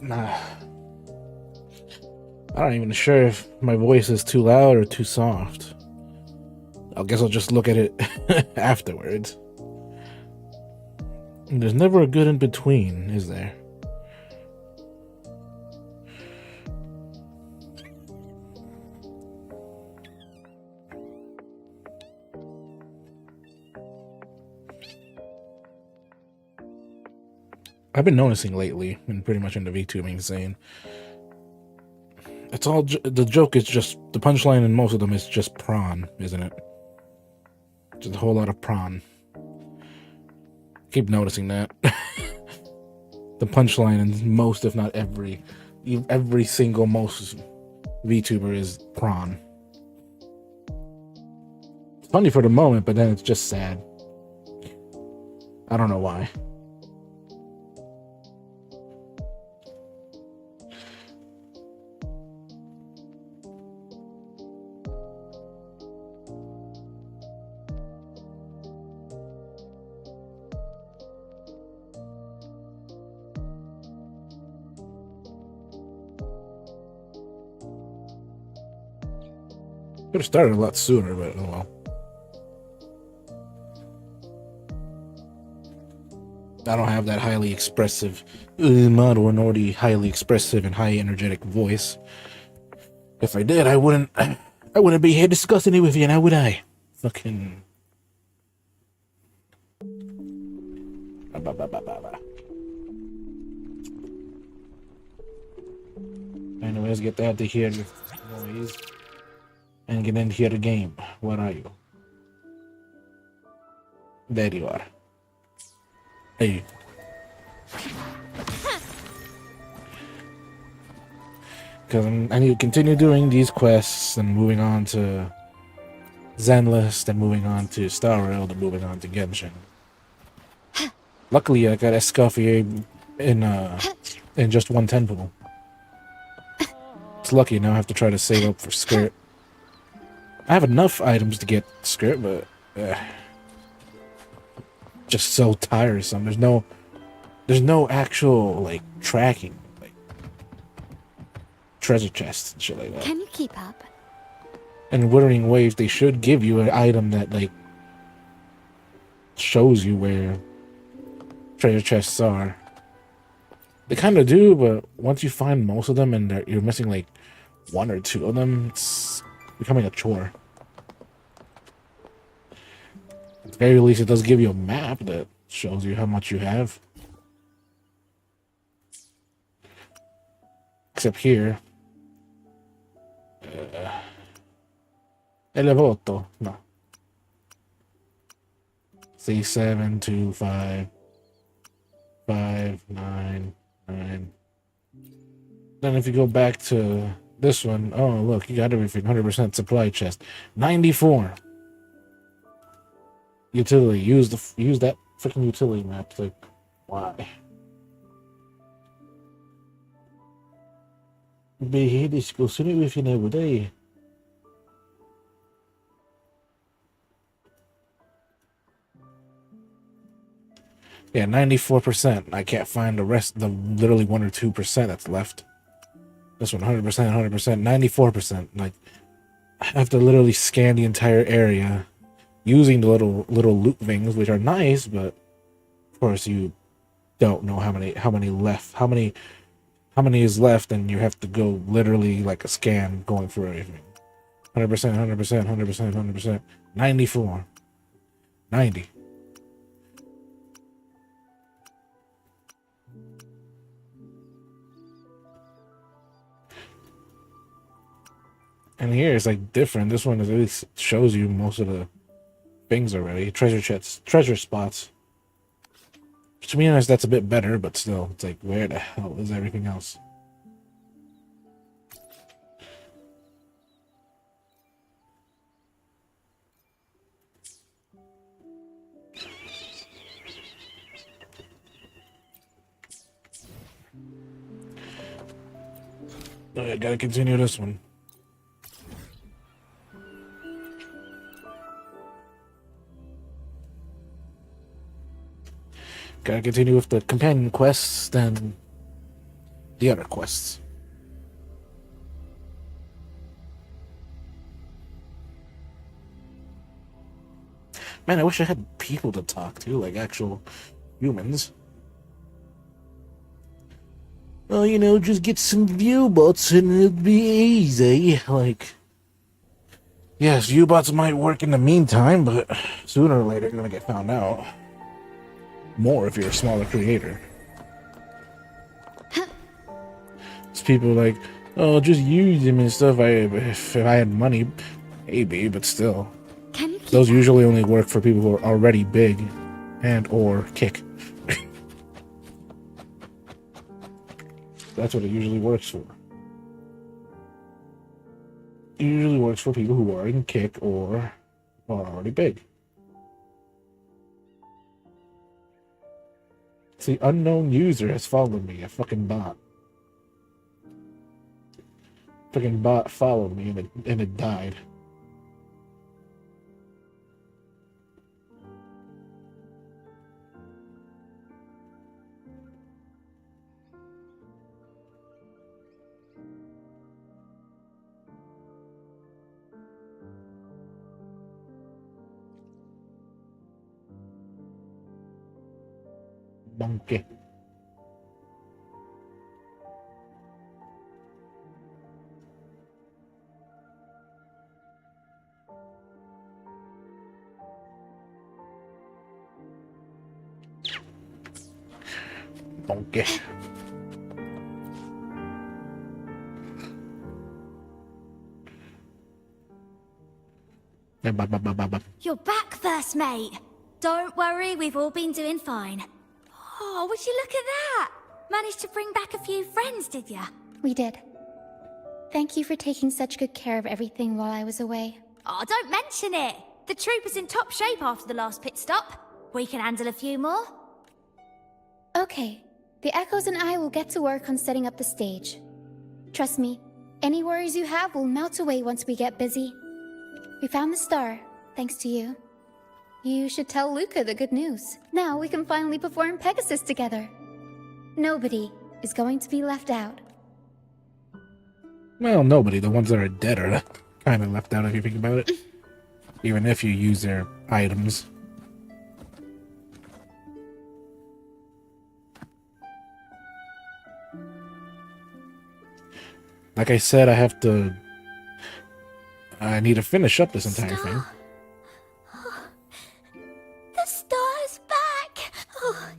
Nah. I'm not even sure if my voice is too loud or too soft. I guess I'll just look at it afterwards. There's never a good in between, is there? I've been noticing lately, and pretty much in the VTubing scene, it's all the joke is just the punchline in most of them is just prawn, isn't it? Just a whole lot of prawn. Keep noticing that. The punchline in most, if not every single most VTuber is prawn. It's funny for the moment, but then it's just sad. I don't know why. Could have started a lot sooner, but oh well. I don't have that highly expressive model, nor the highly expressive and high energetic voice. If I did, I wouldn't be here discussing it with you now, would I? Fucking. Anyways, get out of here, noise, and get into here the game. Where are you? There you are. Hey. Because I need to continue doing these quests and moving on to Zenlist and moving on to Star Rail and moving on to Genshin. Luckily, I got Escoffier in just one temple. It's lucky now I have to try to save up for Skirt. I have enough items to get Skirt, but just so tiresome. There's no actual like tracking, like treasure chests and shit like that. Can you keep up? And Wuthering Waves, they should give you an item that like shows you where treasure chests are. They kind of do, but once you find most of them and you're missing like one or two of them, it's becoming a chore. At the very least, it does give you a map that shows you how much you have. Except here. Elevoto. No. C7, 2, 5, 5, 9, 9. Then if you go back to this one, oh look, you got everything, 100% supply chest. 94. Utility. Use that freaking utility map. Like, why? Be here discussing it with you every day. Yeah, 94%. I can't find the rest, the literally 1 or 2% that's left. This one, 100%, 100%, 94%. Like, I have to literally scan the entire area using the little loot things, which are nice, but of course you don't know how many left, how many is left, and you have to go literally like a scan going through everything. 100%, 100%, 100%, 100%, 94, 90. And here it's like different. This one at least shows you most of the things already. Treasure chests, treasure spots. To be honest, that's a bit better, but still, it's like, where the hell is everything else? I gotta continue this one. Gotta continue with the companion quests, then the other quests. Man, I wish I had people to talk to, like actual humans. Well, you know, just get some view-bots and it'll be easy. Like, yes, view-bots might work in the meantime, but sooner or later you're gonna get found out. More if you're a smaller creator. It's people like, oh, just use them and stuff. If I had money, maybe, but still. Those usually only work for people who are already big and or kick. That's what it usually works for. It usually works for people who are in kick or are already big. See, unknown user has followed me, a fucking bot. Fucking bot followed me and it died. Monkey. Monkey. You're back, first mate. Don't worry, we've all been doing fine. Oh, would you look at that? Managed to bring back a few friends, did ya? We did. Thank you for taking such good care of everything while I was away. Oh, don't mention it. The troop is in top shape after the last pit stop. We can handle a few more. Okay, the Echoes and I will get to work on setting up the stage. Trust me, any worries you have will melt away once we get busy. We found the star, thanks to you. You should tell Luca the good news. Now we can finally perform Pegasus together. Nobody is going to be left out. Well, nobody. The ones that are dead are kind of left out if you think about it. Even if you use their items. Like I said, I need to finish up this entire thing. The star's back! Oh,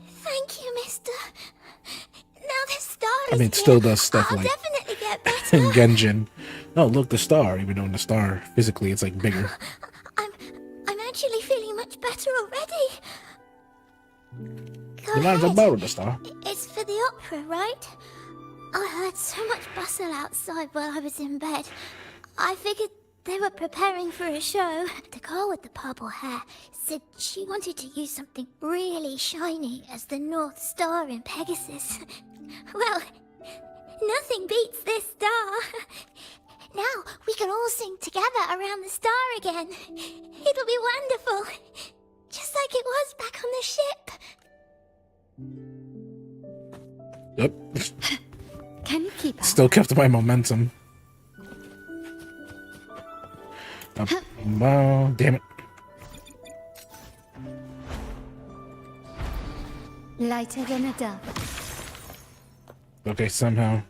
thank you, mister. Now the star is It still does stuff I'll like definitely get better. in Genjin. No, look, the star. Even though in the star, physically, it's like bigger. I'm actually feeling much better already. Go You might as well ahead. borrow the star. It's for the opera, right? I heard so much bustle outside while I was in bed. I figured they were preparing for a show. The girl with the purple hair said she wanted to use something really shiny as the North Star in Pegasus. Well, nothing beats this star. Now we can all sing together around the star again. It'll be wonderful. Just like it was back on the ship. Yep. Can you keep up? Still kept my momentum. Wow, damn it. Lighter than a dove. Okay, somehow.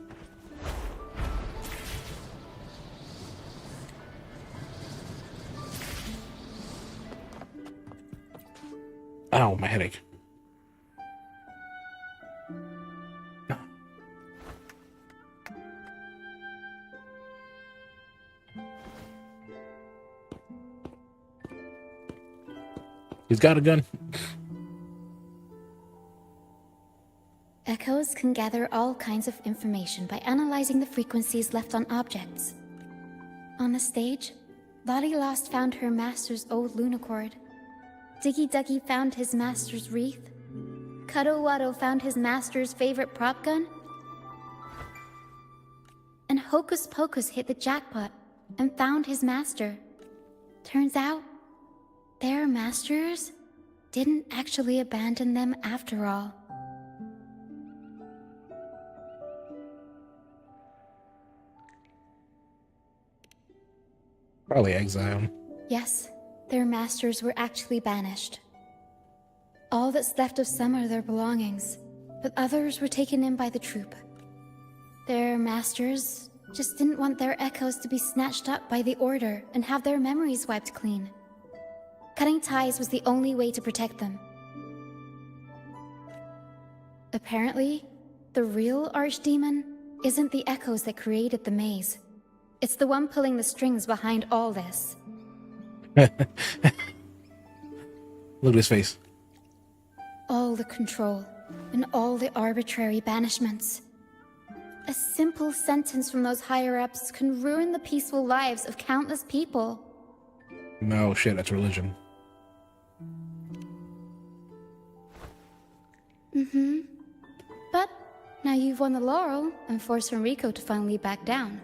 Ow, my headache. He's got a gun. Echoes can gather all kinds of information by analyzing the frequencies left on objects. On the stage, Lottie Lost found her master's old Lunacord. Diggy Duggy found his master's wreath. Cuddle Waddle found his master's favorite prop gun. And Hocus Pocus hit the jackpot and found his master. Turns out, their masters didn't actually abandon them after all. Probably exile. Yes, their masters were actually banished. All that's left of some are their belongings, but others were taken in by the troop. Their masters just didn't want their echoes to be snatched up by the Order and have their memories wiped clean. Cutting ties was the only way to protect them. Apparently, the real Archdemon isn't the echoes that created the maze. It's the one pulling the strings behind all this. Look at his face. All the control, and all the arbitrary banishments. A simple sentence from those higher-ups can ruin the peaceful lives of countless people. No shit, that's religion. But now you've won the laurel and forced Enrico to finally back down.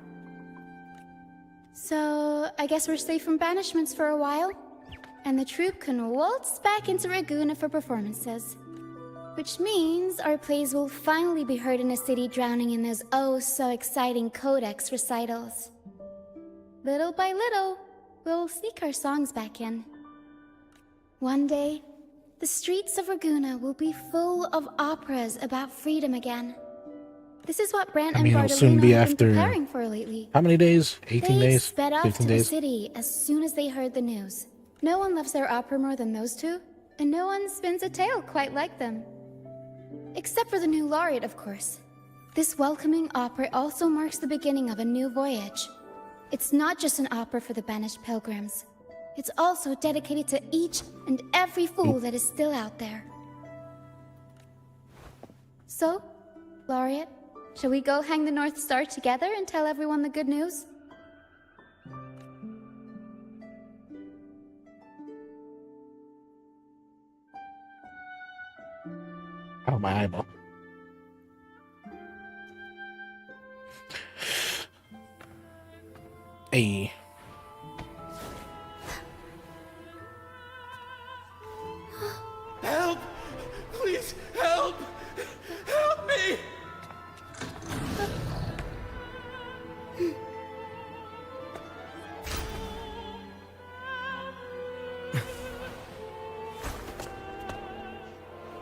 So, I guess we're safe from banishments for a while, and the troupe can waltz back into Raguena for performances. Which means our plays will finally be heard in a city drowning in those oh-so-exciting Codex recitals. Little by little, we'll sneak our songs back in. One day, the streets of Raguena will be full of operas about freedom again. This is what Brant and it'll soon be Bartolino have been after- preparing for lately. How many days? 18 They days? sped off 15 to the days? city as soon as they heard the news. No one loves their opera more than those two, and no one spins a tale quite like them. Except for the new laureate, of course. This welcoming opera also marks the beginning of a new voyage. It's not just an opera for the banished pilgrims. It's also dedicated to each and every fool that is still out there. So, laureate, shall we go hang the North Star together and tell everyone the good news? Oh, my eyeball. Hey. Help! Please, help! Help me!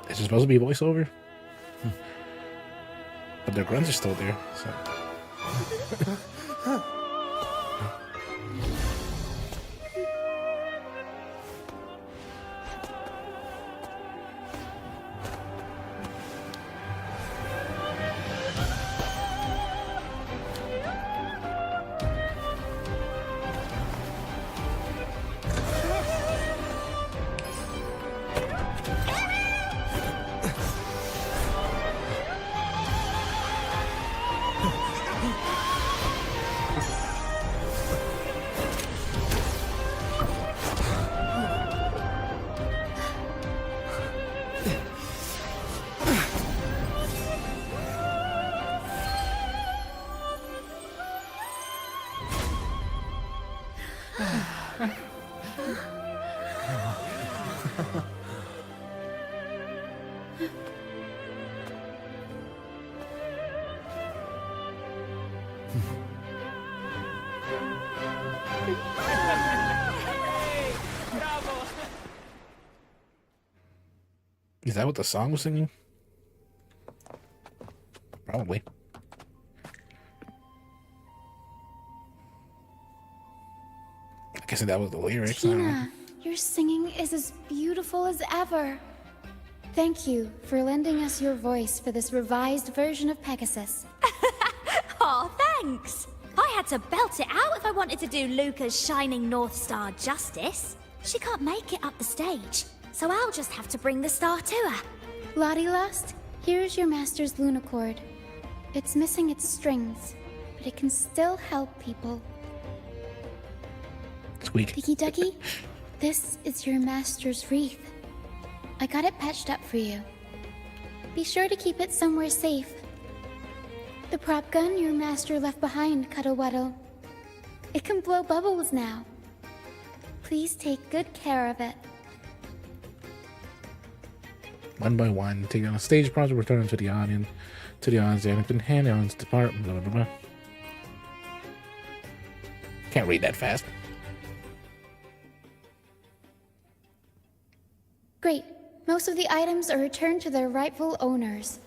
Is it supposed to be voiceover? But their grunts are still there, so. Is that what the song was singing? Probably. I guess that was the lyrics. I don't know. Tina, your singing is as beautiful as ever. Thank you for lending us your voice for this revised version of Pegasus. Aw, thanks. I had to belt it out if I wanted to do Luca's Shining North Star justice. She can't make it up the stage, so I'll just have to bring the star to her. Lottie Lost, here's your master's Lunacord. It's missing its strings, but it can still help people. Squeak. Ducky Ducky, this is your master's wreath. I got it patched up for you. Be sure to keep it somewhere safe. The prop gun your master left behind, Cuddlewaddle. It can blow bubbles now. Please take good care of it. one by one, take on a stage project, return them to the audience. To the audience, Anakin hand Aaron's depart. Blah blah blah. Can't read that fast. Great. Most of the items are returned to their rightful owners.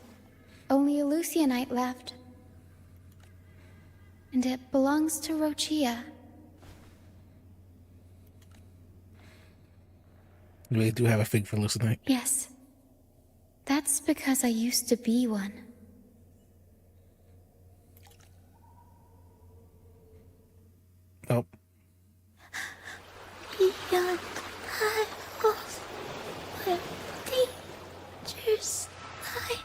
Only a Lucianite left. And it belongs to Rochia. We do have a fig for Lucianite. Yes. That's because I used to be one. Oh. Beyond rivals, where dangers lie.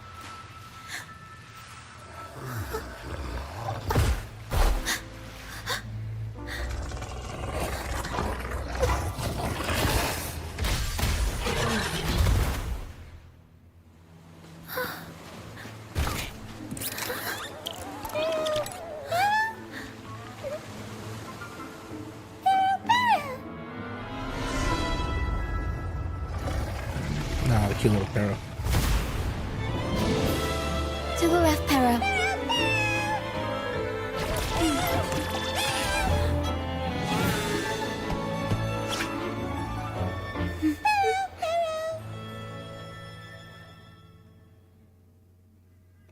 Nah, the cute little Pharaoh. To the left, Pero.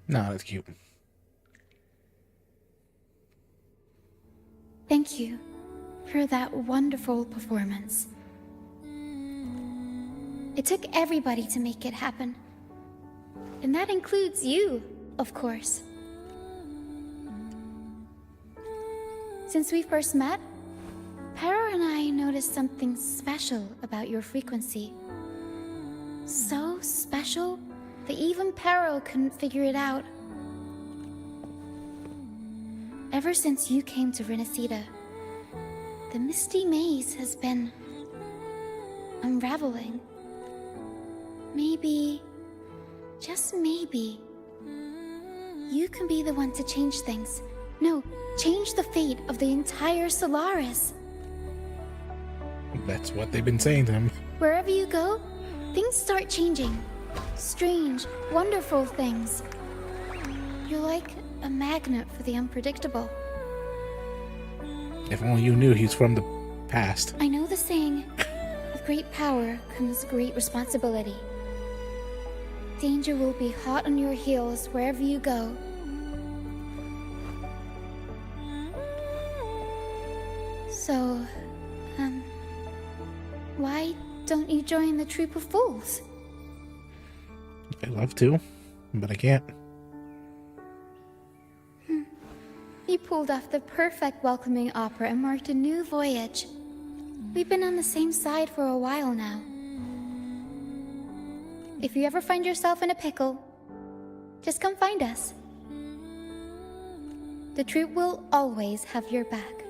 Nah, that's cute. Thank you for that wonderful performance. It took everybody to make it happen. And that includes you, of course. Since we first met, Pero and I noticed something special about your frequency. So special that even Pero couldn't figure it out. Ever since you came to Renacida, the Misty Maze has been unraveling. Maybe, just maybe, you can be the one to change things. No, change the fate of the entire Solaris. That's what they've been saying to him. Wherever you go, things start changing. Strange, wonderful things. You're like a magnet for the unpredictable. If only you knew he's from the past. I know the saying, with great power comes great responsibility. Danger will be hot on your heels wherever you go. So, why don't you join the Troop of Fools? I'd love to, but I can't. You pulled off the perfect welcoming opera and marked a new voyage. We've been on the same side for a while now. If you ever find yourself in a pickle, just come find us. The troop will always have your back.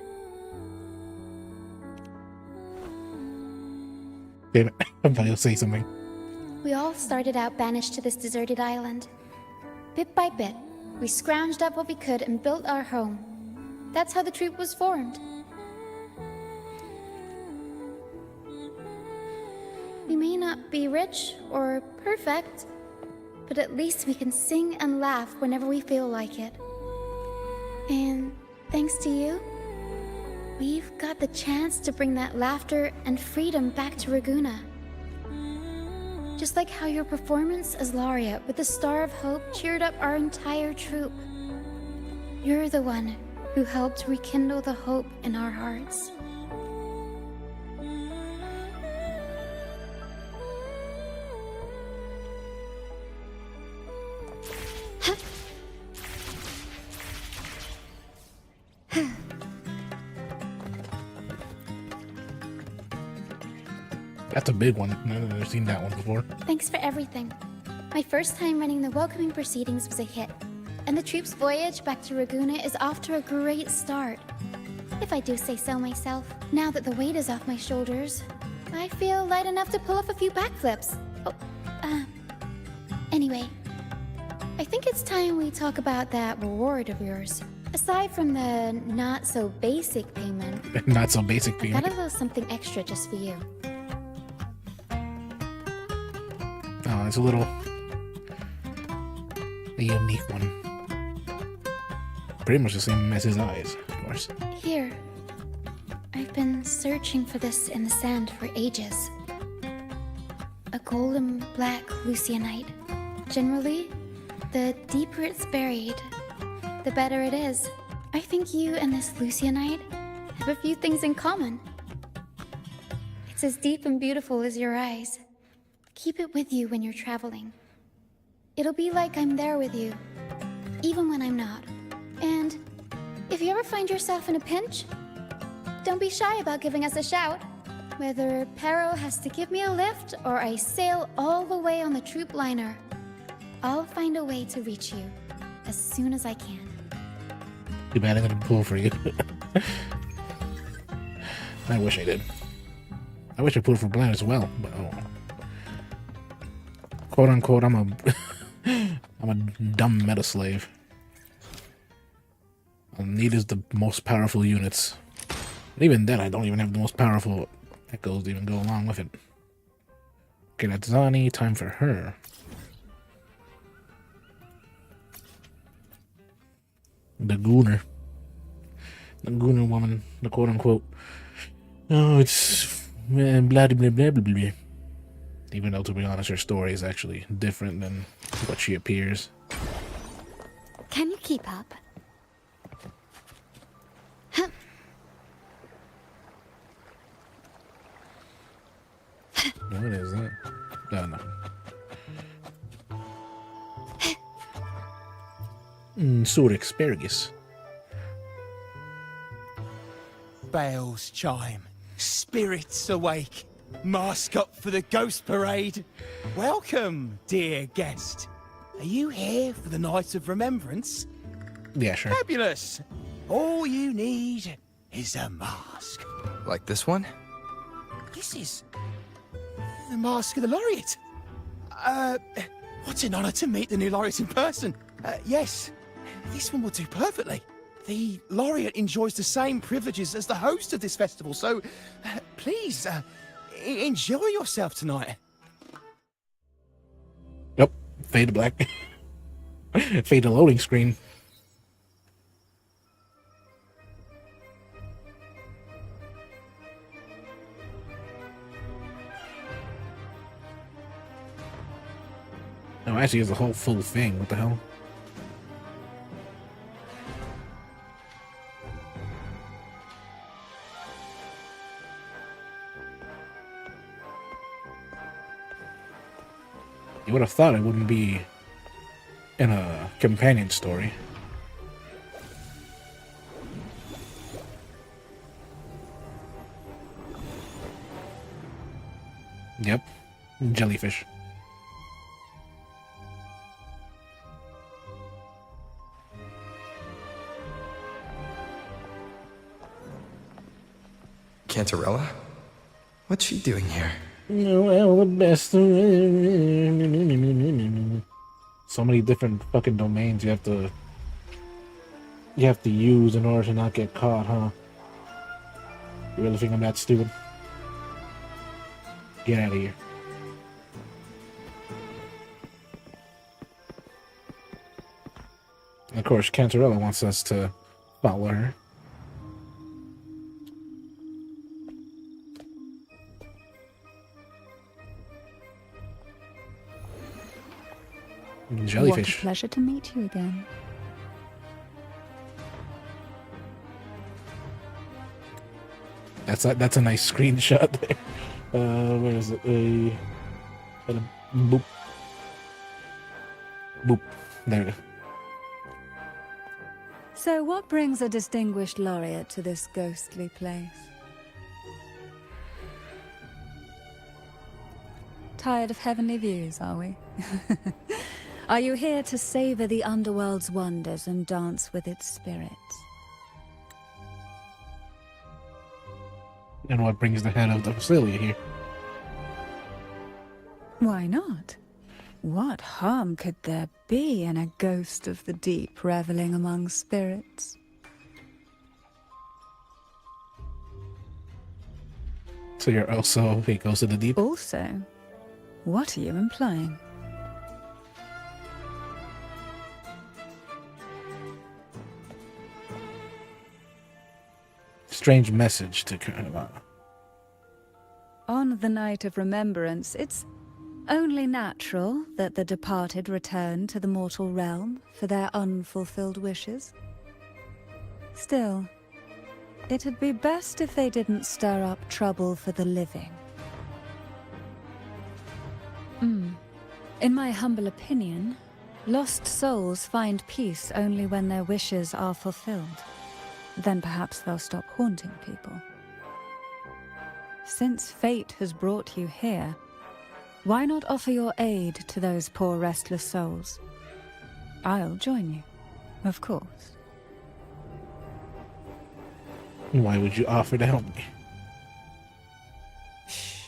Damn it. I thought you'll say something. We all started out banished to this deserted island. Bit by bit, we scrounged up what we could and built our home. That's how the troop was formed. We may not be rich or perfect, but at least we can sing and laugh whenever we feel like it. And thanks to you, we've got the chance to bring that laughter and freedom back to Raguna. Just like how your performance as Laureate with the Star of Hope cheered up our entire troop. You're the one who helped rekindle the hope in our hearts. That's a big one. I've never seen that one before. Thanks for everything. My first time running the welcoming proceedings was a hit, and the troop's voyage back to Raguna is off to a great start. If I do say so myself. Now that the weight is off my shoulders, I feel light enough to pull off a few backflips. Anyway, I think it's time we talk about that reward of yours. Aside from the not-so-basic payment, Not so basic I thing. got a little something extra just for you. Oh, it's a unique one. Pretty much the same as his eyes, of course. Here. I've been searching for this in the sand for ages. A golden black Lucianite. Generally, the deeper it's buried, the better it is. I think you and this Lucianite have a few things in common. It's as deep and beautiful as your eyes. Keep it with you when you're traveling. It'll be like I'm there with you, even when I'm not. And if you ever find yourself in a pinch, don't be shy about giving us a shout. Whether Pero has to give me a lift or I sail all the way on the troop liner, I'll find a way to reach you as soon as I can. Too bad I didn't pull for you. I wish I did. I wish I pulled for Blaine as well, but oh. Quote unquote, I'm a dumb meta slave. All I need is the most powerful units. But even then, I don't even have the most powerful echoes to even go along with it. Okay, that's Zani. Time for her. The Gooner. The Gooner woman. The quote unquote. Oh, it's blah blah blah blah blah blah. Even though, to be honest, her story is actually different than what she appears. Can you keep up? What is that? Oh, no. Sword asparagus. Bells chime, spirits awake, mask up for the ghost parade. Welcome, dear guest. Are you here for the night of remembrance? Yeah, sure. Fabulous. All you need is a mask. Like this one? This is the mask of the laureate. What an honor to meet the new laureate in person. Yes, this one will do perfectly. The laureate enjoys the same privileges as the host of this festival, so please enjoy yourself tonight. Yep. Fade to black. Fade to loading screen. No, actually, it's a whole full thing. What the hell? You would have thought it wouldn't be in a companion story. Yep. Jellyfish. Cantarella? What's she doing here? Well, the best. So many different fucking domains you have to use in order to not get caught, huh? You really think I'm that stupid? Get out of here. And of course, Cantarella wants us to follow her. Jellyfish. What a pleasure to meet you again. That's a nice screenshot there. Where is it? A boop. Boop. There it is. So what brings a distinguished laureate to this ghostly place? Tired of heavenly views, are we? Are you here to savor the underworld's wonders and dance with its spirits? And what brings the head of the Basilia here? Why not? What harm could there be in a ghost of the deep reveling among spirits? So you're also he goes to the deep? Also, What are you implying? Strange message to Kurama. On the night of remembrance, it's only natural that the departed return to the mortal realm for their unfulfilled wishes. Still, it'd be best if they didn't stir up trouble for the living. In my humble opinion, lost souls find peace only when their wishes are fulfilled. Then perhaps they'll stop haunting people. Since fate has brought you here, why not offer your aid to those poor restless souls? I'll join you, of course. Why would you offer to help me? Shh.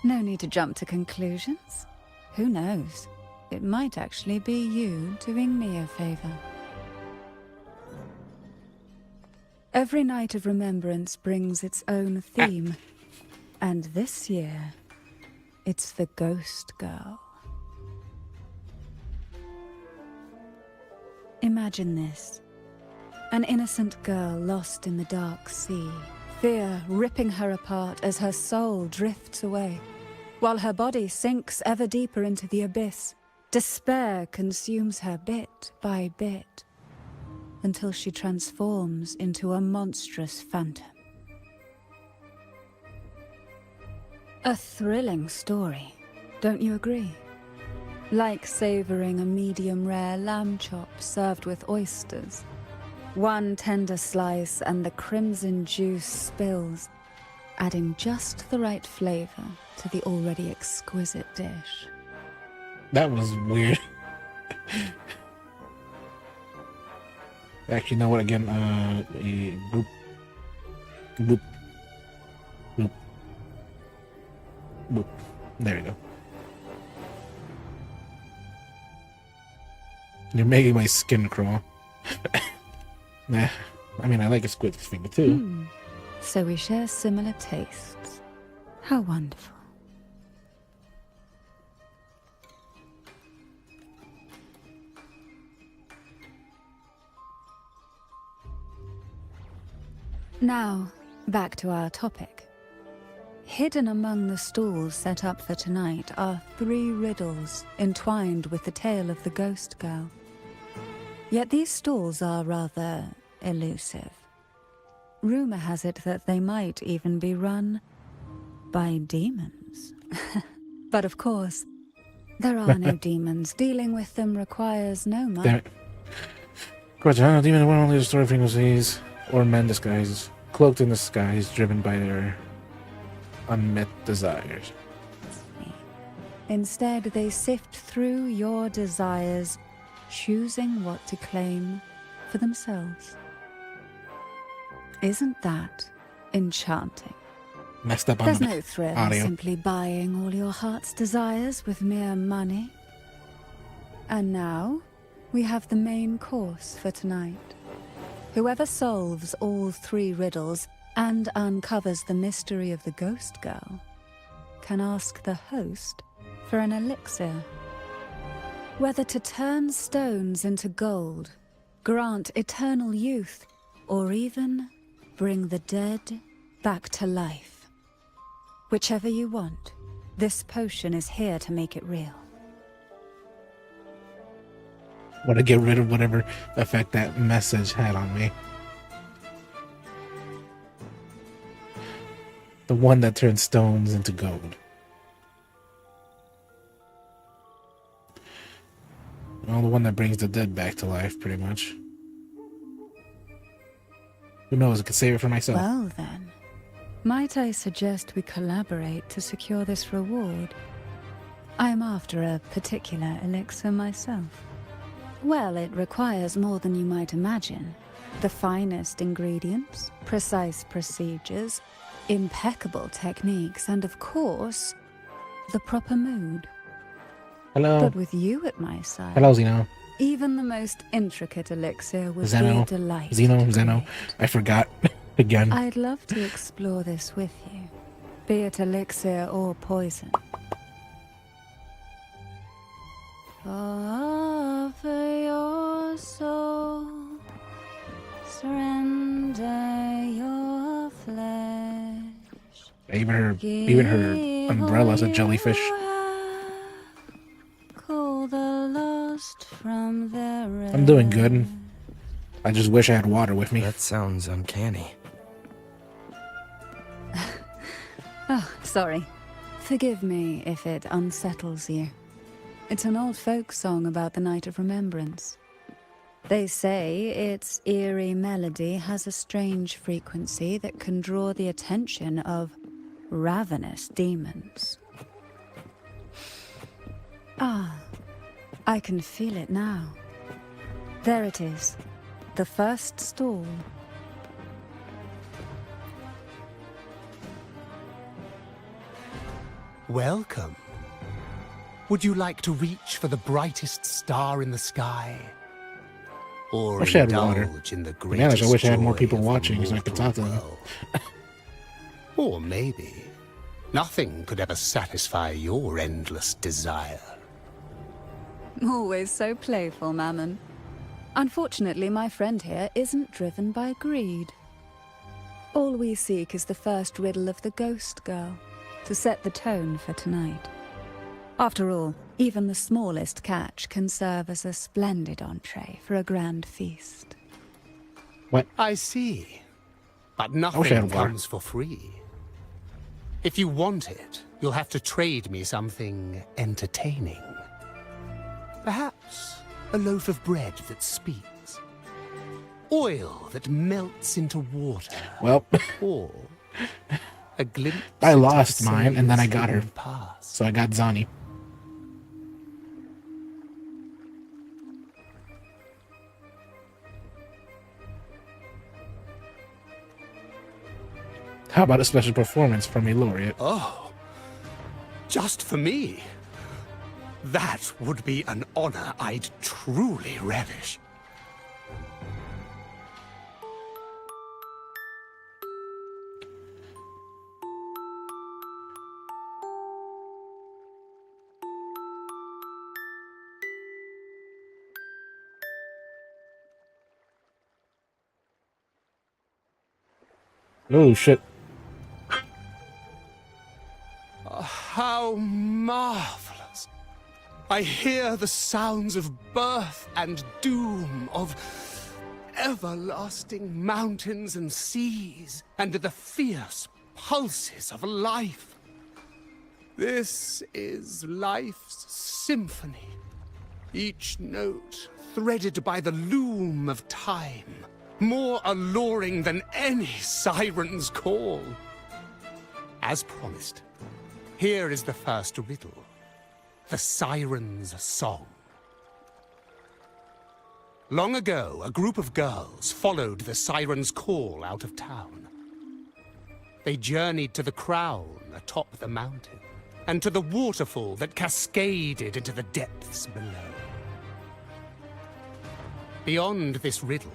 No need to jump to conclusions. Who knows? It might actually be you doing me a favor. Every night of remembrance brings its own theme. And this year, it's the Ghost Girl. Imagine this. An innocent girl lost in the dark sea, fear ripping her apart as her soul drifts away, while her body sinks ever deeper into the abyss. Despair consumes her bit by bit, until she transforms into a monstrous phantom. A thrilling story, don't you agree? Like savoring a medium-rare lamb chop served with oysters. One tender slice and the crimson juice spills, adding just the right flavor to the already exquisite dish. That was weird. Actually, you know what? Again, boop, boop, boop, boop. There you go. You're making my skin crawl. Nah, I mean, I like a squid finger too. So we share similar tastes. How wonderful. Now, back to our topic. Hidden among the stalls set up for tonight are 3 riddles entwined with the tale of the Ghost Girl. Yet these stalls are rather elusive. Rumor has it that they might even be run by demons. But of course, there are no demons. Dealing with them requires no Damn money. it. Gotcha, huh? Demon one only destroy frequencies or men disguised, cloaked in disguise, driven by their unmet desires. Instead, they sift through your desires, choosing what to claim for themselves. Isn't that enchanting? Messed up on There's the no thrill in audio. simply buying all your heart's desires with mere money. And now, we have the main course for tonight. Whoever solves all 3 riddles and uncovers the mystery of the Ghost Girl can ask the host for an elixir. Whether to turn stones into gold, grant eternal youth, or even bring the dead back to life. Whichever you want, this potion is here to make it real. Want to get rid of whatever effect that message had on me. The one that turns stones into gold. Well, the one that brings the dead back to life, pretty much. Who knows? I could save it for myself. Well then, might I suggest we collaborate to secure this reward? I am after a particular elixir myself. Well, it requires more than you might imagine. The finest ingredients, precise procedures, impeccable techniques, and of course, the proper mood. Hello. But with you at my side, Hello, Zeno. even the most intricate elixir would Zeno. be a delight. Zeno. to Zeno. create. I forgot. Again. I'd love to explore this with you, be it elixir or poison. Offer your soul, surrender your flesh. Even her umbrella's a jellyfish. Call the lost from their I'm doing good. I just wish I had water with me. That sounds uncanny. Oh, sorry. Forgive me if it unsettles you. It's an old folk song about the Night of Remembrance. They say its eerie melody has a strange frequency that can draw the attention of ravenous demons. Ah, I can feel it now. There it is, the first stall. Welcome. Would you like to reach for the brightest star in the sky? Or Wish I had water. indulge in the To be honest, greatest I wish I had more joy people of the watching so I could talk to them. mortal world? Or maybe nothing could ever satisfy your endless desire. Always so playful, Mammon. Unfortunately, my friend here isn't driven by greed. All we seek is the first riddle of the Ghost Girl, to set the tone for tonight. After all, even the smallest catch can serve as a splendid entree for a grand feast. What? I see. But wish I nothing had water. comes for free. If you want it, you'll have to trade me something entertaining. Perhaps a loaf of bread that speaks. Oil that melts into water. Well, Or a glimpse I into lost the mine, and then I got her. sailor's past. so I got Zani. How about a special performance from a laureate? Oh, just for me? That would be an honor I'd truly relish. Oh shit. How marvelous! I hear the sounds of birth and doom, of everlasting mountains and seas, and the fierce pulses of life. This is life's symphony, each note threaded by the loom of time, more alluring than any siren's call. As promised, here is the first riddle, the Siren's Song. Long ago, a group of girls followed the Siren's call out of town. They journeyed to the crown atop the mountain, and to the waterfall that cascaded into the depths below. Beyond this riddle,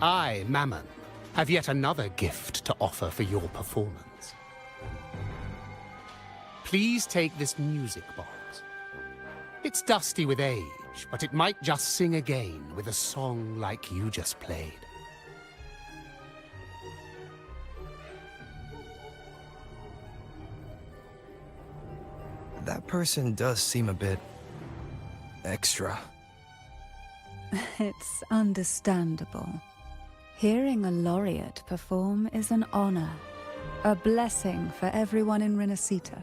I, Mammon, have yet another gift to offer for your performance. Please take this music box. It's dusty with age, but it might just sing again with a song like you just played. That person does seem a bit extra. It's understandable. Hearing a laureate perform is an honor, a blessing for everyone in Renacita.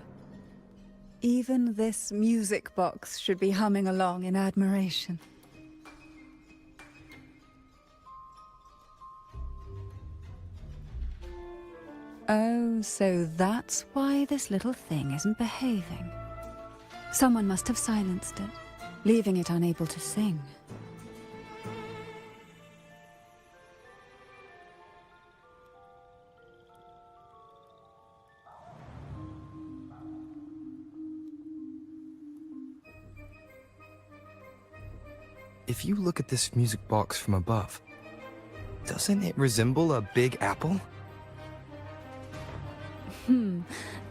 Even this music box should be humming along in admiration. Oh, so that's why this little thing isn't behaving. Someone must have silenced it, leaving it unable to sing. If you look at this music box from above, doesn't it resemble a big apple?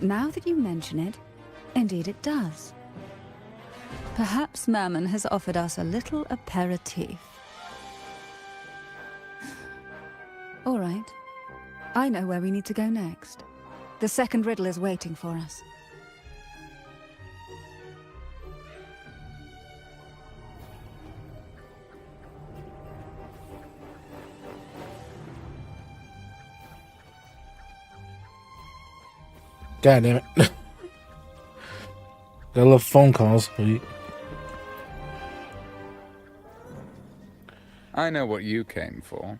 Now that you mention it, indeed it does. Perhaps Mammon has offered us a little aperitif. All right. I know where we need to go next. The second riddle is waiting for us. God damn it. I love phone calls. I know what you came for.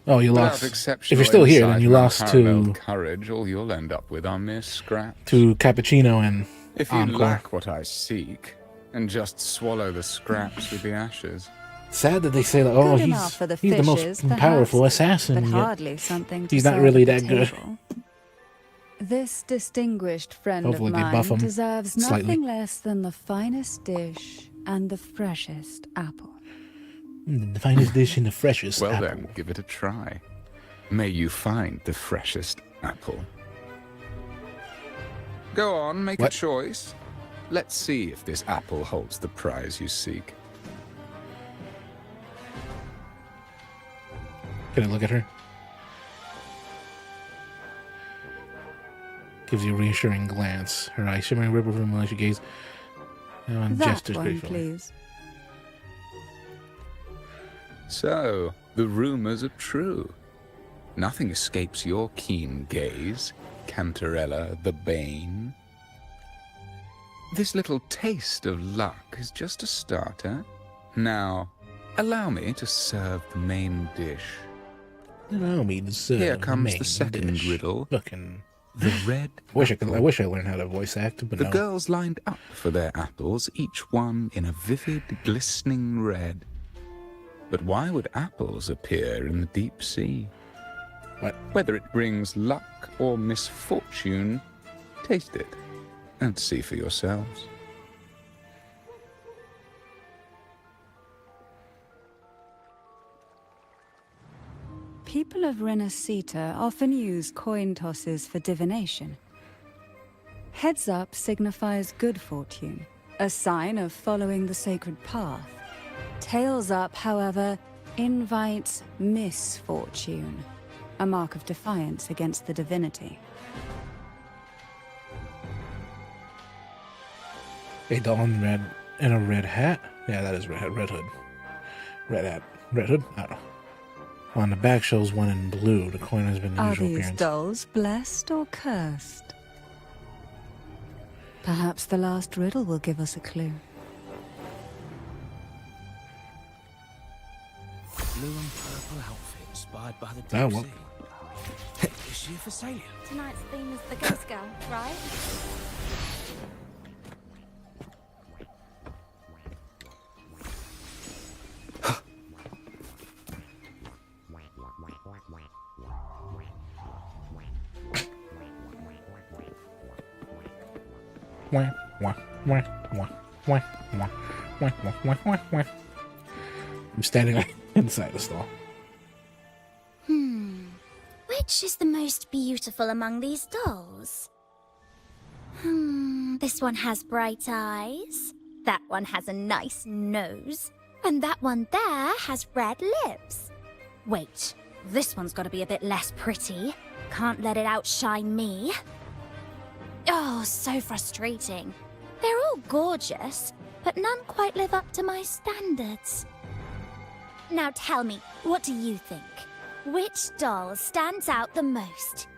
Oh, you Without lost. If exceptional you're still here, insight then you and lost unparalleled to courage. All you'll end up with are mere scraps. Cappuccino and If you Encore. lack what I seek, and just swallow the scraps with the ashes. Sad that they say that. Oh, Good enough for the he's the fishes, most powerful perhaps, assassin. but yet hardly something to he's not serve really at the that good. table. This distinguished friend Hopefully of they buff mine him deserves slightly. nothing less than the finest dish and the freshest apple. The finest dish and the freshest Well apple. then, give it a try. May you find the freshest apple. Go on, make What? a choice. Let's see if this apple holds the prize you seek. Can I look at her? Gives you a reassuring glance. Her eyes shimmering ripple from while she gazes. And That gestures one, gratefully. please. So, the rumors are true. Nothing escapes your keen gaze, Cantarella the Bane. This little taste of luck is just a starter. Now, allow me to serve the main dish. Allow me to serve Here comes main the second dish. riddle. Fucking. The red I wish I apple. learned how to voice act, but The no. girls lined up for their apples, each one in a vivid, glistening red. But why would apples appear in the deep sea? What? Whether it brings luck or misfortune, taste it and see for yourselves. People of Renacita often use coin tosses for divination. Heads up signifies good fortune, a sign of following the sacred path. Tails up, however, invites misfortune, a mark of defiance against the divinity. A doll in a red hat? Yeah, that is red hat. Red hood. Red hat. Red hood? I don't know. On the back shows one in blue. The coin has been the Are usual these appearance. dolls blessed or cursed? Perhaps the last riddle will give us a clue. Blue and purple outfit inspired by the Oh, deep well. sea. Is she a Thessalia? Tonight's theme is the Ghost Girl, right? Wah, wah, wah, wah, wah, wah, wah, wah, wah, wah, wah. I'm standing inside the stall. Which is the most beautiful among these dolls? This one has bright eyes. That one has a nice nose. And that one there has red lips. Wait, this one's got to be a bit less pretty. Can't let it outshine me. Oh, so frustrating. They're all gorgeous, but none quite live up to my standards. Now tell me, what do you think? Which doll stands out the most?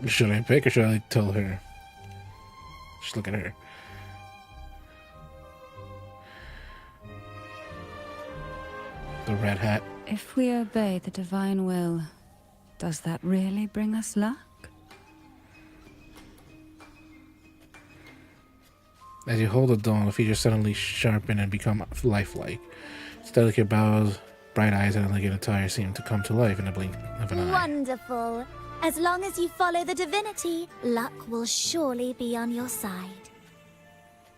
Should I pick or should I tell her? Just look at her. The red hat. If we obey the divine will, does that really bring us luck? As you hold the doll, the features suddenly sharpen and become lifelike. Its delicate bows, bright eyes, and elegant attire seem to come to life in a blink of an eye. Wonderful. As long as you follow the divinity, luck will surely be on your side.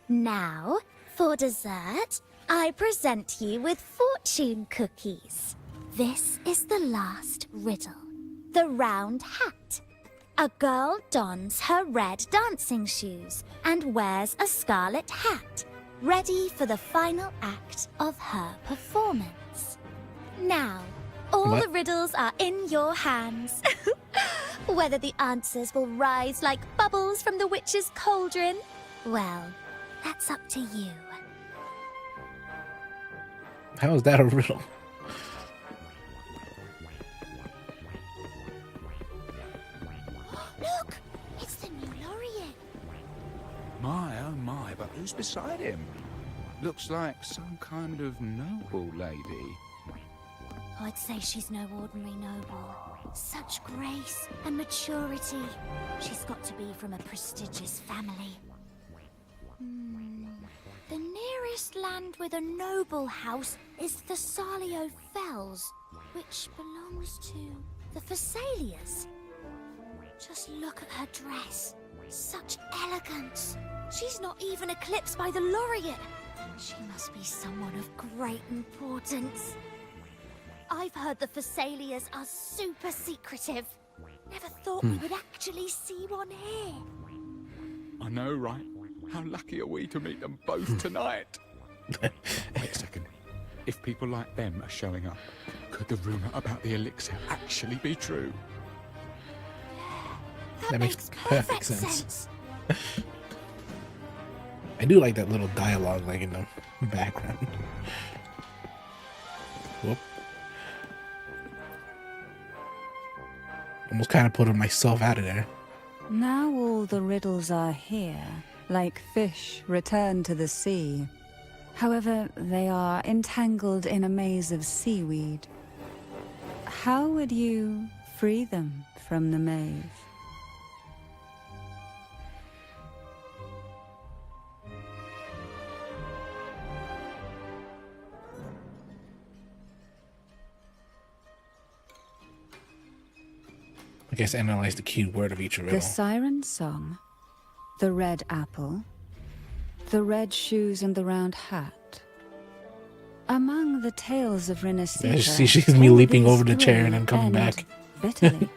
Now, for dessert, I present you with fortune cookies. This is the last riddle. The round hat. A girl dons her red dancing shoes and wears a scarlet hat, ready for the final act of her performance. Now, all What? the riddles are in your hands. Whether the answers will rise like bubbles from the witch's cauldron, well, that's up to you. How is that a riddle? Look, it's the new laureate. My, oh my, but who's beside him? Looks like some kind of noble lady. I'd say she's no ordinary noble. Such grace and maturity. She's got to be from a prestigious family. The nearest land with a noble house is the Salio Fells, which belongs to the Thessalias. Just look at her dress. Such elegance. She's not even eclipsed by the laureate. She must be someone of great importance. I've heard the Thessalias are super secretive. Never thought we would actually see one here. I know, right? How lucky are we to meet them both tonight? Wait a second. If people like them are showing up, could the rumor about the elixir actually be true? That makes perfect sense. I do like that little dialogue, like in the background. Whoop. Almost kind of putting myself out of there. Now all the riddles are here, like fish returned to the sea. However, they are entangled in a maze of seaweed. How would you free them from the maze? I guess analyze the key word of each riddle. The siren song, the red apple, the red shoes and the round hat. Among the tales of Renacita, Yeah, see, she's me all leaping these over the chair three and then coming end back. bitterly.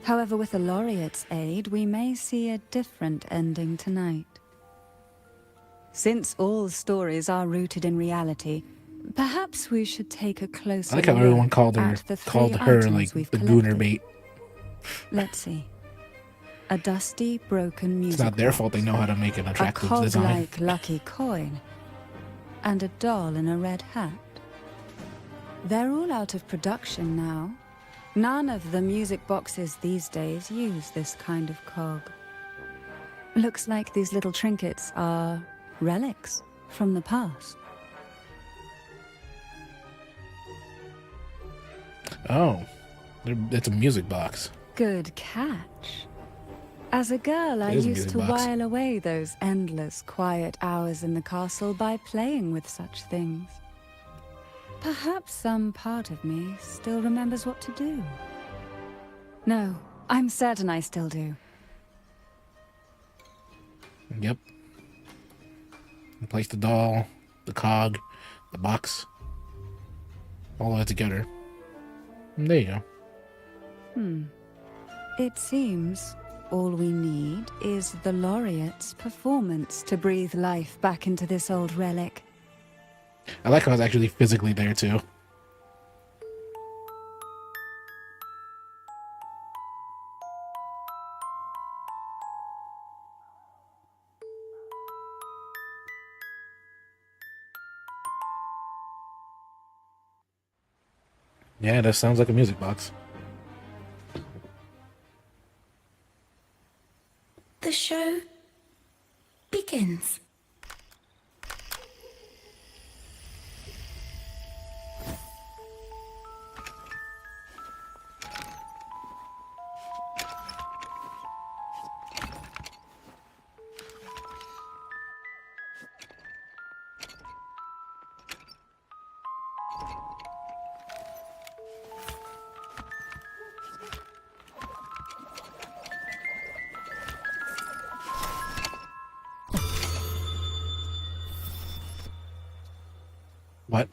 However, with the laureate's aid, we may see a different ending tonight. Since all stories are rooted in reality, perhaps we should take a closer I like how look everyone called her at the three like items we've the collected. gooner bait. Let's see. A dusty, broken music It's not their box, fault they know how to make an a attractive design. cod-like lucky coin, and a doll in a red hat. They're all out of production now. None of the music boxes these days use this kind of cog. Looks like these little trinkets are relics from the past. Oh, it's a music box. Good catch. As a girl, I It is a used music to box. while away those endless, quiet hours in the castle by playing with such things. Perhaps some part of me still remembers what to do. No, I'm certain I still do. Yep. Place the doll, the cog, the box, all of it together. And there you go. It seems all we need is the laureate's performance to breathe life back into this old relic. I like how it's actually physically there too. Yeah, that sounds like a music box. The show begins. What?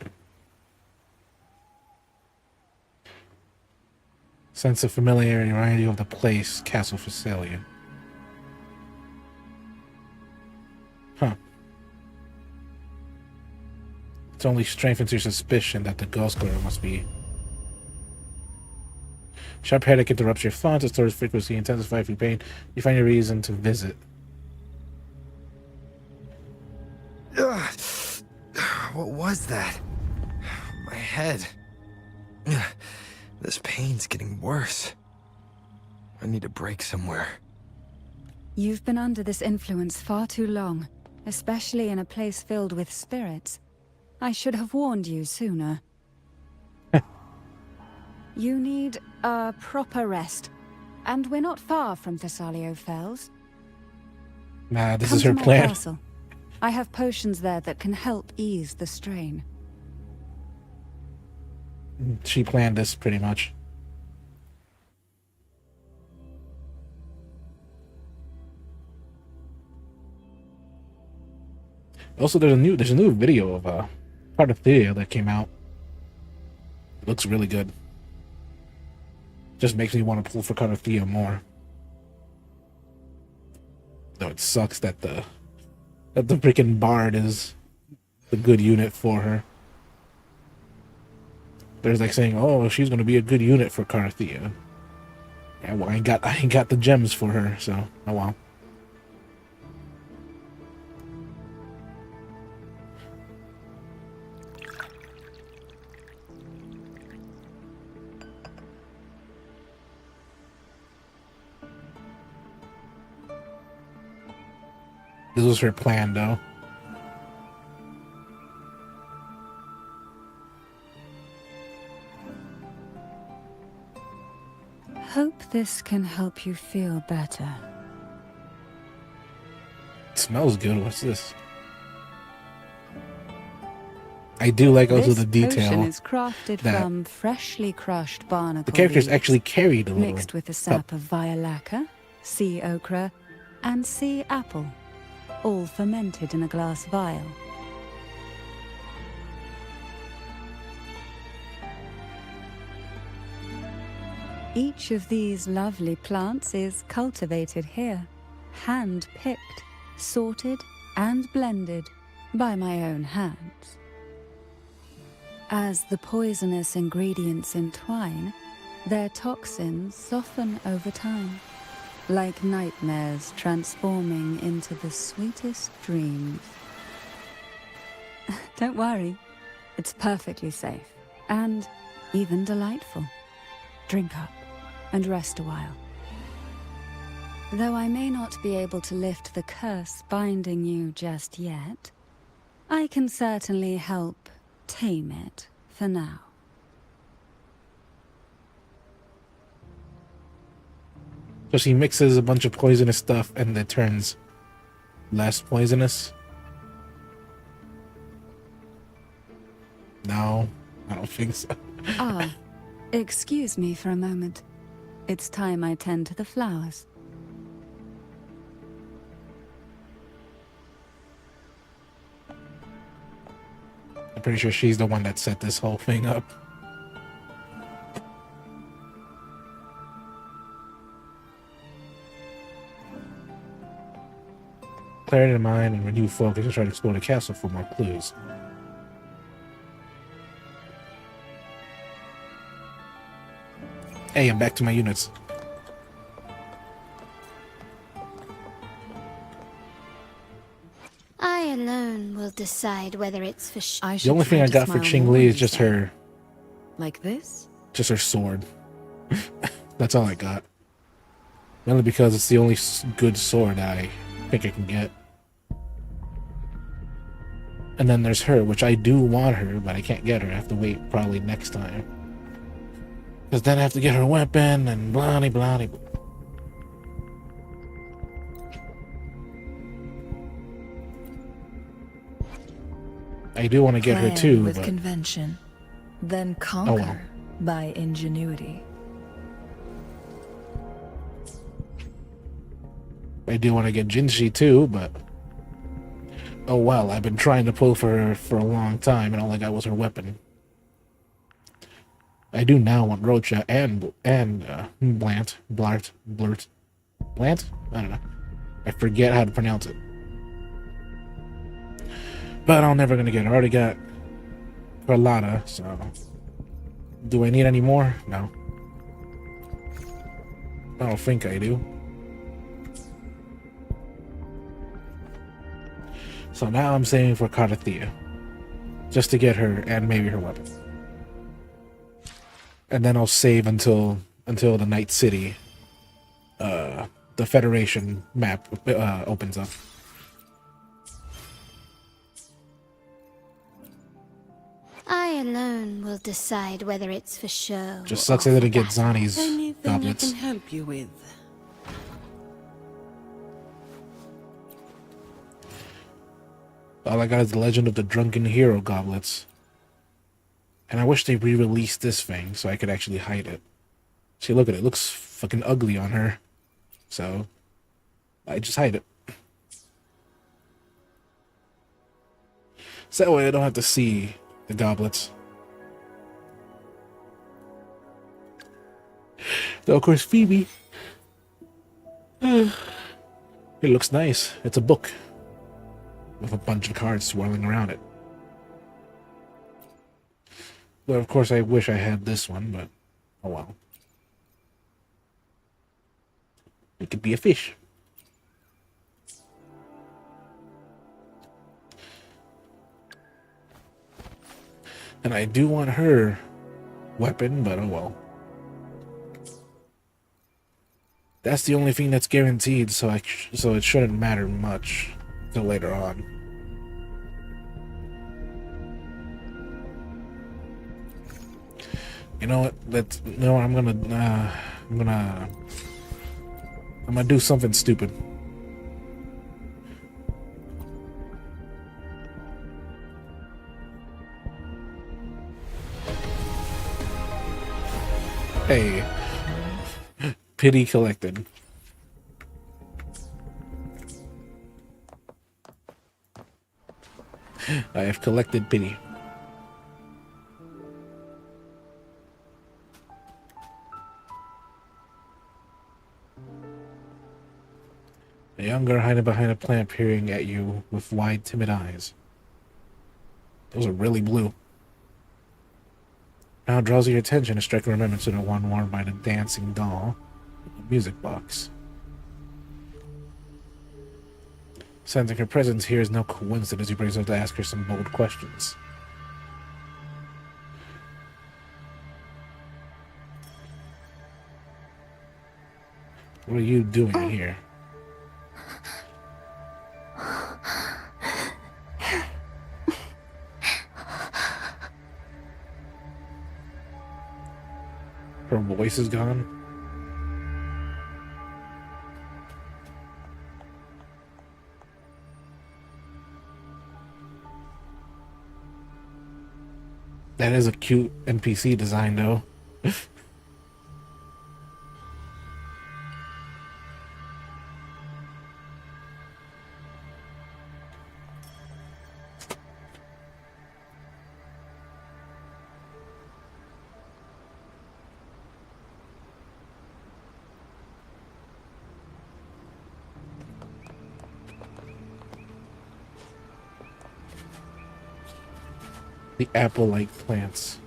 Sense of familiarity remind you of the place, Castle Phasalia. Huh. It only strengthens your suspicion that the ghost girl must be. Sharp headache interrupts your thoughts, it stores frequency, intensifies your pain. You find a reason to visit. Ugh. What was that? My head. Ugh. This pain's getting worse. I need a break somewhere. You've been under this influence far too long, especially in a place filled with spirits. I should have warned you sooner. You need a proper rest, and we're not far from Thessalio Fells. Nah, this Come is her to my plan. castle. I have potions there that can help ease the strain. She planned this pretty much. Also, there's a new video of Cardothea that came out. It looks really good. Just makes me want to pull for Cardothea more. Though it sucks that the freaking Bard is the good unit for her. There's like saying, "Oh, she's gonna be a good unit for Cardothea." Yeah, well, I ain't got the gems for her, so oh well. This was her plan, though. Hope this can help you feel better. It smells good. What's this? I do like also the This potion detail. is crafted that from freshly crushed barnacle The characters leaves, actually carried a little mixed with the sap of violaca, sea ochre, and sea apple, all fermented in a glass vial. Each of these lovely plants is cultivated here, hand-picked, sorted, and blended by my own hands. As the poisonous ingredients entwine, their toxins soften over time, like nightmares transforming into the sweetest dreams. Don't worry, it's perfectly safe, and even delightful. Drink up, and rest a while. Though I may not be able to lift the curse binding you just yet, I can certainly help tame it for now. So she mixes a bunch of poisonous stuff and it turns less poisonous. No, I don't think so. Ah, excuse me for a moment. It's time I tend to the flowers. I'm pretty sure she's the one that set this whole thing up. Clarity of mind and renewed focus to try to explore the castle for more clues. Hey, I'm back to my units. I alone will decide whether it's for The only thing I got for Qing Li is just her, Like this? just her sword. That's all I got. Mainly because it's the only good sword I think I can get. And then there's her, which I do want her, but I can't get her. I have to wait probably next time. Because then I have to get her weapon and blah blah blah. I do want to get her Plan too, with but convention, then conquer well. by ingenuity. I do want to get Jinshi too, but oh well, I've been trying to pull for her for a long time, and all I got was her weapon. I do now want Rocha and Blant. Blant? I don't know. I forget how to pronounce it. But I'm never gonna get it. I already got Carlotta, so... Do I need any more? No. I don't think I do. So now I'm saving for Carathea. Just to get her and maybe her weapon. And then I'll save until the Night City, the Federation map opens up. I alone will decide whether it's for show. Just sucks I didn't get Zani's Anything goblets. I can help you with? All I got is the Legend of the Drunken Hero goblets. And I wish they re-released this thing so I could actually hide it. See, look at it. It looks fucking ugly on her. So, I just hide it. So that way I don't have to see the goblets. So, of course, Phoebe. It looks nice. It's a book with a bunch of cards swirling around it. But of course I wish I had this one, but oh well. It could be a fish. And I do want her weapon, but oh well. That's the only thing that's guaranteed, so it shouldn't matter much till later on. You know what? I'm gonna do something stupid. Hey, pity collected. I have collected pity. A young girl hiding behind a plant peering at you with wide, timid eyes. Those are really blue. Now it draws your attention, a striking remembrance to the one worn by the dancing doll in the music box. Sensing her presence here is no coincidence, he brings up to ask her some bold questions. What are you doing here? Her voice is gone. That is a cute NPC design, though. The apple-like plants.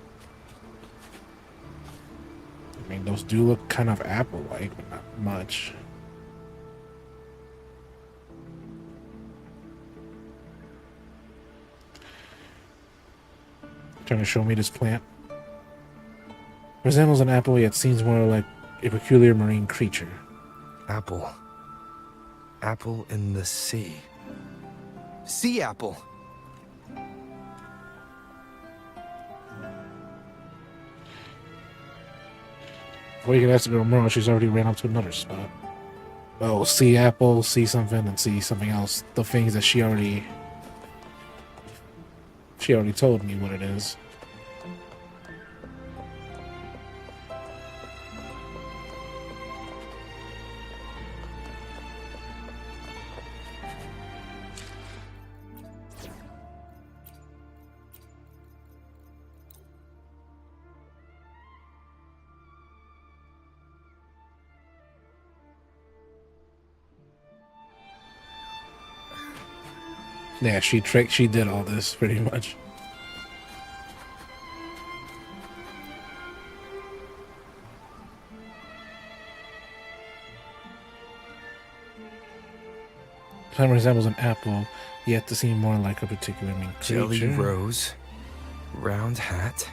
I mean, those do look kind of apple-like, but not much. Trying to show me this plant. Resembles an apple, yet seems more like a peculiar marine creature. Apple. Apple in the sea. Sea apple. Before you can ask the girl more, she's already ran up to another spot. Oh, see apple, see something, and see something else. The things that she already told me what it is. Yeah, she did all this pretty much. Plant resembles an apple, yet to seem more like a particular mean creature. Jelly Rose, round hat.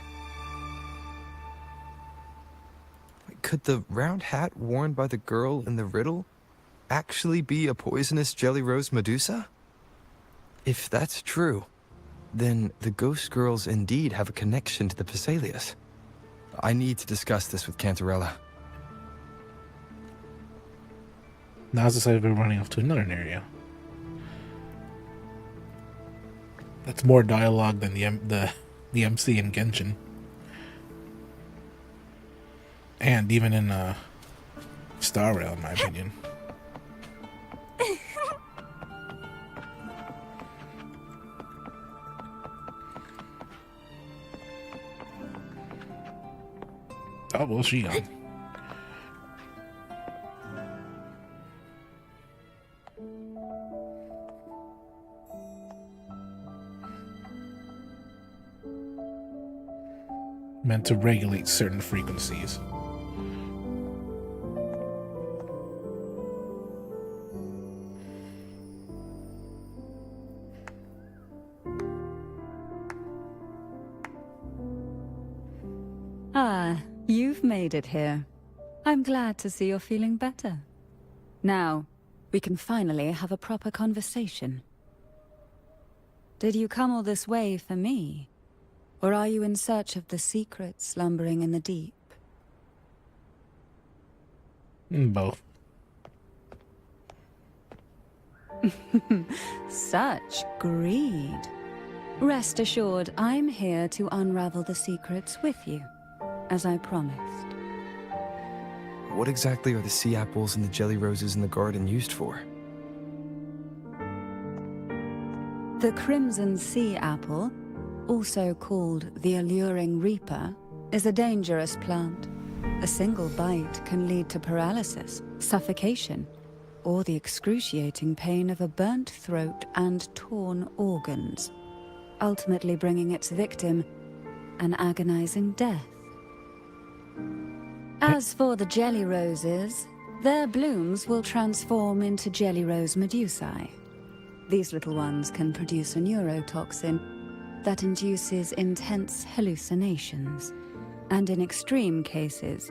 Could the round hat worn by the girl in the riddle actually be a poisonous Jelly Rose Medusa? If that's true, then the ghost girls indeed have a connection to the Phasalias. I need to discuss this with Cantarella. Now's decided we're running off to another area. That's more dialogue than the MC in Genshin. And even in Star Rail, in my opinion. Oh, well, she on. Meant to regulate certain frequencies. Ah, you've made it here. I'm glad to see you're feeling better. Now, we can finally have a proper conversation. Did you come all this way for me? Or are you in search of the secret slumbering in the deep? Both. Such greed. Rest assured, I'm here to unravel the secrets with you, as I promised. What exactly are the sea apples and the jelly roses in the garden used for? The Crimson Sea Apple, also called the Alluring Reaper, is a dangerous plant. A single bite can lead to paralysis, suffocation, or the excruciating pain of a burnt throat and torn organs, ultimately bringing its victim an agonizing death. As for the jelly roses, their blooms will transform into jelly rose medusae. These little ones can produce a neurotoxin that induces intense hallucinations, and in extreme cases,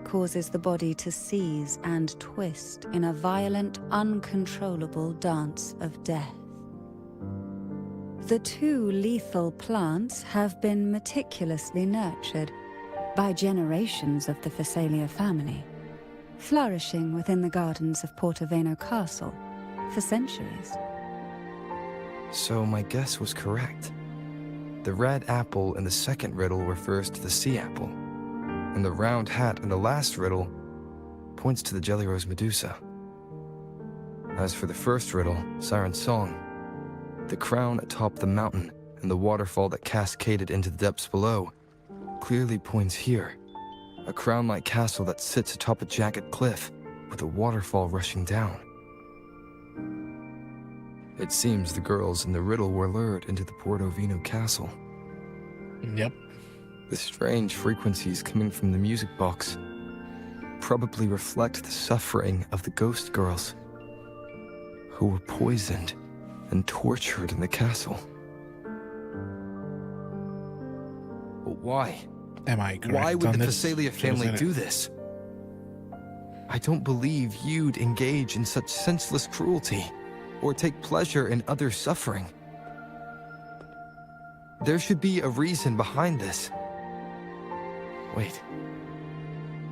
causes the body to seize and twist in a violent, uncontrollable dance of death. The two lethal plants have been meticulously nurtured by generations of the Phasalia family, flourishing within the gardens of Portoveno Castle for centuries. So my guess was correct. The red apple in the second riddle refers to the sea apple, and the round hat in the last riddle points to the Jelly Rose Medusa. As for the first riddle, Siren's Song, the crown atop the mountain and the waterfall that cascaded into the depths below clearly points here. A crown-like castle that sits atop a jagged cliff with a waterfall rushing down. It seems the girls in the riddle were lured into the Portovino castle. Yep. The strange frequencies coming from the music box probably reflect the suffering of the ghost girls who were poisoned and tortured in the castle. But why? Am I correct? Why would on the this? Phasalia family do this? I don't believe you'd engage in such senseless cruelty or take pleasure in others' suffering. There should be a reason behind this. Wait.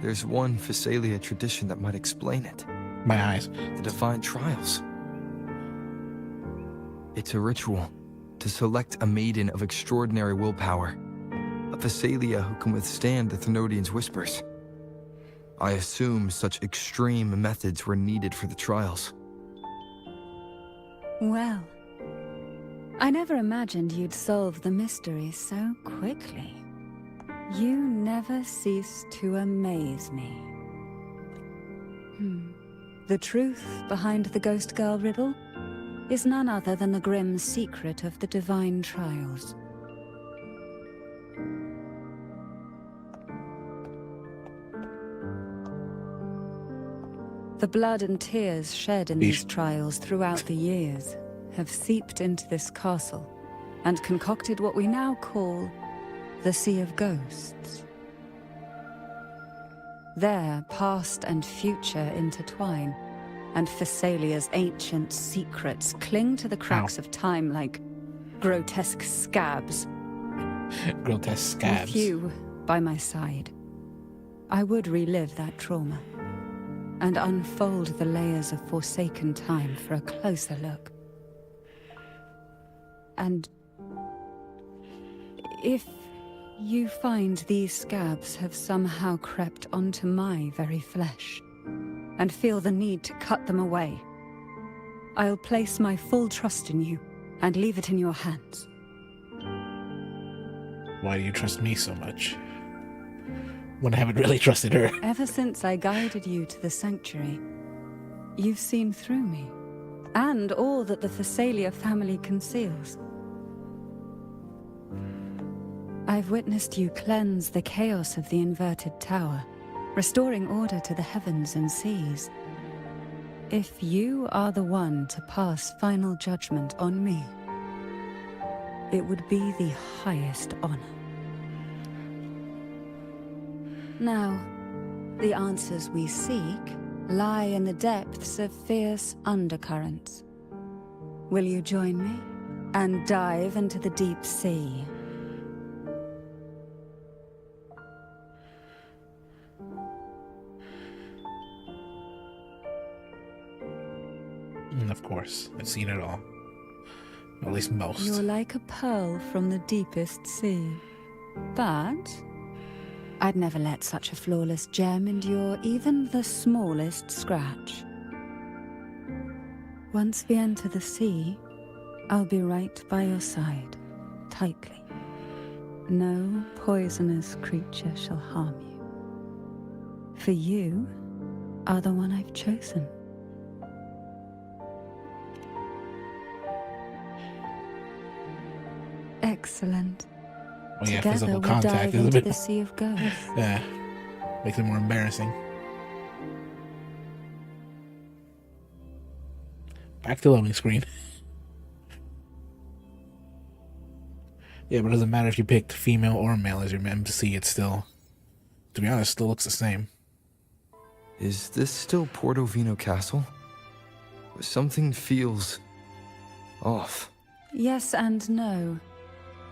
There's one Phasalia tradition that might explain it. My eyes. The Divine Trials. It's a ritual to select a maiden of extraordinary willpower, a Phasalia who can withstand the Thenodian's whispers. I assume such extreme methods were needed for the trials. Well, I never imagined you'd solve the mystery so quickly. You never cease to amaze me. The truth behind the Ghost Girl riddle is none other than the grim secret of the divine trials. The blood and tears shed in these trials throughout the years have seeped into this castle and concocted what we now call the Sea of Ghosts. There, past and future intertwine, and Thessalia's ancient secrets cling to the cracks of time like grotesque scabs. Grotesque scabs. With you by my side, I would relive that trauma and unfold the layers of forsaken time for a closer look. And if you find these scabs have somehow crept onto my very flesh, and feel the need to cut them away, I'll place my full trust in you and leave it in your hands. Why do you trust me so much when I haven't really trusted her? Ever since I guided you to the sanctuary, you've seen through me, and all that the Thessalia family conceals. I've witnessed you cleanse the chaos of the inverted tower, restoring order to the heavens and seas. If you are the one to pass final judgment on me, it would be the highest honor. Now, the answers we seek lie in the depths of fierce undercurrents. Will you join me and dive into the deep sea? Of course, I've seen it all. At least most. You're like a pearl from the deepest sea. But I'd never let such a flawless gem endure even the smallest scratch. Once we enter the sea, I'll be right by your side, tightly. No poisonous creature shall harm you. For you are the one I've chosen. Excellent. Oh yeah, Together physical we contact dive is a into bit. the Sea of Ghosts. Yeah, makes it more embarrassing. Back to loading screen. Yeah, but it doesn't matter if you picked female or male as your MC. It's still, to be honest, still looks the same. Is this still Portovino Castle? Something feels off. Yes and no.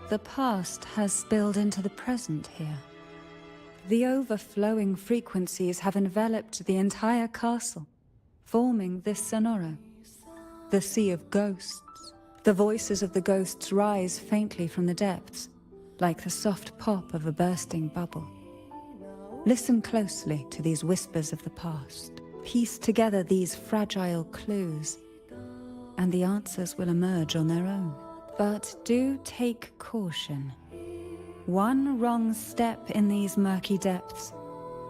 The past has spilled into the present here. The overflowing frequencies have enveloped the entire castle, forming this Sonoro, the Sea of Ghosts. The voices of the ghosts rise faintly from the depths, like the soft pop of a bursting bubble. Listen closely to these whispers of the past. Piece together these fragile clues, and the answers will emerge on their own. But do take caution. One wrong step in these murky depths,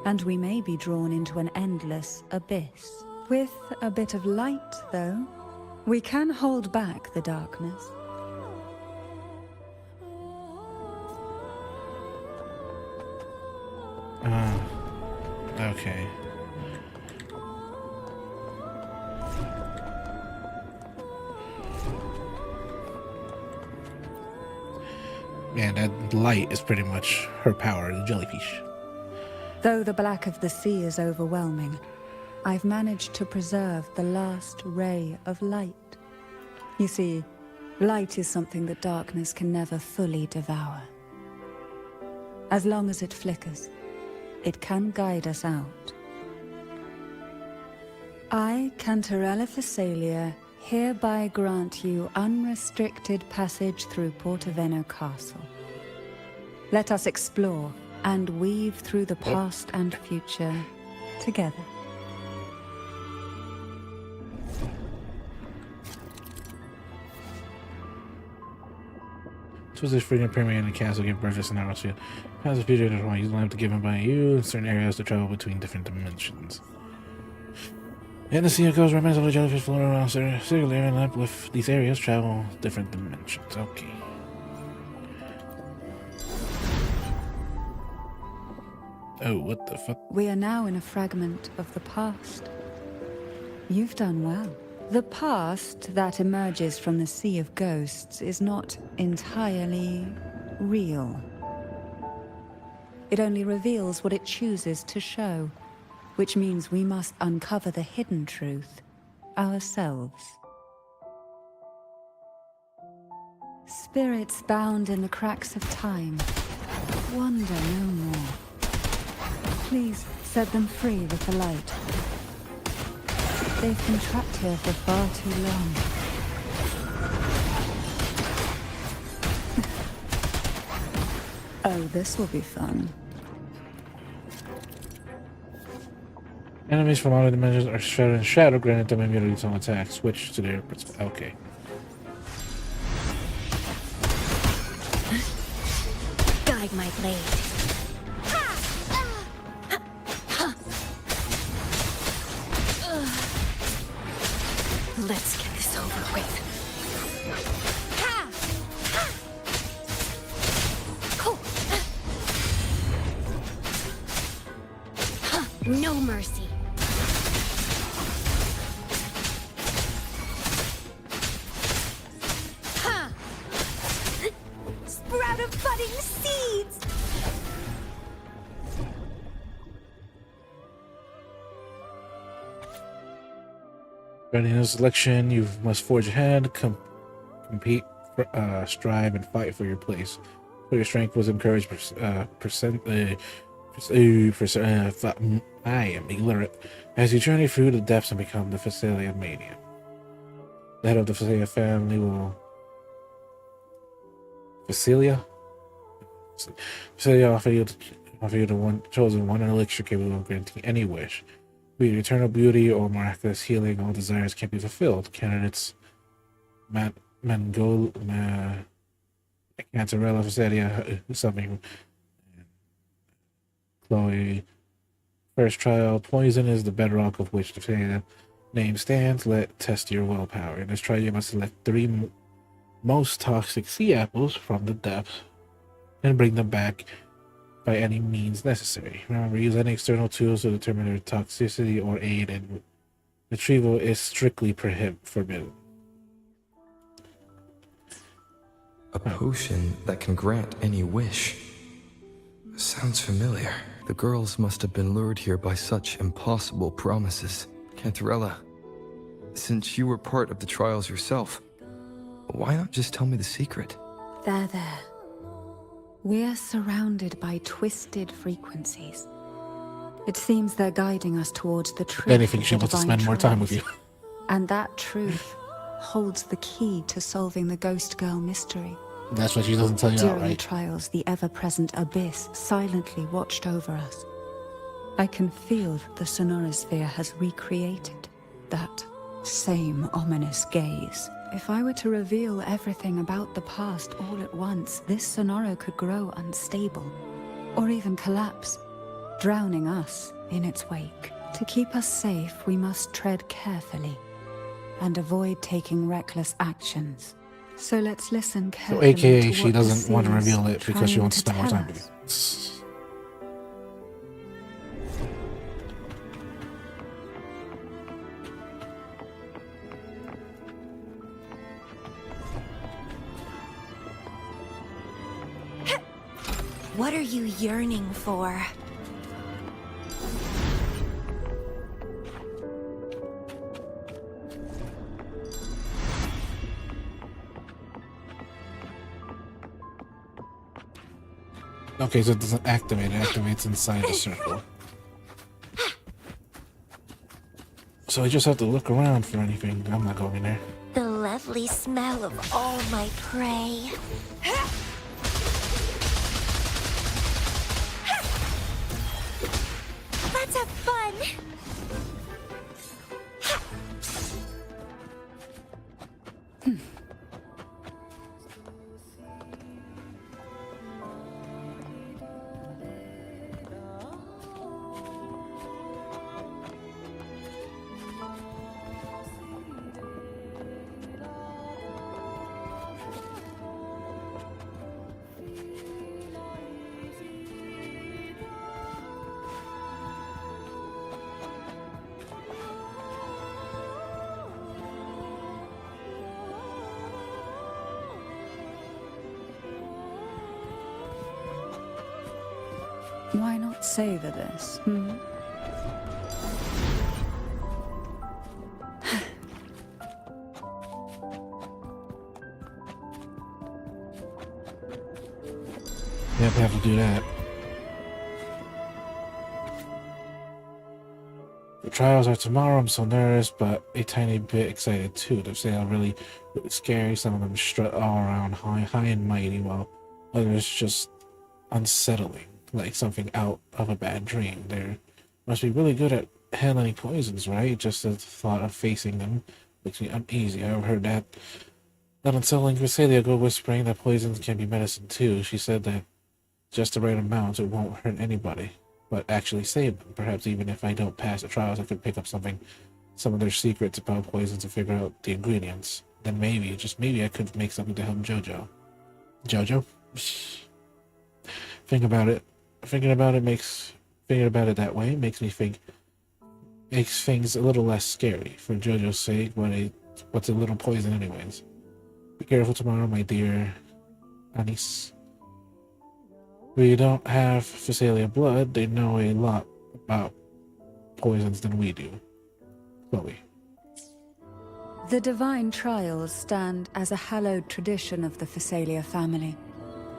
and we may be drawn into an endless abyss. With a bit of light, though, we can hold back the darkness. Okay. Yeah, that light is pretty much her power, the jellyfish. Though the black of the sea is overwhelming, I've managed to preserve the last ray of light. You see, light is something that darkness can never fully devour. As long as it flickers, it can guide us out. I, Cantarella Thessalia, hereby grant you unrestricted passage through Portovino Castle. Let us explore and weave through the past and future together. Choose this freedom premier in the castle, give birth to Sonaro Field. Has a future that you don't have to give him by you in certain areas to travel between different dimensions. In the Sea of Ghosts, remnants of the jellyfish float around circular and uplift. These areas travel different dimensions. Okay. Oh, what the fuck? We are now in a fragment of the past. You've done well. The past that emerges from the Sea of Ghosts is not entirely real. It only reveals what it chooses to show, which means we must uncover the hidden truth ourselves. Spirits bound in the cracks of time wander no more. Please set them free with the light. They've been trapped here for far too long. Oh, this will be fun. Enemies from other dimensions are shrouded in shadow, granted them immunity to attack. Switch to their okay. Guide my blade. Let's get this over with. No mercy. Sprout of budding seeds! Regarding this selection, you must forge ahead, compete, strive, and fight for your place. For your strength was encouraged. I am illiterate. As you journey through the depths and become the Phacelia Mania. The head of the Phacelia family will... Phacelia offer you the one chosen one, an elixir capable of granting any wish. Be it eternal beauty or miraculous healing, all desires can be fulfilled. Candidates Cantarella, Phacelia, something. Chloe. First trial. Poison is the bedrock of which the name stands. Let test your willpower. In this trial, you must select 3 most toxic sea apples from the depths and bring them back by any means necessary. Remember, use any external tools to determine their toxicity or aid in retrieval is strictly forbidden. A potion that can grant any wish. Sounds familiar. The girls must have been lured here by such impossible promises. Cantarella, since you were part of the trials yourself, why not just tell me the secret? There. We're surrounded by twisted frequencies. It seems they're guiding us towards the truth. If anything, of she the wants to divine spend more time with you. trials. And that truth holds the key to solving the Ghost Girl mystery. That's what she doesn't tell you During the outright. trials, the ever-present abyss silently watched over us. I can feel that the Sonorosphere has recreated that same ominous gaze. If I were to reveal everything about the past all at once, this Sonoro could grow unstable, or even collapse, drowning us in its wake. To keep us safe, we must tread carefully and avoid taking reckless actions. So let's listen So, carefully. AKA, to she what the doesn't want to sea is reveal it because she trying wants to spend more tell time with us. you. What are you yearning for? Okay, so it doesn't activate. It activates inside the circle. So I just have to look around for anything. I'm not going in there. The lovely smell of all my prey. Let's have fun! Why not savor this, hmm? Yep, I have to do that. The trials are tomorrow. I'm so nervous, but a tiny bit excited too. They say I'm really scary. Some of them strut all around high and mighty, while others just unsettling, like something out of a bad dream. They must be really good at handling poisons, right? Just the thought of facing them makes me uneasy. I've heard that unsettling Visalia go whispering that poisons can be medicine too. She said that just the right amount, it won't hurt anybody, but actually save them. Perhaps even if I don't pass the trials, I could pick up some of their secrets about poisons and figure out the ingredients. Then maybe, just maybe, I could make something to help Jojo. Jojo? Thinking about it that way makes me think, makes things a little less scary. For Jojo's sake, what's a little poison anyways? Be careful tomorrow, my dear Anis. We don't have Visalia blood. They know a lot about poisons than we do. Chloe. The divine trials stand as a hallowed tradition of the Visalia family,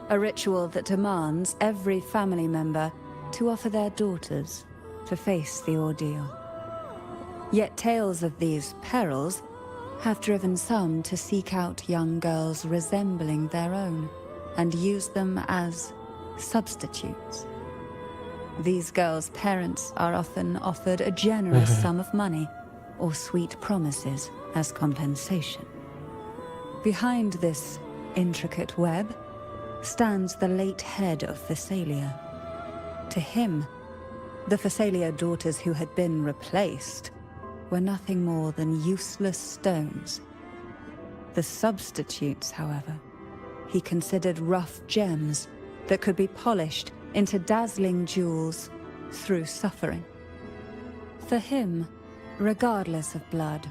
a ritual that demands every family member to offer their daughters to face the ordeal. Yet tales of these perils have driven some to seek out young girls resembling their own and use them as substitutes. These girls' parents are often offered a generous sum of money or sweet promises as compensation. Behind this intricate web stands the late head of Visalia. To him, the Visalia daughters who had been replaced were nothing more than useless stones. The substitutes, however, he considered rough gems that could be polished into dazzling jewels through suffering. For him, regardless of blood,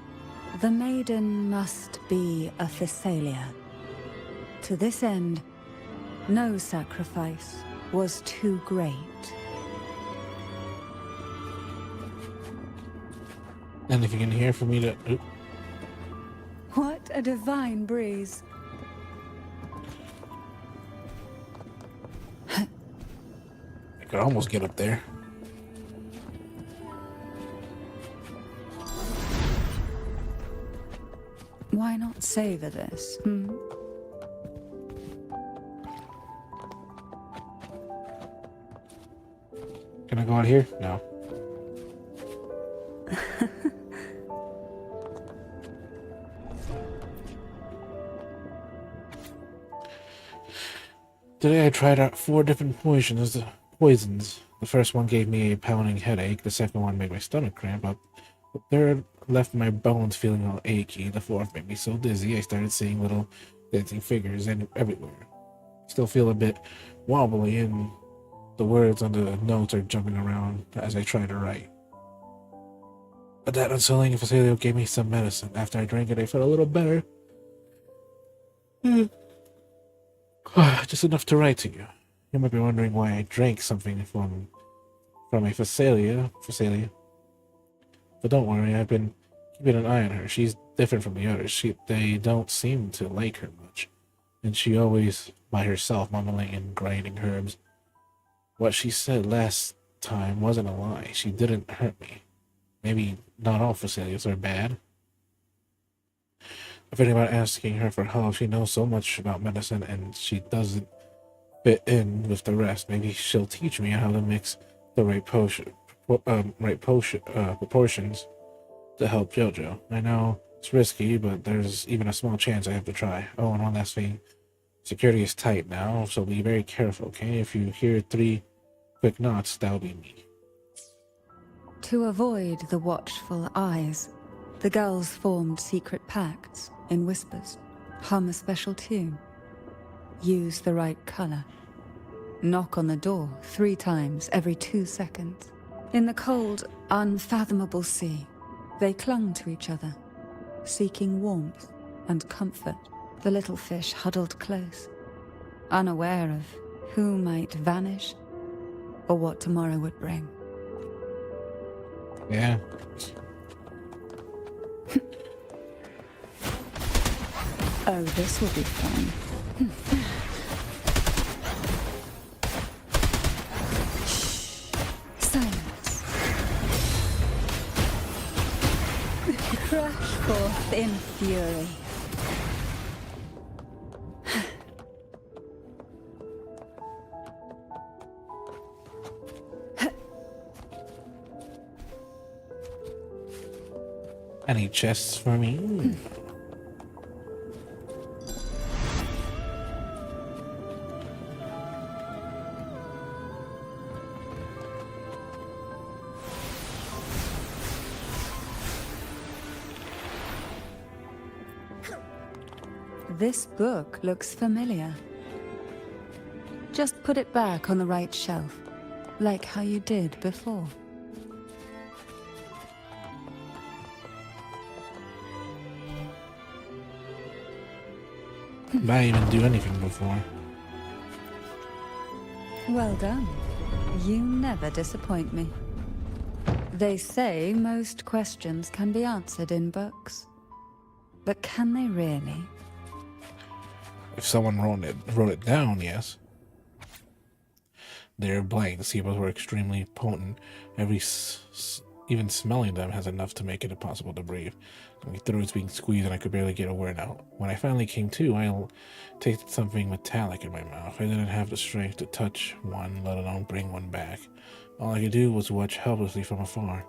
the maiden must be a Visalia. To this end, no sacrifice was too great. And if you can hear from me to... Oop. What a divine breeze. I could almost get up there. Why not savor this, hmm? Can I go out here? No. Today I tried out 4 different poisons. The first one gave me a pounding headache. The second one made my stomach cramp up. The third left my bones feeling all achy. The fourth made me so dizzy I started seeing little dancing figures everywhere. Still feel a bit wobbly and the words on the notes are jumping around as I try to write. But that unsettling Visalia gave me some medicine. After I drank it, I felt a little better. Just enough to write to you. You might be wondering why I drank something from a Visalia. But don't worry, I've been keeping an eye on her. She's different from the others. They don't seem to like her much. And she always by herself, mumbling and grinding herbs. What she said last time wasn't a lie. She didn't hurt me. Maybe not all Visalias are bad. I'm thinking about asking her for help. She knows so much about medicine and she doesn't fit in with the rest. Maybe she'll teach me how to mix the right proportions to help Jojo. I know it's risky, but there's even a small chance I have to try. Oh, and one last thing. Security is tight now, so be very careful, okay? If you hear 3 quick knots, that'll be me. To avoid the watchful eyes, the girls formed secret pacts in whispers. Hum a special tune. Use the right color. Knock on the door 3 times every 2 seconds. In the cold, unfathomable sea, they clung to each other, seeking warmth and comfort. The little fish huddled close, unaware of who might vanish or what tomorrow would bring. Yeah. Oh, this will be fun. Shh. Silence. Crush forth in fury. Any chests for me? This book looks familiar. Just put it back on the right shelf, like how you did before. I didn't even do anything before. Well done. You never disappoint me. They say most questions can be answered in books. But can they really? If someone wrote it down, yes. They're blank. The sequels were extremely potent. Even smelling them has enough to make it impossible to breathe. My throat was being squeezed and I could barely get a word out. When I finally came to, I tasted something metallic in my mouth. I didn't have the strength to touch one, let alone bring one back. All I could do was watch helplessly from afar.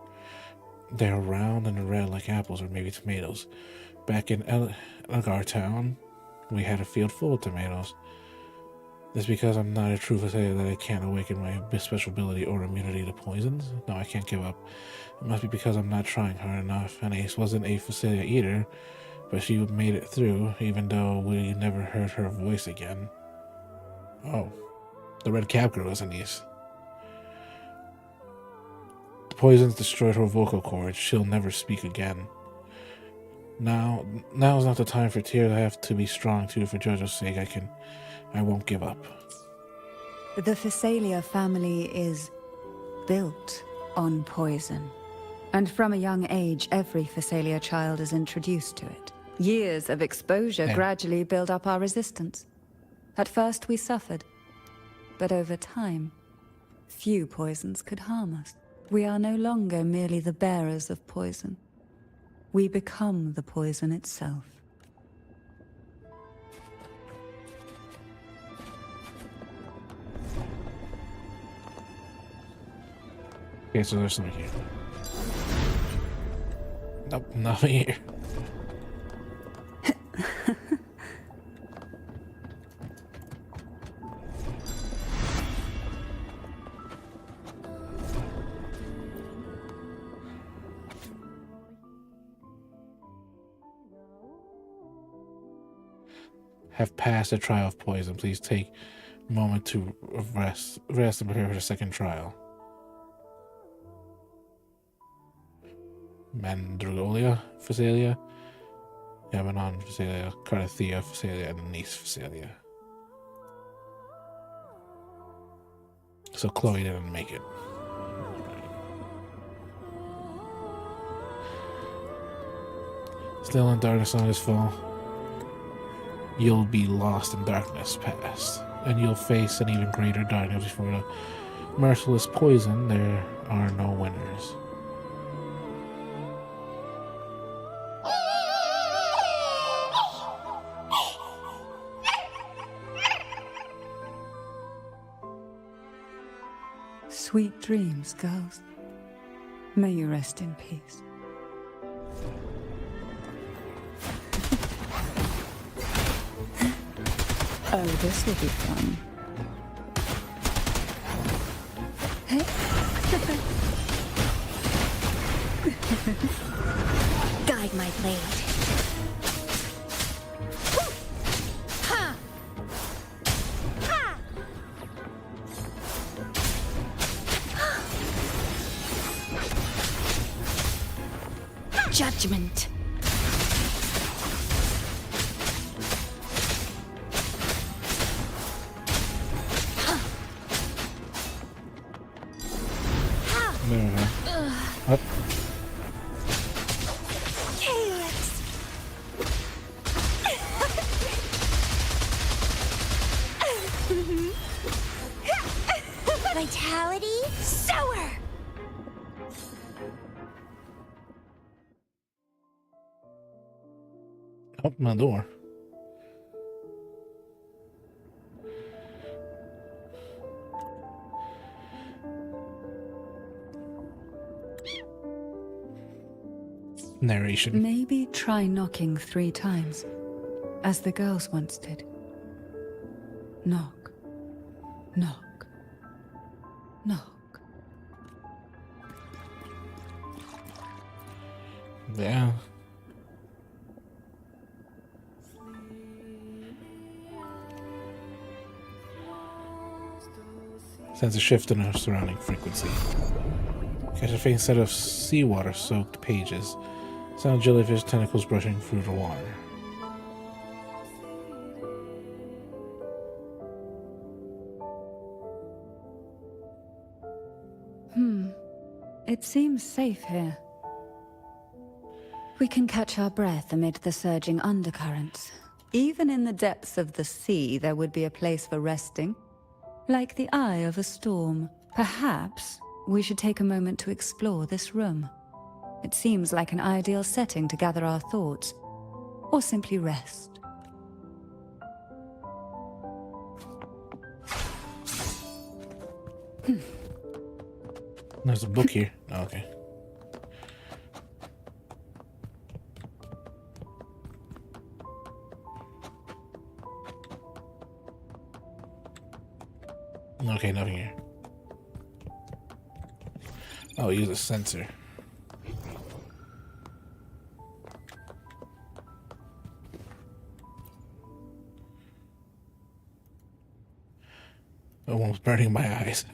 They are round and red like apples or maybe tomatoes. Back in Elgar Town, we had a field full of tomatoes. It's because I'm not a true Physalia that I can't awaken my special ability or immunity to poisons. No, I can't give up. It must be because I'm not trying hard enough. And Ace wasn't a Physalia either, but she made it through, even though we never heard her voice again. Oh, the red cap girl is Anise. The poisons destroyed her vocal cords. She'll never speak again. Now is not the time for tears. I have to be strong too. For Jojo's sake, I won't give up. The Physalia family is built on poison. And from a young age, every Physalia child is introduced to it. Years of exposure gradually build up our resistance. At first we suffered, but over time, few poisons could harm us. We are no longer merely the bearers of poison. We become the poison itself. Okay, so there's something here. Nope, nothing here. Have passed the trial of poison. Please take a moment to rest and prepare for the second trial. Mandrigolia Physalia, Yamanon Physalia, Cardathea Physalia, and Anise Physalia. So Chloe didn't make it. Still in darkness on this fall. You'll be lost in darkness past, and you'll face an even greater darkness before the merciless poison. There are no winners. Sweet dreams, girls. May you rest in peace. Oh, this will be fun. Hey. Guide my blade. Ha! Ha! Judgment. Open the door. Narration. Maybe try knocking 3 times, as the girls once did. Knock. Knock. Knock. Yeah. Sense a shift in her surrounding frequency. Catch a faint set of seawater-soaked pages. Sound jellyfish tentacles brushing through the water. It seems safe here. We can catch our breath amid the surging undercurrents. Even in the depths of the sea, there would be a place for resting. Like the eye of a storm. Perhaps we should take a moment to explore this room. It seems like an ideal setting to gather our thoughts, or simply rest. There's a book here. Oh, okay. Okay, nothing here. Oh, use a sensor. Almost burning my eyes.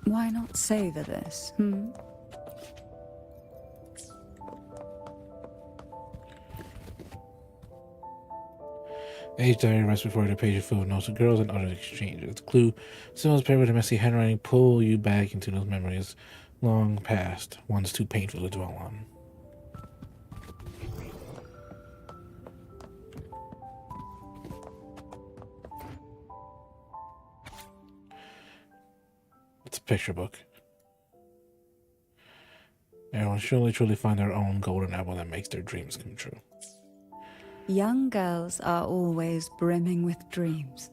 Why not savor this, Age diary rests before the page of full of notes of girls and other exchanges. It's a clue. Symbols paired with a messy handwriting pull you back into those memories long past, ones too painful to dwell on. It's a picture book. Everyone surely truly find their own golden apple that makes their dreams come true. Young girls are always brimming with dreams.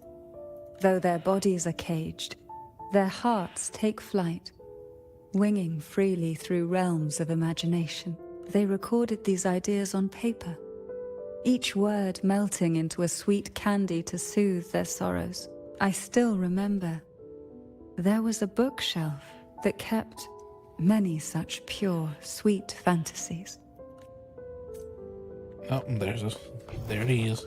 Though their bodies are caged, their hearts take flight, winging freely through realms of imagination. They recorded these ideas on paper, each word melting into a sweet candy to soothe their sorrows. I still remember there was a bookshelf that kept many such pure, sweet fantasies. Oh, there it is.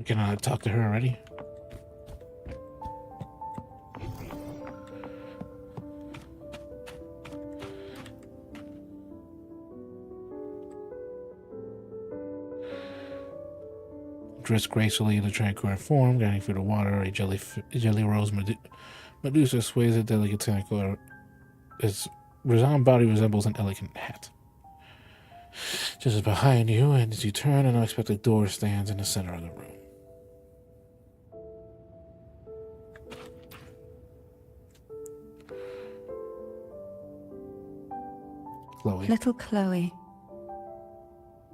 Can I talk to her already? Dress gracefully in the tricorn form, guiding through the water, a jelly rose Medusa sways a delicate tentacle. Its resound body resembles an elegant hat. Just behind you, and as you turn, an unexpected door stands in the center of the room. Chloe. Little Chloe.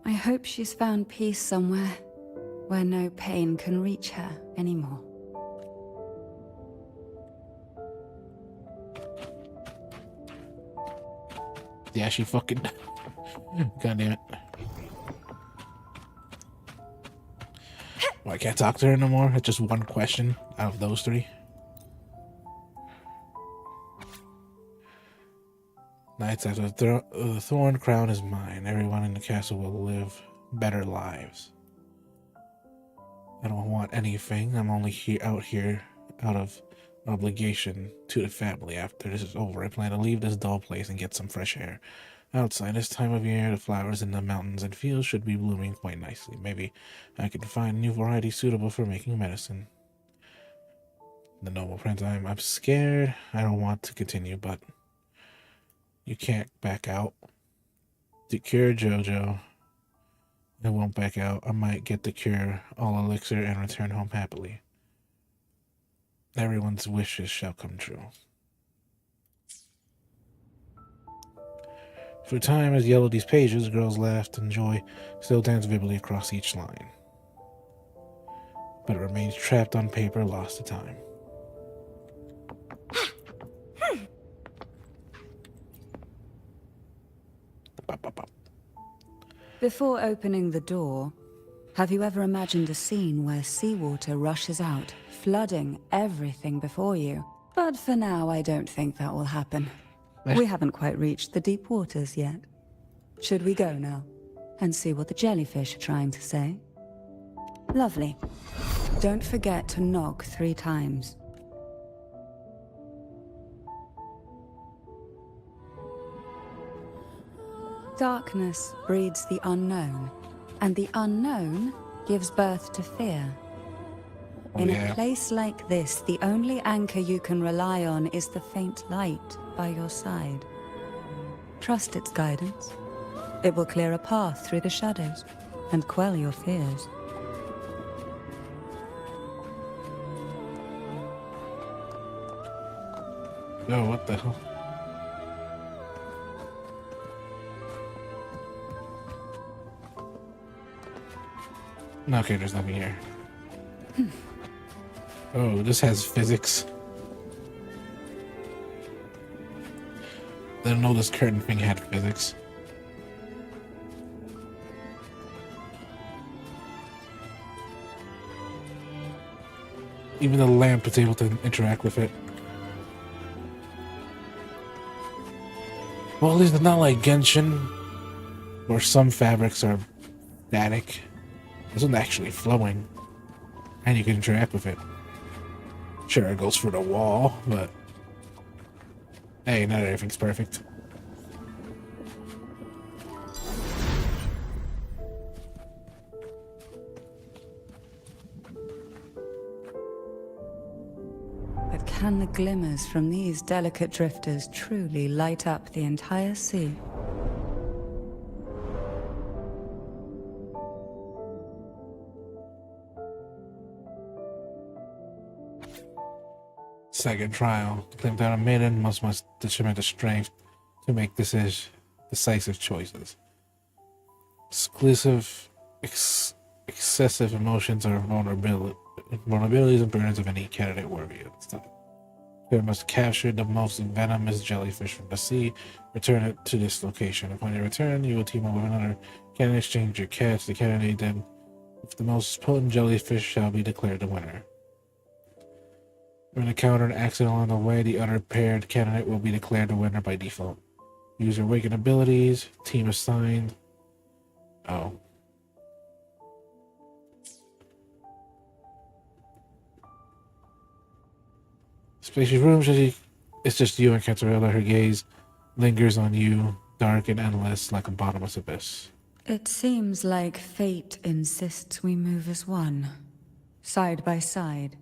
I hope she's found peace somewhere where no pain can reach her anymore. Yeah, she fucking... God damn it. Well, I can't talk to her no more. It's just one question out of those 3. Knights after the thorn crown is mine. Everyone in the castle will live better lives. I don't want anything. I'm only out here out of obligation to the family. After this is over, I plan to leave this dull place and get some fresh air. Outside this time of year, the flowers in the mountains and fields should be blooming quite nicely. Maybe I could find new varieties suitable for making medicine. The noble prince, I'm scared. I don't want to continue, but you can't back out. To cure Jojo, I won't back out. I might get the cure, all elixir, and return home happily. Everyone's wishes shall come true. For time as yellowed these pages, girls laughed and joy still danced vividly across each line. But it remains trapped on paper, lost to time. Before opening the door, have you ever imagined a scene where seawater rushes out, flooding everything before you? But for now, I don't think that will happen. We haven't quite reached the deep waters yet. Should we go now and see what the jellyfish are trying to say? Lovely. Don't forget to knock 3 times. Darkness breeds the unknown, and the unknown gives birth to fear. In a place like this, the only anchor you can rely on is the faint light by your side. Trust its guidance. It will clear a path through the shadows and quell your fears. Oh, what the hell? Okay, there's nothing here. Oh, this has physics. Didn't know this curtain thing had physics. Even the lamp is able to interact with it. Well, at least it's not like Genshin, where some fabrics are static. This one's actually flowing, and you can interact with it. Sure, it goes through the wall, but hey, not everything's perfect. But can the glimmers from these delicate drifters truly light up the entire sea? Second trial. To claim down a maiden must determine the strength to make decisive choices. Excessive emotions are vulnerabilities and burdens of any candidate worthy of this time. Player must capture the most venomous jellyfish from the sea, return it to this location. Upon your return, you will team up with another candidate, exchange your catch. The candidate then, with the most potent jellyfish, shall be declared the winner. When encounter an accident along the way, the other paired candidate will be declared the winner by default. Use your awakened abilities, team assigned. Oh. Spacious room, it's just you and Cantarella. Her gaze lingers on you, dark and endless like a bottomless abyss. It seems like fate insists we move as one, side by side.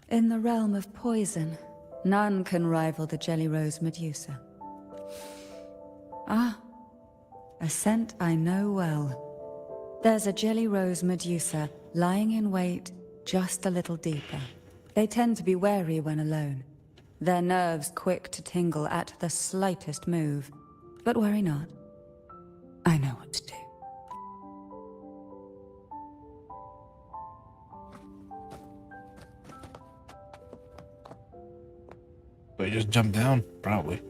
In the realm of poison, none can rival the Jelly Rose Medusa. Ah, a scent I know well. There's a Jelly Rose Medusa lying in wait just a little deeper. They tend to be wary when alone, their nerves quick to tingle at the slightest move. But worry not. I know what to do. But you just jump down, probably.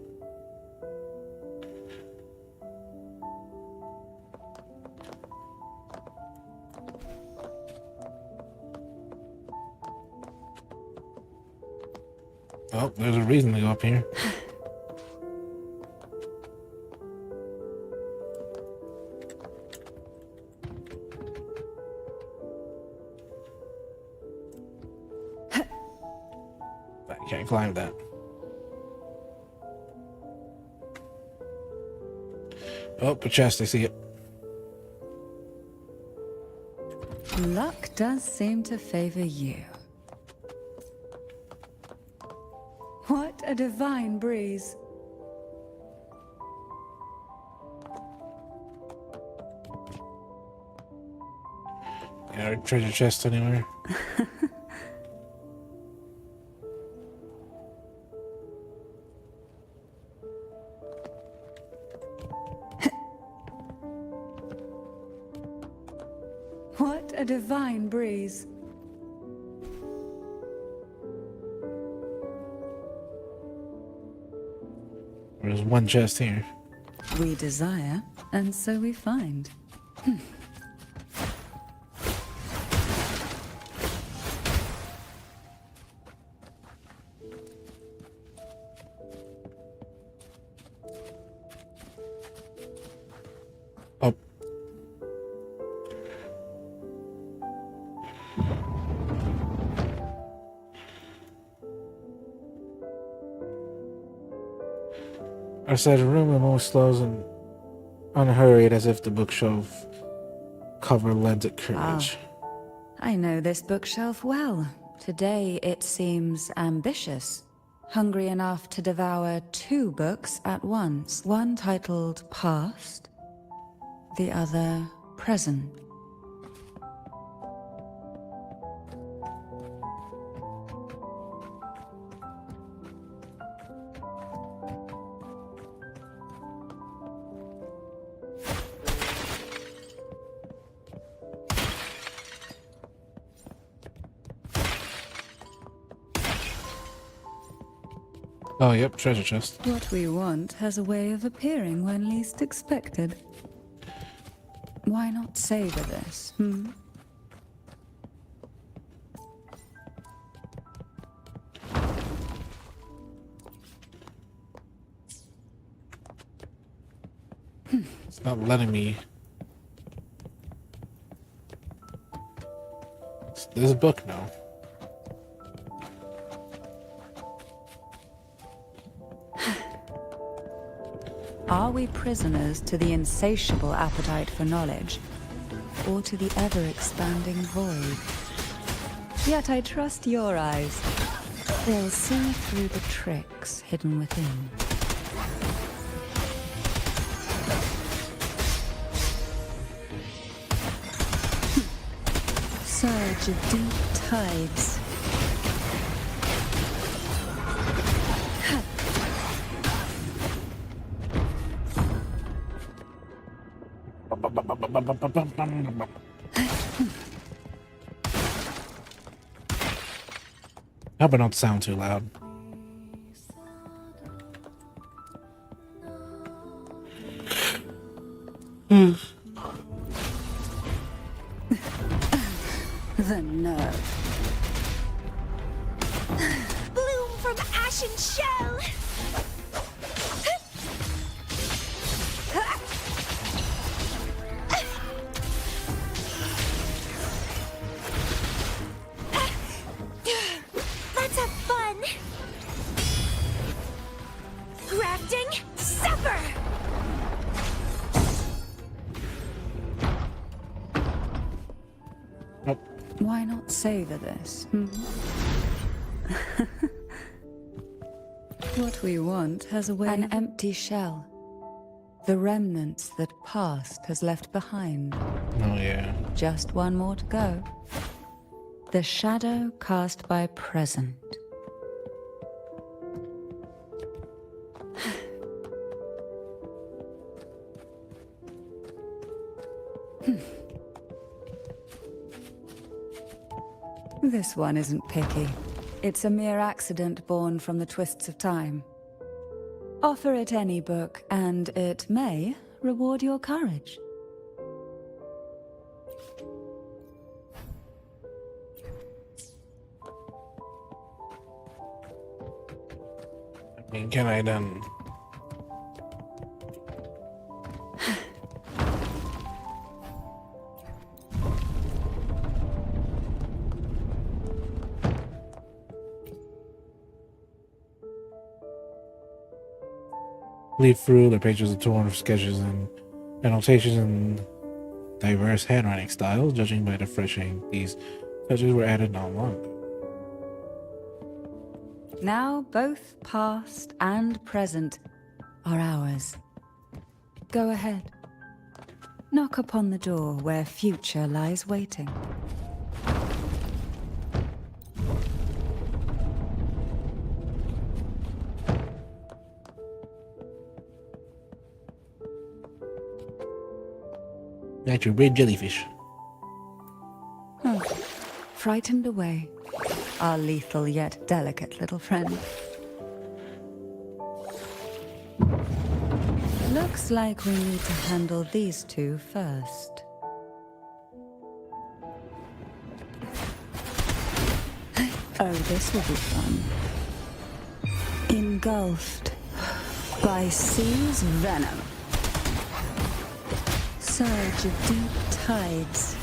Oh, there's a reason to go up here. I can't climb that. Oh, a chest, I see it. Luck does seem to favor you. What a divine breeze. Yeah, treasure chest anywhere? What a divine breeze. There's one chest here. We desire, and so we find. Oh. I said, room almost slows and unhurried as if the bookshelf cover lent it courage. I know this bookshelf well. Today it seems ambitious. Hungry enough to devour 2 books at once. One titled Past, the other Present. Oh, yep, treasure chest. What we want has a way of appearing when least expected. Why not savor this, It's not letting me. There's a book now. Are we prisoners to the insatiable appetite for knowledge, or to the ever-expanding void? Yet I trust your eyes. They'll see through the tricks hidden within. Surge of deep tides. Hope I don't sound too loud. The nerve. Bloom from ashen shell! Let's have fun! Crafting supper! Why not savor this? What we want has a way. An empty shell. The remnants that past has left behind. Oh, yeah. Just one more to go. The shadow cast by present. This one isn't picky. It's a mere accident born from the twists of time. Offer it any book, and it may reward your courage. I mean, can I then? Leaf through the pages are torn of sketches and annotations in diverse handwriting styles. Judging by the fresh ink, these touches were added not long ago. Now both past and present are ours. Go ahead. Knock upon the door where future lies waiting. That's your red jellyfish. Frightened away, our lethal yet delicate little friend. Looks like we need to handle these two first. Oh, this will be fun. Engulfed by sea's venom. Surge of deep tides.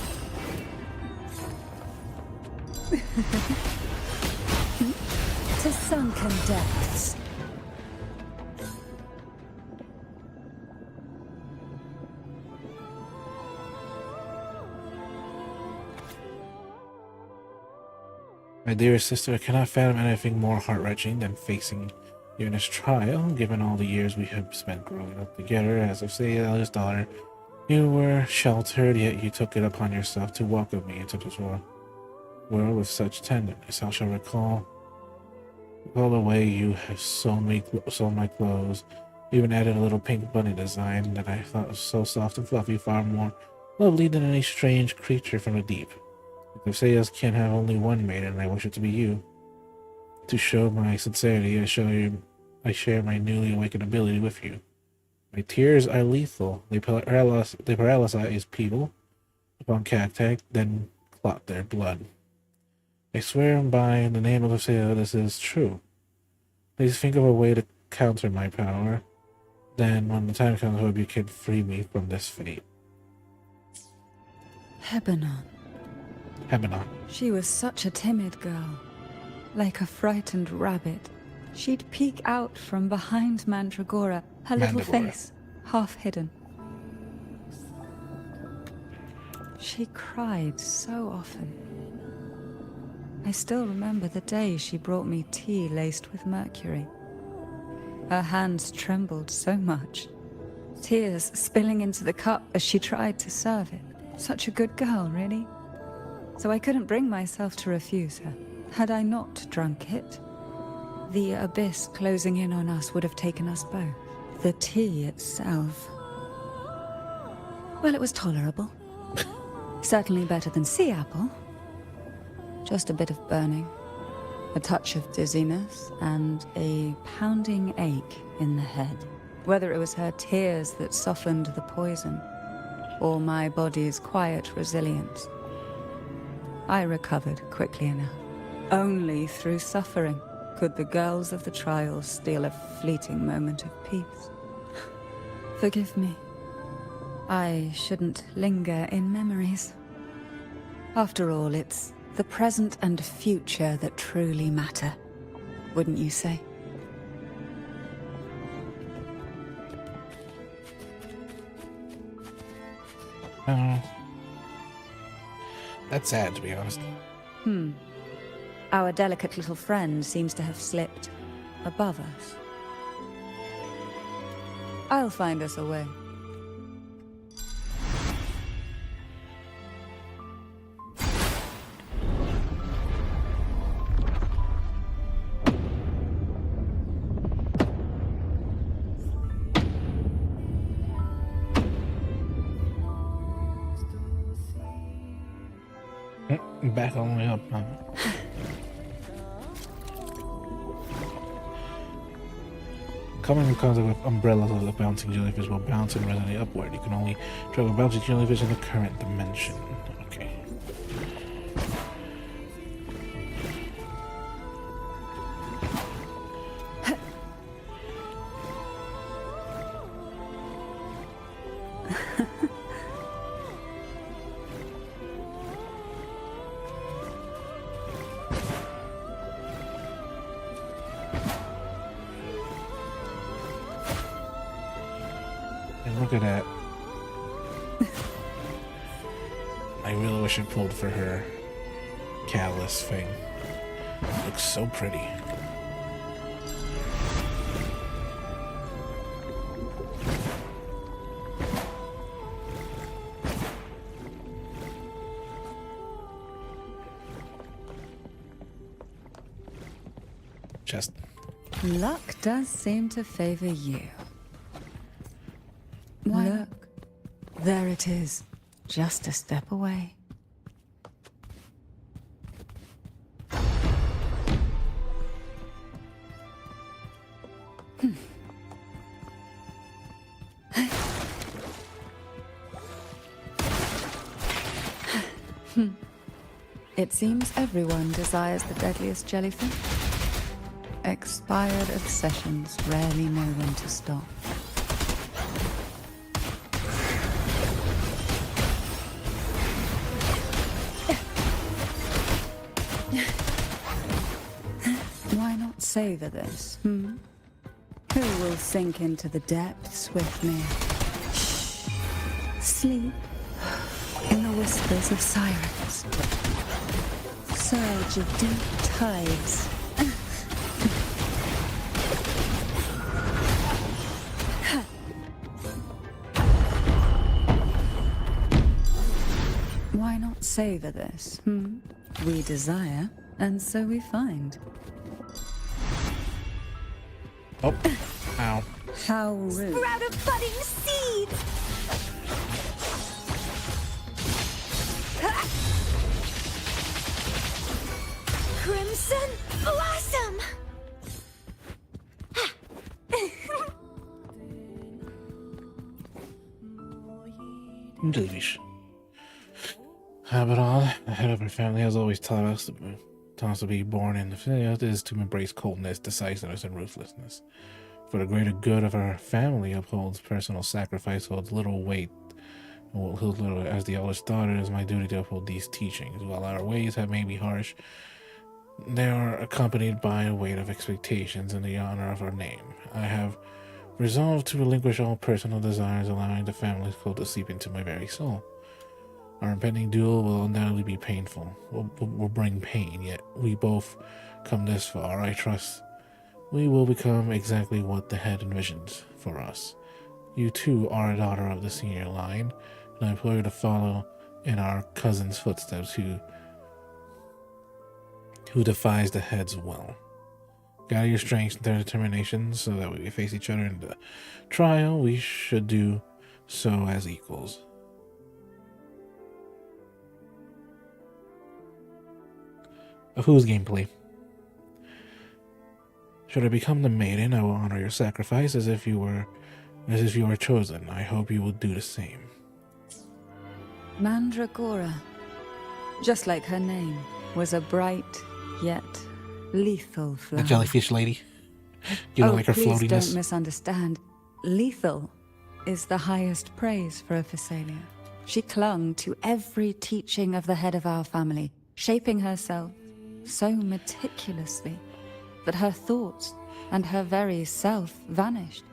To sunken depths. My dearest sister, I cannot fathom anything more heart-wrenching than facing you in this trial, given all the years we have spent growing up together as of say eldest daughter. You were sheltered, yet you took it upon yourself to welcome me into this world with such tenderness. I shall recall the way you have sewn my clothes, even added a little pink bunny design that I thought was so soft and fluffy, far more lovely than any strange creature from the deep. The Theseus can have only one maiden, and I wish it to be you. To show my sincerity, I share my newly awakened ability with you. My tears are lethal. They paralyze people upon contact, then clot their blood. I swear by the name of Lucia, this is true. Please think of a way to counter my power. Then, when the time comes, I hope you can free me from this fate. Hebanon. Hebanon. She was such a timid girl. Like a frightened rabbit. She'd peek out from behind Mandragora, her little face half hidden. She cried so often. I still remember the day she brought me tea laced with mercury. Her hands trembled so much, tears spilling into the cup as she tried to serve it. Such a good girl, really. So I couldn't bring myself to refuse her. Had I not drunk it, the abyss closing in on us would have taken us both. The tea itself, well, it was tolerable. Certainly better than sea apple. Just a bit of burning, a touch of dizziness, and a pounding ache in the head. Whether it was her tears that softened the poison, or my body's quiet resilience, I recovered quickly enough. Only through suffering could the girls of the trials steal a fleeting moment of peace. Forgive me. I shouldn't linger in memories. After all, it's the present and future that truly matter, wouldn't you say? That's sad, to be honest. Our delicate little friend seems to have slipped above us. I'll find us a way. Back all the way up, huh? Coming in contact with umbrellas of the bouncing jellyfish will bounce and resonate upward. You can only travel bouncing jellyfish in the current dimension. Okay. Look at that. I really wish I pulled for her catalyst thing. It looks so pretty. chest. Luck does seem to favor you. Look, there it is, just a step away. It seems everyone desires the deadliest jellyfish. Expired obsessions rarely know when to stop. Why not savor this, Who will sink into the depths with me? Shh. Sleep in the whispers of sirens. Surge of deep tides. Why not savor this, We desire, and so we find. Oh, ow. How rude. Sprout of budding seeds! Crimson blossom! Jellyfish. But all the head of our family has always taught us to be born in the field is to embrace coldness, decisiveness, and ruthlessness. For the greater good of our family upholds personal sacrifice, holds little weight. As the eldest daughter, it is my duty to uphold these teachings. While our ways have may be harsh, they are accompanied by a weight of expectations in the honor of our name. I have resolved to relinquish all personal desires, allowing the family's code to seep into my very soul. Our impending duel will undoubtedly be painful, will bring pain, yet we both come this far. I trust we will become exactly what the head envisions for us. You too are a daughter of the senior line, and I implore you to follow in our cousin's footsteps who defies the head's will. Gather your strength and their determination so that when we face each other in the trial, we should do so as equals. Of whose gameplay? Should I become the maiden, I will honor your sacrifice as if you were chosen. I hope you will do the same. Mandragora, just like her name, was a bright yet lethal flower. The jellyfish lady. You don't like her please floatiness? Don't misunderstand. Lethal is the highest praise for a Phasalia. She clung to every teaching of the head of our family, shaping herself so meticulously that her thoughts and her very self vanished,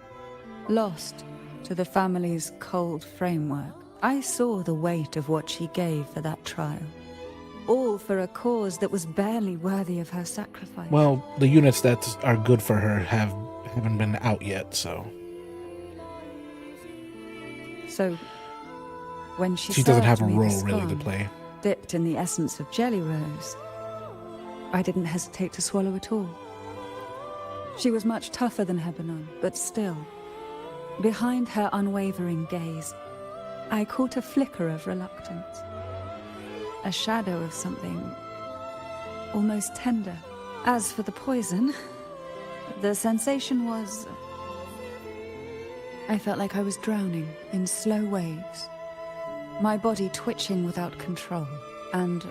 lost to the family's cold framework. I saw the weight of what she gave for that trial, all for a cause that was barely worthy of her sacrifice. Well, the units that are good for her haven't been out yet, so... So, when she doesn't have served a me role this really to scone, play. dipped in the essence of Jelly Rose, I didn't hesitate to swallow it all. She was much tougher than Hebanon, but still, behind her unwavering gaze, I caught a flicker of reluctance, a shadow of something almost tender. As for the poison, the sensation was... I felt like I was drowning in slow waves, my body twitching without control, and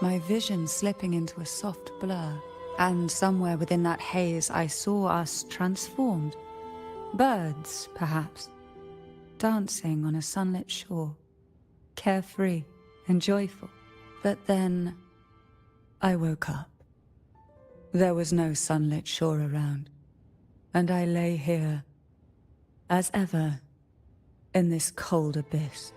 my vision slipping into a soft blur. And somewhere within that haze, I saw us transformed. Birds, perhaps, dancing on a sunlit shore, carefree and joyful. But then, I woke up. There was no sunlit shore around, and I lay here, as ever, in this cold abyss.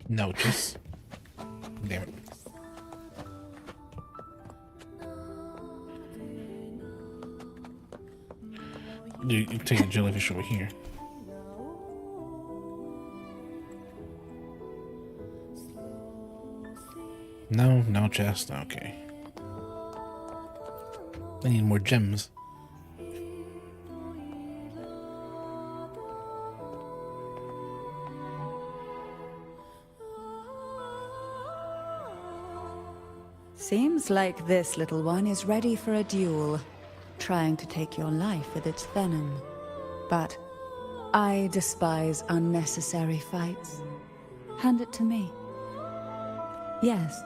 No, just... Damn it. You take the jellyfish over here. No chest. Okay. I need more gems. Seems like this little one is ready for a duel, trying to take your life with its venom. But I despise unnecessary fights. Hand it to me. Yes,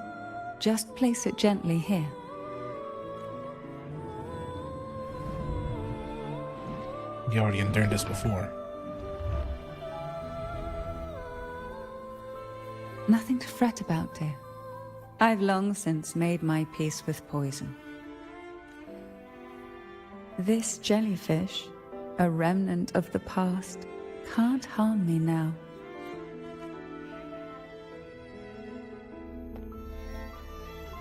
just place it gently here. You already endured this before. Nothing to fret about, dear. I've long since made my peace with poison. This jellyfish, a remnant of the past, can't harm me now.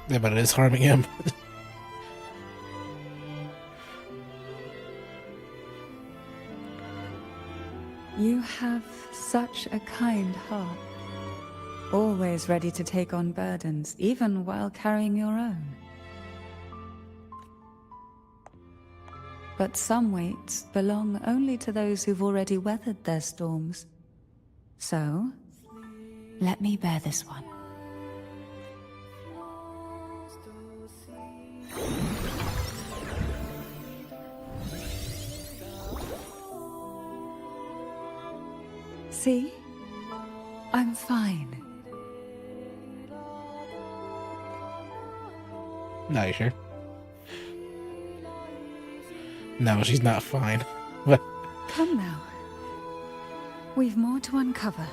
Yeah, but it is harming him. You have such a kind heart. Always ready to take on burdens, even while carrying your own. But some weights belong only to those who've already weathered their storms. So, let me bear this one. See? I'm fine. No, you sure? No, she's not fine. But Come now. We've more to uncover.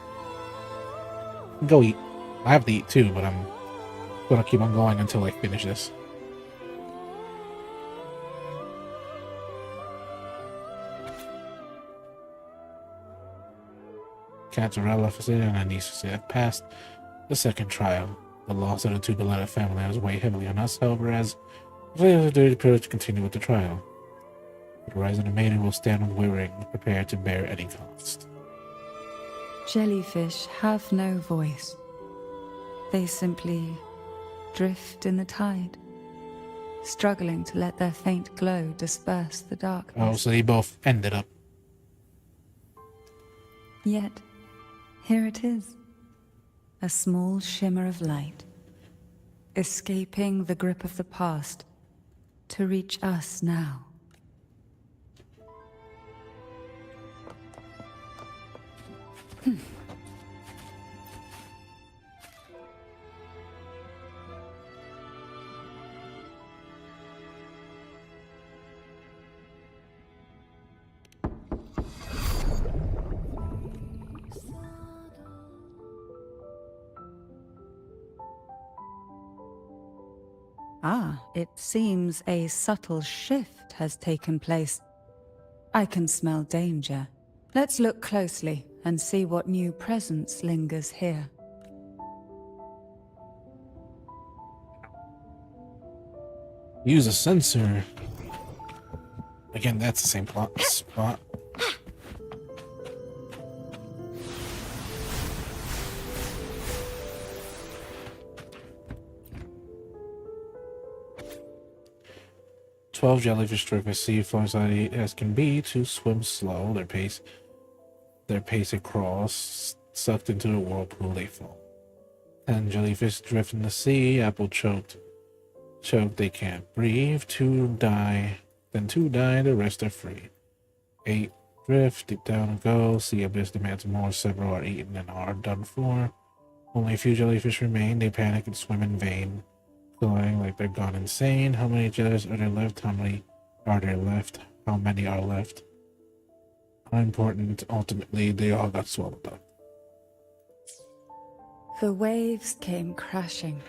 go eat. I have to eat too, but I'm gonna keep on going until I finish this. Cantarella, Facility, and Anissa have passed the second trial. The loss of the two beloved family has weighed heavily on us, however, as we have the privilege to continue with the trial. The Horizon and Maiden will stand unwavering, prepared to bear any cost. Jellyfish have no voice. They simply drift in the tide, struggling to let their faint glow disperse the darkness. Oh, so they both ended up. Yet, here it is. A small shimmer of light, escaping the grip of the past to reach us now. Ah, it seems a subtle shift has taken place. I can smell danger. Let's look closely and see what new presence lingers here. Use a sensor. Again, that's the same spot. "12 jellyfish surface sea velocity as can be to swim slow. Their pace across, sucked into the whirlpool they fall. 10 jellyfish drift in the sea. Apple choked, they can't breathe. 2 die, then 2 die. The rest are free. 8 drift, deep down and go. Sea abyss demands more. Several are eaten and are done for. Only a few jellyfish remain. They panic and swim in vain, glowing like they're gone insane. How many jellyfish are there left? How many are there left? How many are left? Unimportant. Ultimately, they all got swallowed up." The waves came crashing,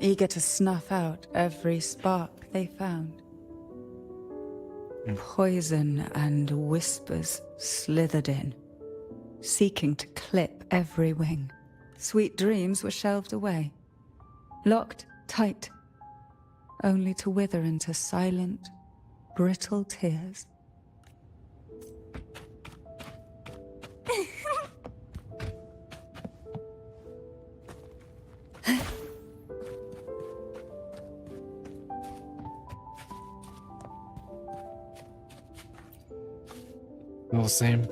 eager to snuff out every spark they found. Poison and whispers slithered in, seeking to clip every wing. Sweet dreams were shelved away, locked tight, only to wither into silent, brittle tears. All the same.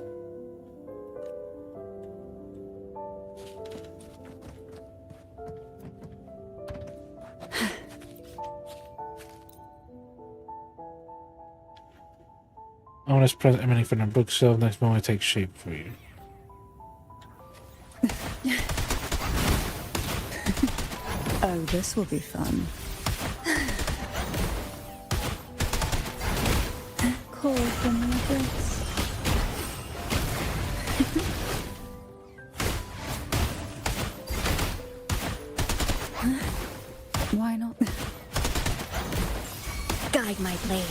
Ominous present emanating from the bookshelf. Next moment takes shape for you. Oh, this will be fun. Call from the abyss. Why not? Guide my blade.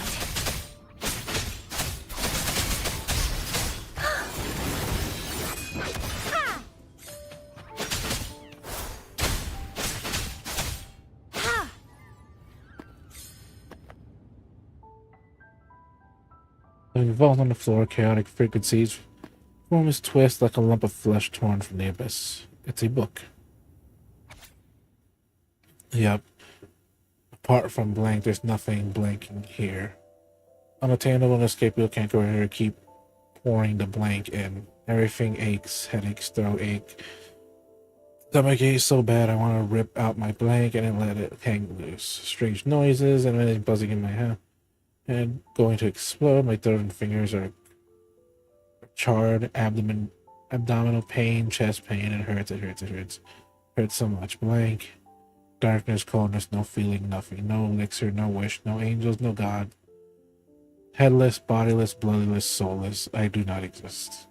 Having fallen on the floor, chaotic frequencies form its twist like a lump of flesh torn from the abyss. It's a book. Yep. Apart from blank, there's nothing blanking here. Unattainable, inescapable, can't go here. Keep pouring the blank in. Everything aches, headaches, throat ache. Stomach ache so bad I want to rip out my blank and then let it hang loose. Strange noises and then buzzing in my head. And going to explode. My throat and fingers are charred. Abdominal pain, chest pain. It hurts. Hurts so much. Blank. Darkness, coldness, no feeling, nothing. No elixir, no wish, no angels, no God. Headless, bodiless, bloodless, soulless. I do not exist.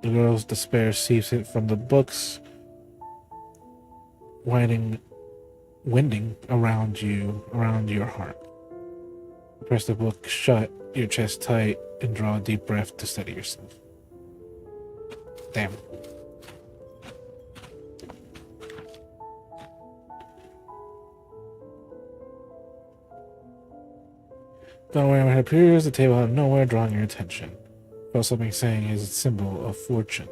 The girl's despair seeps in from the books, winding around your heart. Press the book shut, your chest tight, and draw a deep breath to steady yourself. Damn. Don't worry when it appears, the table out of nowhere, drawing your attention. Feel something saying is a symbol of fortune.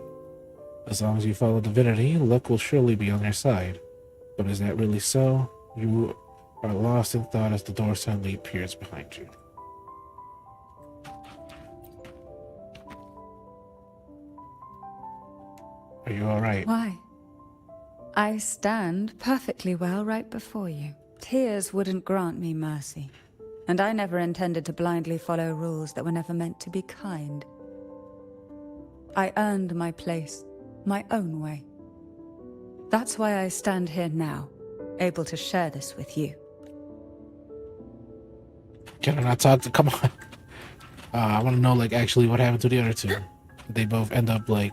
As long as you follow divinity, luck will surely be on your side. But is that really so? You are lost in thought as the door suddenly appears behind you. Are you alright? Why? I stand perfectly well right before you. Tears wouldn't grant me mercy. And I never intended to blindly follow rules that were never meant to be kind. I earned my place, my own way. That's why I stand here now, able to share this with you. Can I not talk to? Come on. I want to know, like, actually what happened to the other two. Did they both end up, like,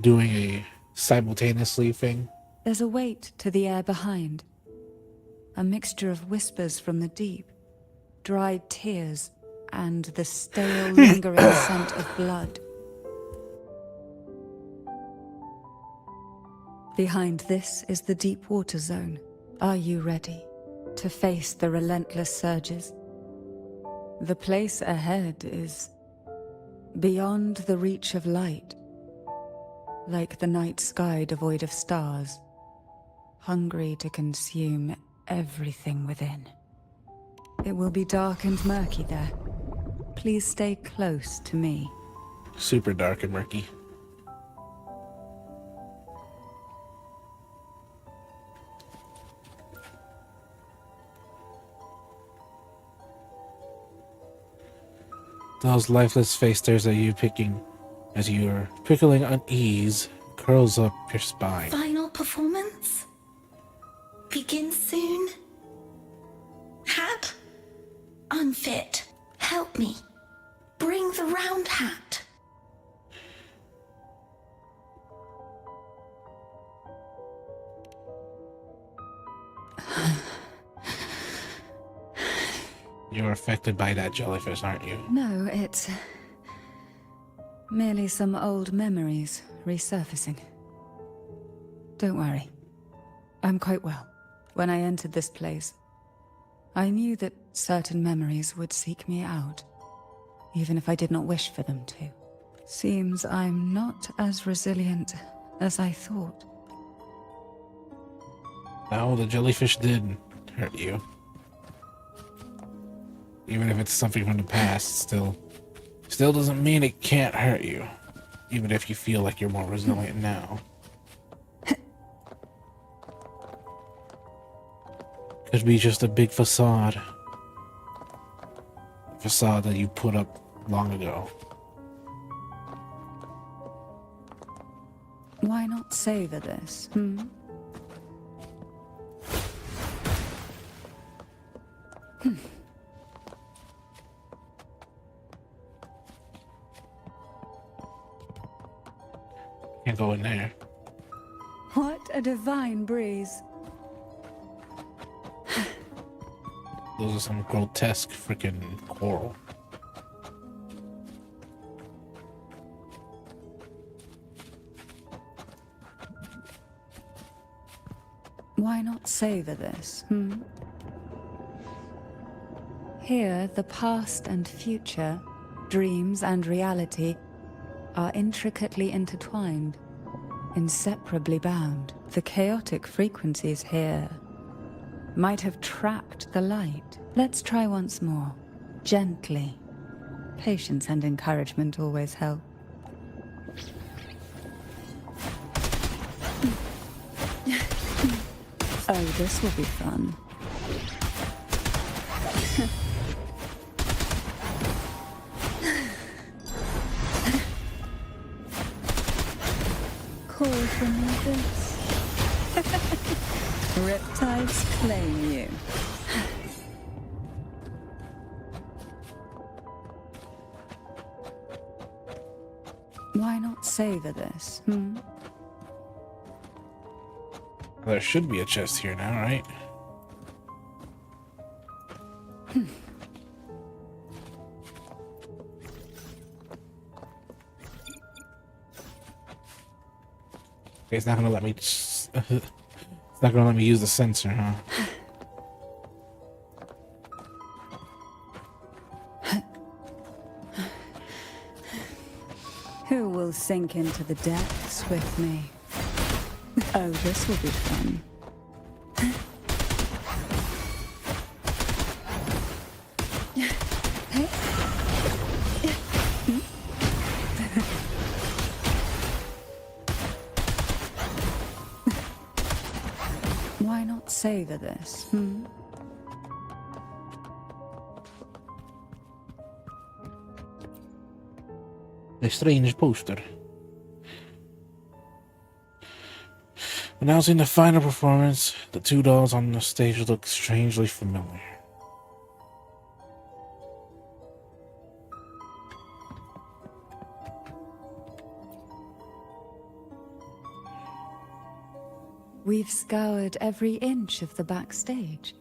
doing a simultaneously thing? There's a weight to the air behind. A mixture of whispers from the deep, dried tears, and the stale, lingering scent of blood. Behind this is the deep water zone. Are you ready to face the relentless surges? The place ahead is beyond the reach of light, like the night sky devoid of stars, hungry to consume everything within. It will be dark and murky there. Please stay close to me. Super dark and murky. Those lifeless face stares at you, picking as your prickling unease curls up your spine. Final performance? Begins soon? Hat? Unfit. Help me. Bring the round hat. You're affected by that jellyfish, aren't you? No, it's merely some old memories resurfacing. Don't worry. I'm quite well. When I entered this place, I knew that certain memories would seek me out, even if I did not wish for them to. Seems I'm not as resilient as I thought. No, the jellyfish did hurt you. Even if it's something from the past, still doesn't mean it can't hurt you. Even if you feel like you're more resilient now. Could be just a big facade. Facade that you put up long ago. Why not savor this, hmm? Can't go in there. What a divine breeze. Those are some grotesque freaking coral. Why not savor this, hmm? Here, the past and future, dreams and reality, are intricately intertwined, inseparably bound. The chaotic frequencies here might have trapped the light. Let's try once more, gently. Patience and encouragement always help. Oh, this will be fun. Call for me this. Riptides claim you. Why not savor this, hmm? There should be a chest here now, right? Okay, it's not gonna let me. It's not gonna let me use the sensor, huh? Who will sink into the depths with me? Oh, this will be fun. Why not savor this, hmm? A strange poster. Announcing the final performance, the two dolls on the stage look strangely familiar. We've scoured every inch of the backstage,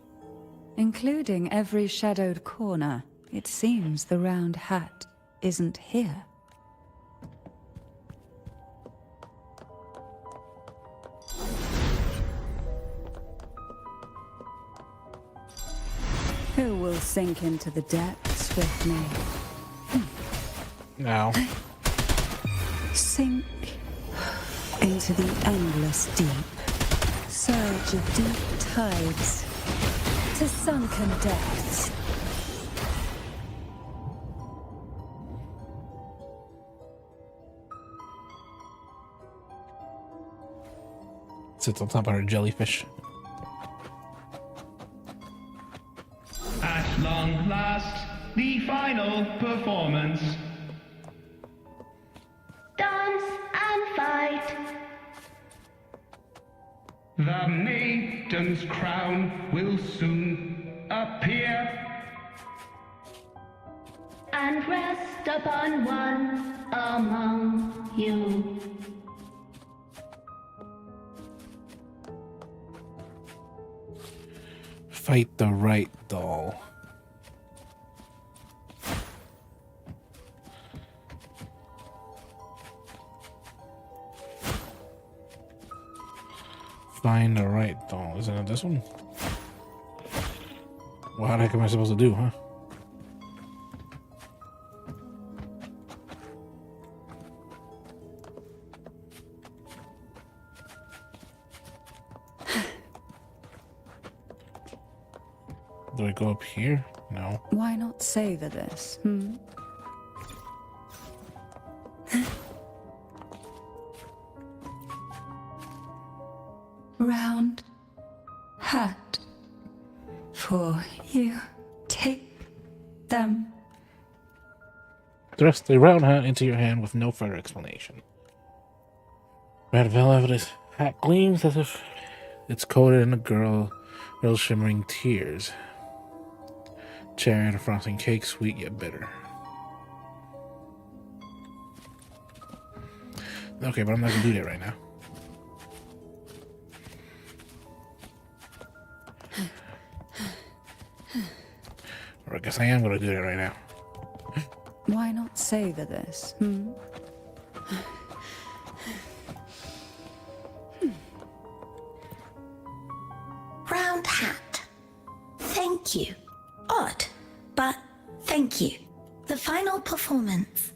including every shadowed corner. It seems the round hat isn't here. Who will sink into the depths with me? Now, Sink into the endless deep. Surge of deep tides to sunken depths. sits on top of her jellyfish. At long last, the final performance. Dance and fight. The maiden's crown will soon appear. And rest upon one among you. Fight the right doll. Find the right doll. Isn't it this one? Well, how the heck am I supposed to do, huh? Do I go up here? No. Why not savor this, hmm? Round hat for you. Take them. Thrust the round hat into your hand with no further explanation. Red velvet hat gleams as if it's coated in a girl's shimmering tears. Cherry and frosting cake, sweet yet bitter. Okay, but I'm not gonna do that right now. Or I guess I am gonna do that right now. Why not savor this, hmm? Round hat. Thank you. Odd, but thank you. The final performance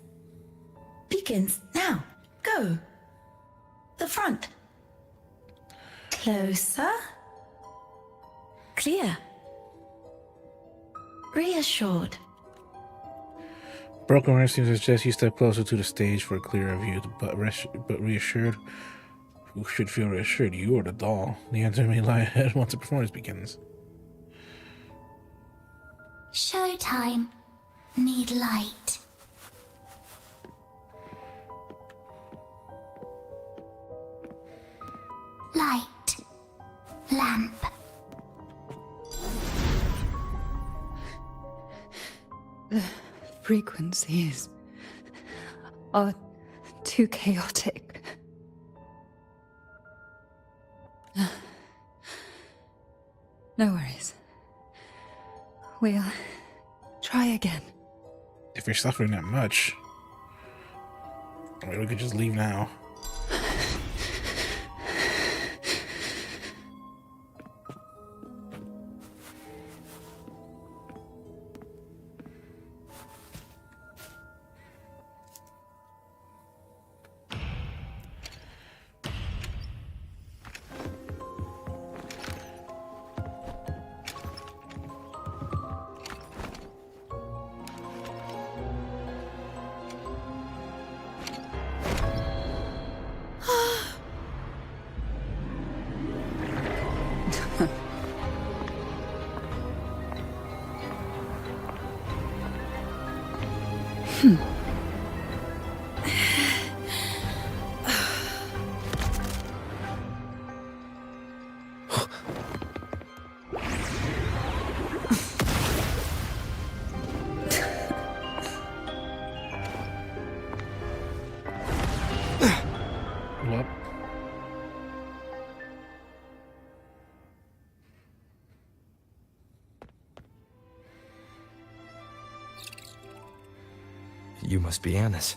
begins now. Go. The front. Closer. Clear. Reassured. Broken Rest seems to suggest you step closer to the stage for a clearer view, but reassured. Who should feel reassured, you or the doll? The answer may lie ahead once the performance begins. Showtime. Need light. Light. Lamp. The frequencies are too chaotic. No worries. We'll try again. If you're suffering that much, I mean, we could just leave now. Well, You must be Annis.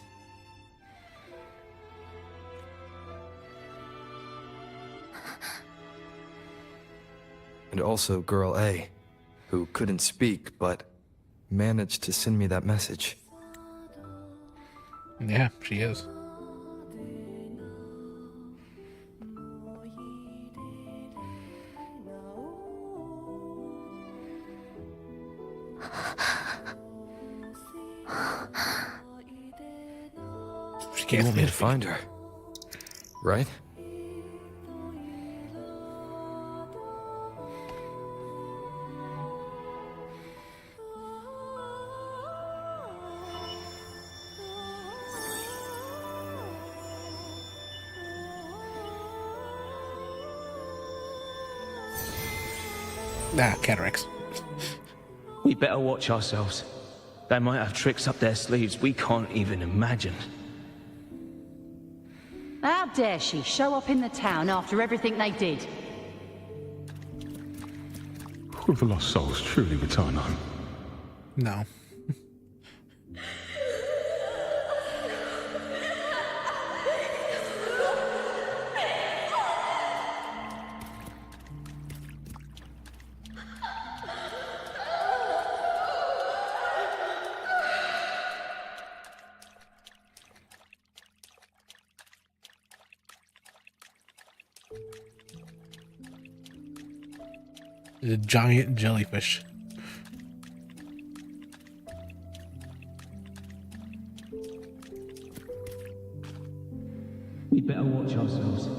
And also Girl A, who couldn't speak but managed to send me that message. yeah, she is. She You can't want me to speak. find her, right? Ah, cataracts. We better watch ourselves. They might have tricks up their sleeves we can't even imagine. How dare she show up in the town after everything they did? Will the lost souls truly return home? No. The giant jellyfish. watch ourselves.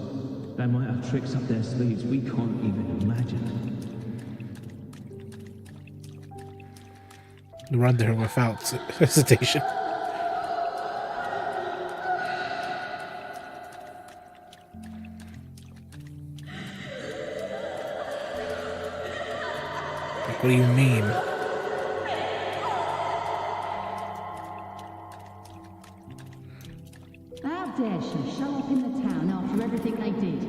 They might have tricks up their sleeves we can't even imagine. Run there without hesitation. What do you mean? How dare she show up in the town after everything they did?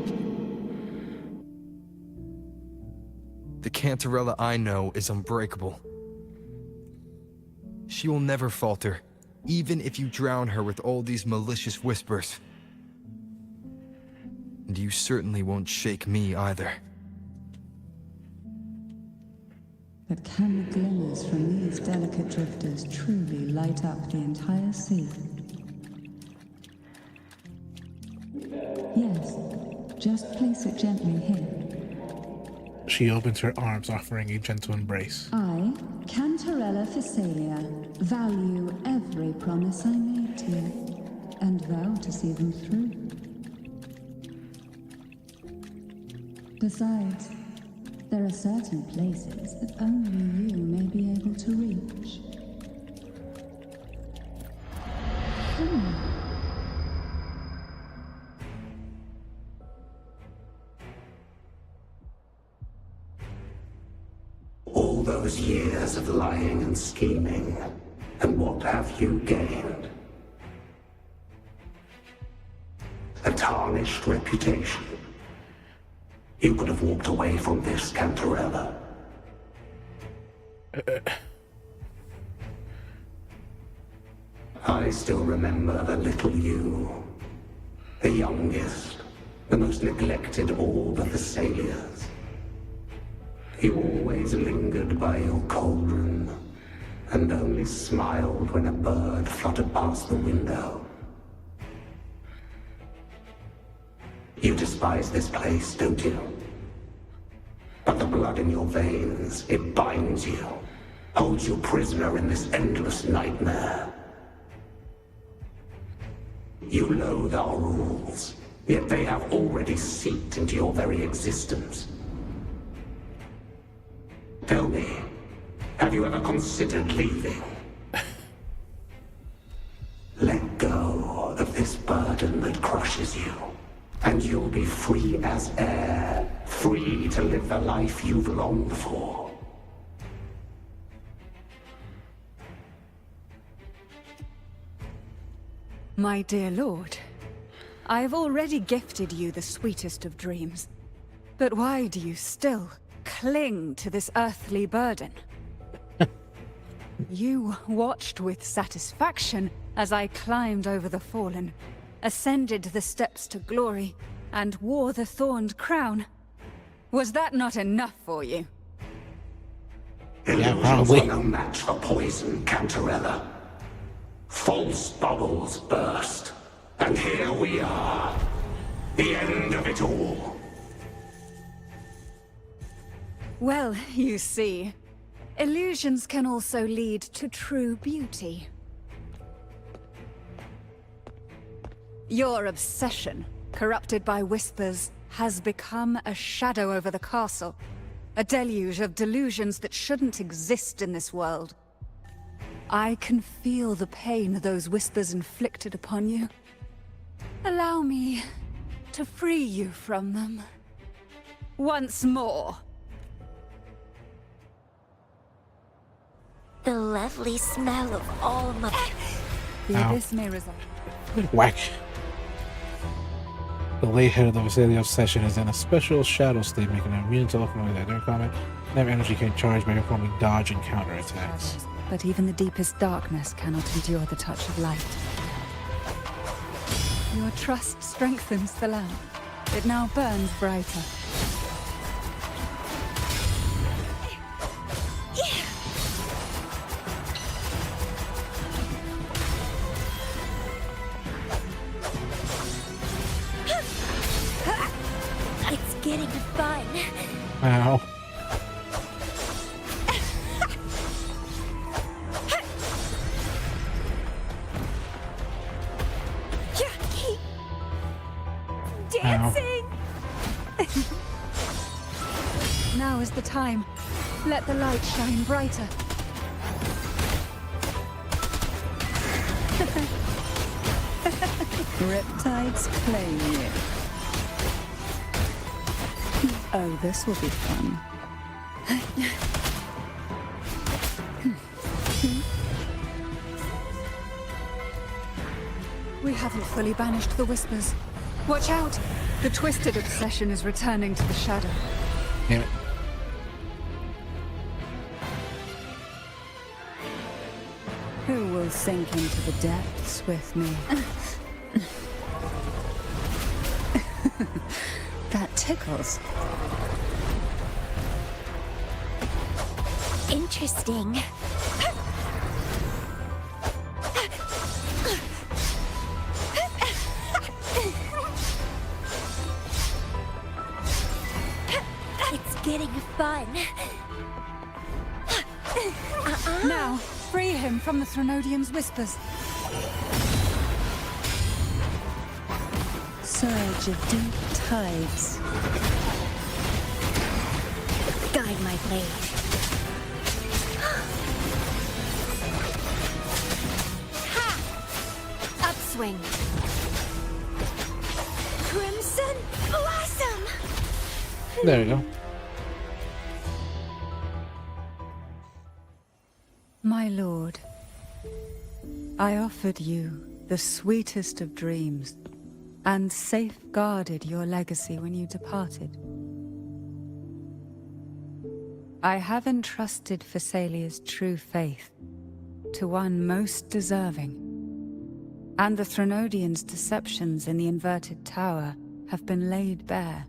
The Cantarella I know is unbreakable. She will never falter, even if you drown her with all these malicious whispers. And you certainly won't shake me either. But can the glimmers from these delicate drifters truly light up the entire sea? Yes, just place it gently here. She opens her arms, offering a gentle embrace. I, Cantarella Physalia, value every promise I made to you, and vow to see them through. Besides, there are certain places that only you may be able to reach. All those years of lying and scheming, and what have you gained? A tarnished reputation. You could have walked away from this, Cantarella. I still remember the little you, the youngest, the most neglected orb of the Sailors. You always lingered by your cauldron, and only smiled when a bird fluttered past the window. You despise this place, don't you? But the blood in your veins, it binds you, holds you prisoner in this endless nightmare. You loathe our rules, yet they have already seeped into your very existence. Tell me, have you ever considered leaving? Let go of this burden that crushes you, and you'll be free as air, free to live the life you've longed for. My dear lord, I have already gifted you the sweetest of dreams. But why do you still cling to this earthly burden? You watched with satisfaction as I climbed over the fallen, ascended the steps to glory, and wore the thorned crown. Was that not enough for you? Illusions are no match for poison, Cantarella. False bubbles burst, and here we are. The end of it all. Well, you see, illusions can also lead to true beauty. Your obsession, corrupted by whispers, has become a shadow over the castle. A deluge of delusions that shouldn't exist in this world. I can feel the pain those whispers inflicted upon you. Allow me to free you from them. Once more. The lovely smell of all my... The abyss may resolve. Whack. The late head of the Visalia obsession is in a special shadow state, making it immune to ultimate that during combat. Never energy can charge by performing dodge and counter attacks. But even the deepest darkness cannot endure the touch of light. Your trust strengthens the lamp. It now burns brighter. It's getting fun. Ow. time. Let the light shine brighter. Riptide's playing you. Oh, this will be fun. We haven't fully banished the Whispers. Watch out! The Twisted Obsession is returning to the shadow. Damn it. Who will sink into the depths with me? That tickles. Interesting. It's getting fun. Now, free him from the Threnodian's whispers. Surge of deep tides. Guide my blade. Ha! Upswing. Crimson Blossom! There we go. My lord, I offered you the sweetest of dreams and safeguarded your legacy when you departed. I have entrusted Phassalia's true faith to one most deserving, and the Threnodians' deceptions in the inverted tower have been laid bare.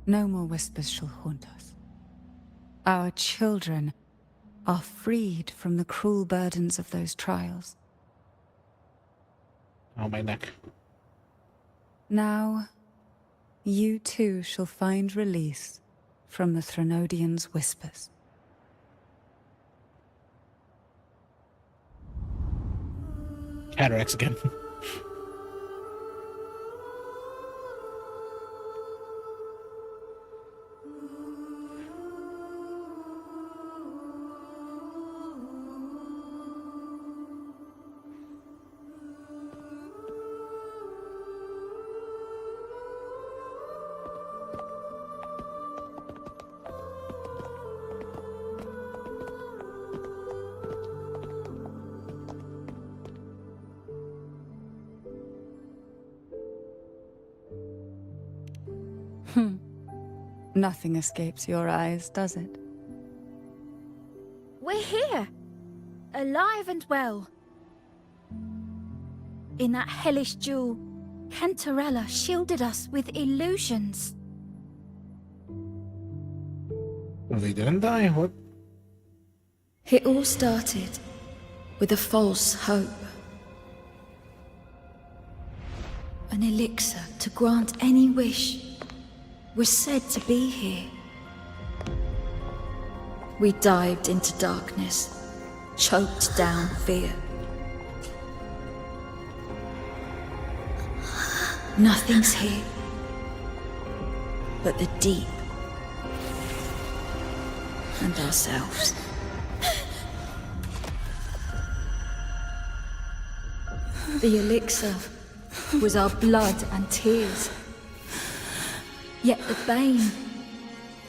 No more whispers shall haunt us. Our children are freed from the cruel burdens of those trials. Oh, my neck. Now, you too shall find release from the Threnodians' whispers. Cataracts again. Nothing escapes your eyes, does it? We're here, alive and well. In that hellish duel, Cantarella shielded us with illusions. Well, they didn't die. What? It all started with a false hope. An elixir to grant any wish was said to be here. We dived into darkness, choked down fear. Nothing's here but the deep and ourselves. The elixir was our blood and tears. Yet the Bane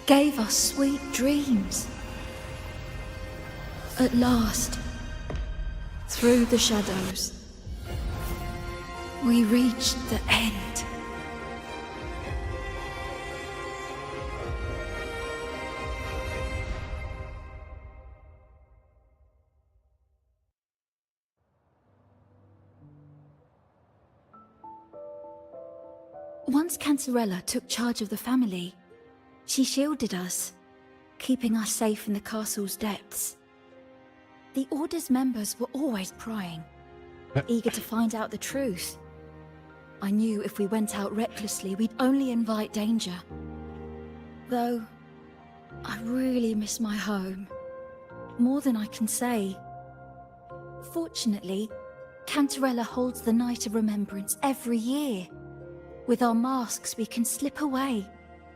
gave us sweet dreams. At last, through the shadows, we reached the end. Once Cantarella took charge of the family, she shielded us, keeping us safe in the castle's depths. The Order's members were always prying, eager to find out the truth. I knew if we went out recklessly, we'd only invite danger. Though, I really miss my home, more than I can say. Fortunately, Cantarella holds the Night of Remembrance every year. With our masks, we can slip away,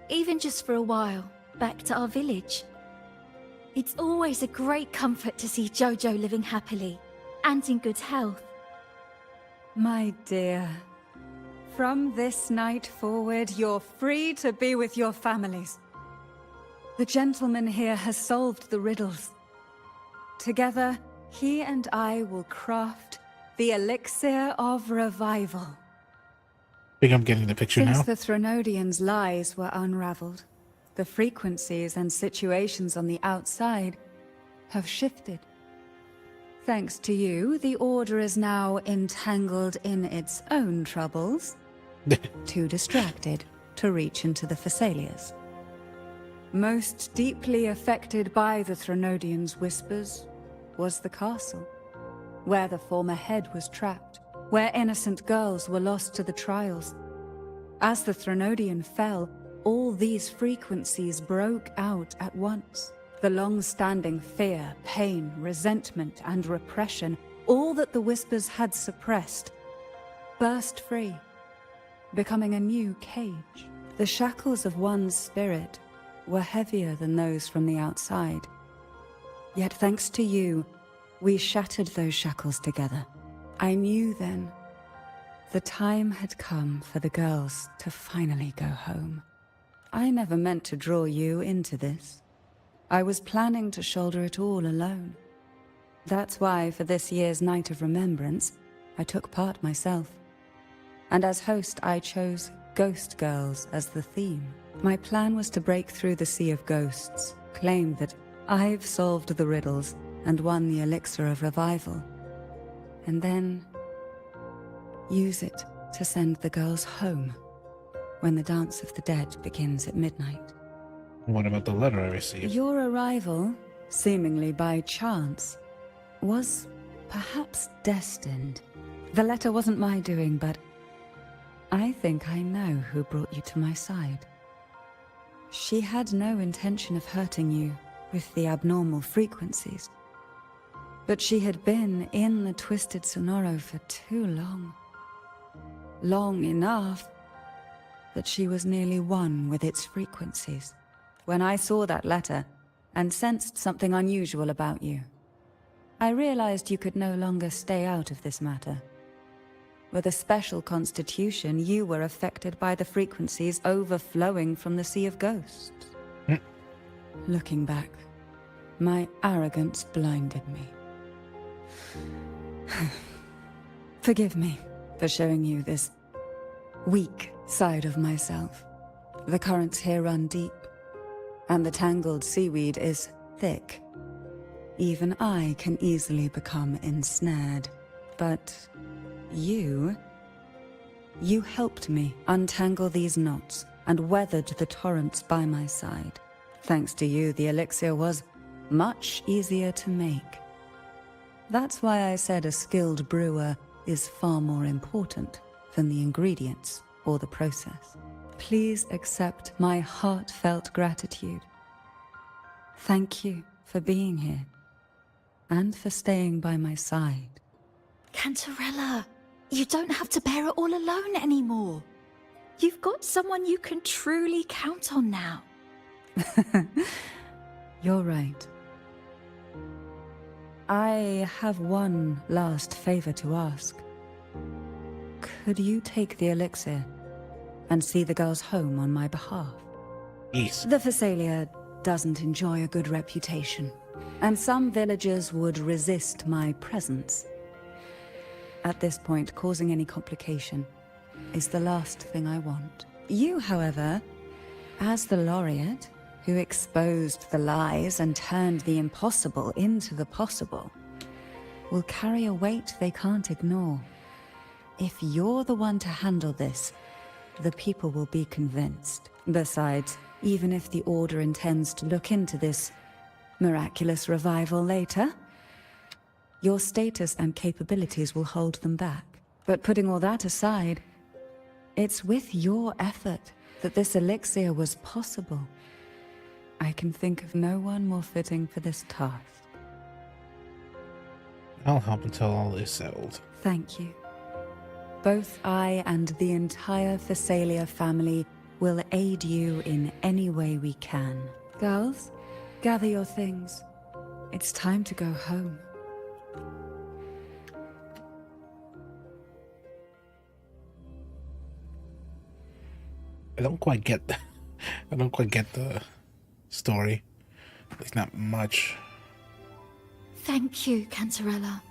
even just for a while. back to our village. It's always a great comfort to see Jojo living happily and in good health. My dear, from this night forward, you're free to be with your families. The gentleman here has solved the riddles. Together, he and I will craft the Elixir of Revival. I think I'm getting the picture Since now. the Threnodians' lies were unraveled, the frequencies and situations on the outside have shifted. Thanks to you, the Order is now entangled in its own troubles, too distracted to reach into the Thessalias. Most deeply affected by the Threnodians' whispers was the castle, where the former head was trapped, where innocent girls were lost to the trials. As the Threnodian fell, all these frequencies broke out at once. The long-standing fear, pain, resentment, and repression, all that the whispers had suppressed, burst free, becoming a new cage. The shackles of one's spirit were heavier than those from the outside. Yet thanks to you, we shattered those shackles together. I knew then the time had come for the girls to finally go home. I never meant to draw you into this. I was planning to shoulder it all alone. That's why for this year's Night of Remembrance, I took part myself. And as host, I chose Ghost Girls as the theme. My plan was to break through the sea of ghosts, claim that I've solved the riddles and won the Elixir of Revival, and then use it to send the girls home when the Dance of the Dead begins at midnight. What about the letter I received? Your arrival, seemingly by chance, was perhaps destined. The letter wasn't my doing, but I think I know who brought you to my side. She had no intention of hurting you with the abnormal frequencies, but she had been in the Twisted Sonoro for too long. Long enough that she was nearly one with its frequencies. When I saw that letter and sensed something unusual about you, I realized you could no longer stay out of this matter. With a special constitution, you were affected by the frequencies overflowing from the Sea of Ghosts. Looking back, my arrogance blinded me. Forgive me for showing you this weak side of myself. The currents here run deep, and the tangled seaweed is thick. Even I can easily become ensnared. But you helped me untangle these knots and weathered the torrents by my side. Thanks to you, the elixir was much easier to make. That's why I said a skilled brewer is far more important than the ingredients or the process. Please accept my heartfelt gratitude. Thank you for being here and for staying by my side. Cantarella, you don't have to bear it all alone anymore. You've got someone you can truly count on now. You're right. I have one last favor to ask. Could you take the elixir and see the girls home on my behalf? Yes. The Thessalia doesn't enjoy a good reputation, and some villagers would resist my presence. At this point, causing any complication is the last thing I want. You, however, as the laureate who exposed the lies and turned the impossible into the possible, will carry a weight they can't ignore. If you're the one to handle this, the people will be convinced. Besides, even if the Order intends to look into this miraculous revival later, your status and capabilities will hold them back. But putting all that aside, it's with your effort that this elixir was possible. I can think of no one more fitting for this task. I'll help until all is settled. Thank you. Both I and the entire Thessalia family will aid you in any way we can. Girls, gather your things. It's time to go home. I don't quite get the story. It's not much. Thank you, Cantarella,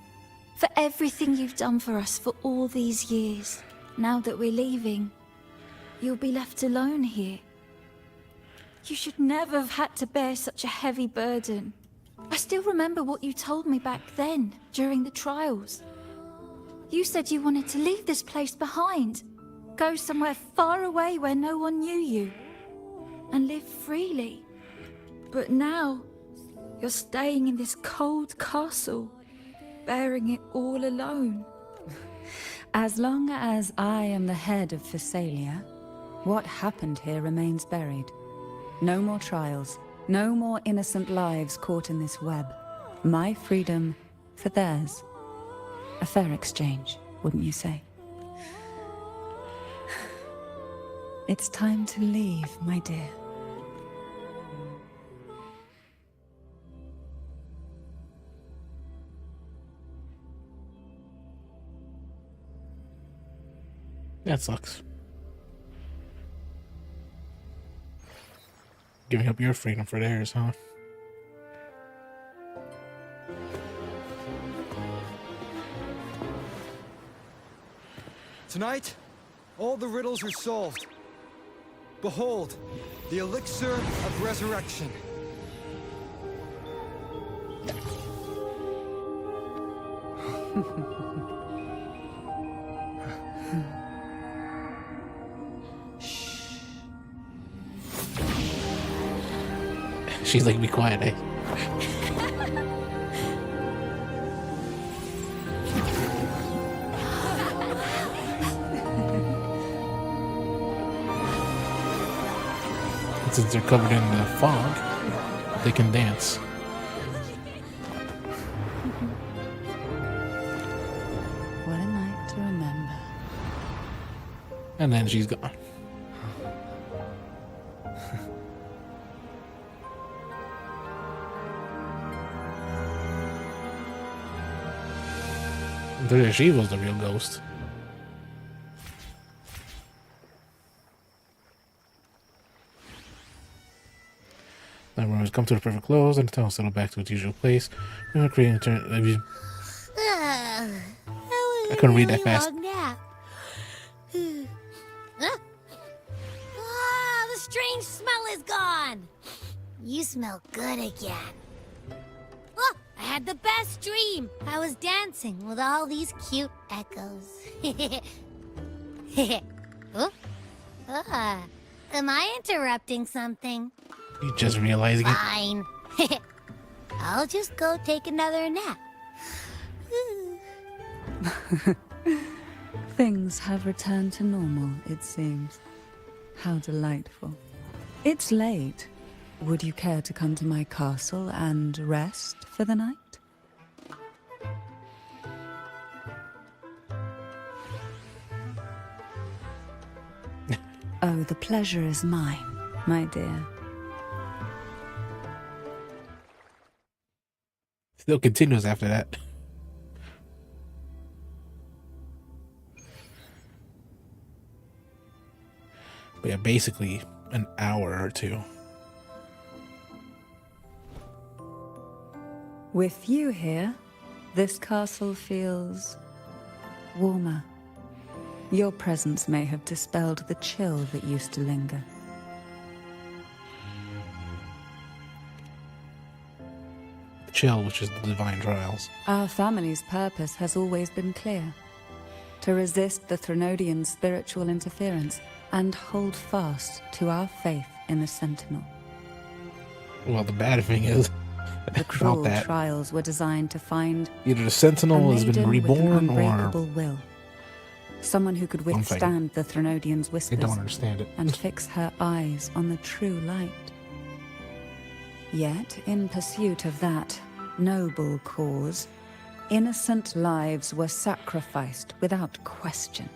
for everything you've done for us for all these years. Now that we're leaving, you'll be left alone here. You should never have had to bear such a heavy burden. I still remember what you told me back then, during the trials. You said you wanted to leave this place behind, go somewhere far away where no one knew you, and live freely. But now, you're staying in this cold castle, bearing it all alone. As long as I am the head of Physalia, what happened here remains buried. No more trials, no more innocent lives caught in this web. My freedom for theirs. A fair exchange, wouldn't you say? It's time to leave, my dear. That sucks. Giving up your freedom for theirs, huh? Tonight, all the riddles are solved. Behold, the elixir of resurrection. She's like, be quiet, eh? Since they're covered in the fog, they can dance. What a night to remember. And then she's gone. She was the real ghost. The room has come to the perfect close, and the town settled back to its usual place. We are creating I couldn't read that fast. The strange smell is gone. You smell good again. Look, I had the best dream. I was dancing with all these cute echoes. Oh? Am I interrupting something? You just realizing it. Fine. I'll just go take another nap. Things have returned to normal, it seems. How delightful. It's late. Would you care to come to my castle and rest for the night? Oh, the pleasure is mine, my dear. Still continues after that. But yeah, basically an hour or two. With you here, this castle feels warmer. Your presence may have dispelled the chill that used to linger. The chill, which is the divine trials. Our family's purpose has always been clear. To resist the Threnodian spiritual interference and hold fast to our faith in the Sentinel. Well, the bad thing is, The cruel trials were designed to find either the Sentinel has been reborn or unbreakable will. Someone who could withstand the Threnodian's whispers. They don't understand it. And fix her eyes on the true light. Yet, in pursuit of that noble cause, innocent lives were sacrificed without question.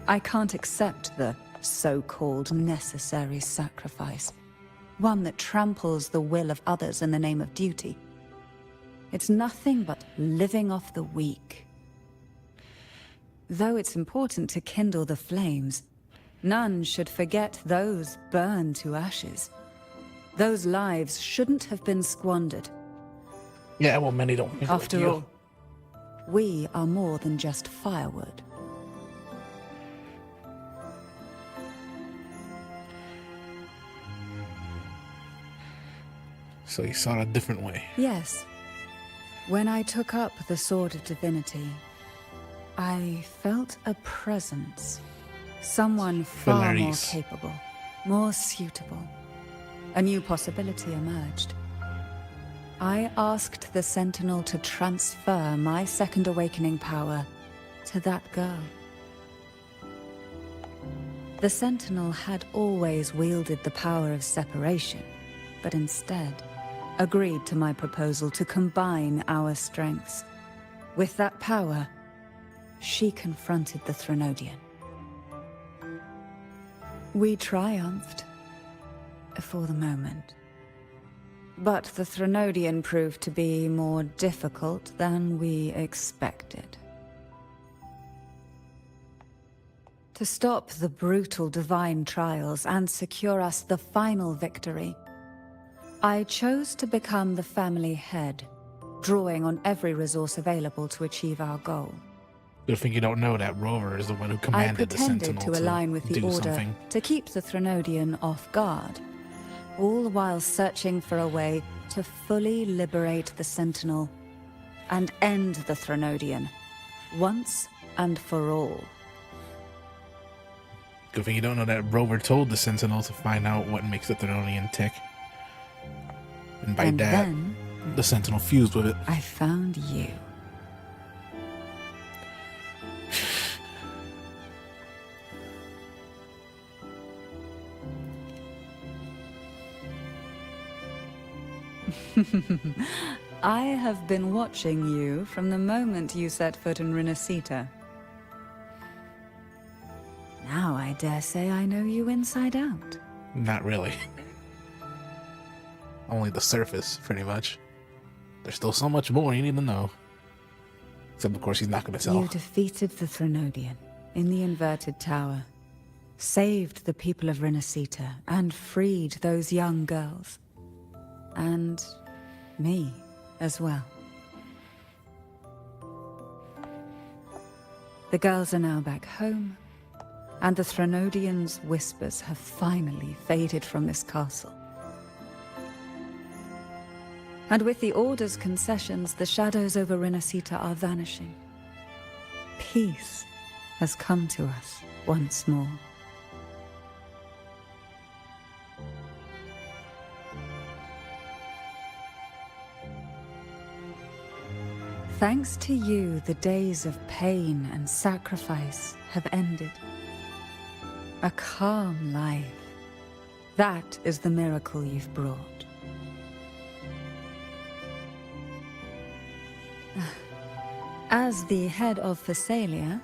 I can't accept the so-called necessary sacrifice. One that tramples the will of others in the name of duty. It's nothing but living off the weak. Though it's important to kindle the flames, none should forget those burned to ashes. Those lives shouldn't have been squandered. Yeah, well, many don't. think like After you. all, we are more than just firewood. So you saw it a different way. Yes. When I took up the Sword of Divinity, I felt a presence. Someone far more Valerius. capable, more suitable. A new possibility emerged. I asked the Sentinel to transfer my second awakening power to that girl. The Sentinel had always wielded the power of separation, but instead agreed to my proposal to combine our strengths. With that power, she confronted the Threnodian. We triumphed, for the moment. But the Threnodian proved to be more difficult than we expected. To stop the brutal divine trials and secure us the final victory, I chose to become the family head, drawing on every resource available to achieve our goal. Good thing you don't know that Rover is the one who I commanded the pretended Sentinel to align with the do Order something. to keep the Threnodian off guard, all while searching for a way to fully liberate the Sentinel and end the Threnodian, once and for all. Good thing you don't know that Rover told the Sentinel to find out what makes the Threnodian tick. And by And that, then the Sentinel fused with it. I found you. I have been watching you from the moment you set foot in Renacita. Now I dare say I know you inside out. Not really. Only the surface, pretty much. There's still so much more you need to know. Except, of course, he's not going to tell. You defeated the Threnodian in the Inverted Tower, saved the people of Renacita, and freed those young girls. And me as well. The girls are now back home, and the Threnodian's whispers have finally faded from this castle. And with the Order's concessions, the shadows over Renacita are vanishing. Peace has come to us once more. Thanks to you, the days of pain and sacrifice have ended. A calm life. That is the miracle you've brought. As the head of Phasalia,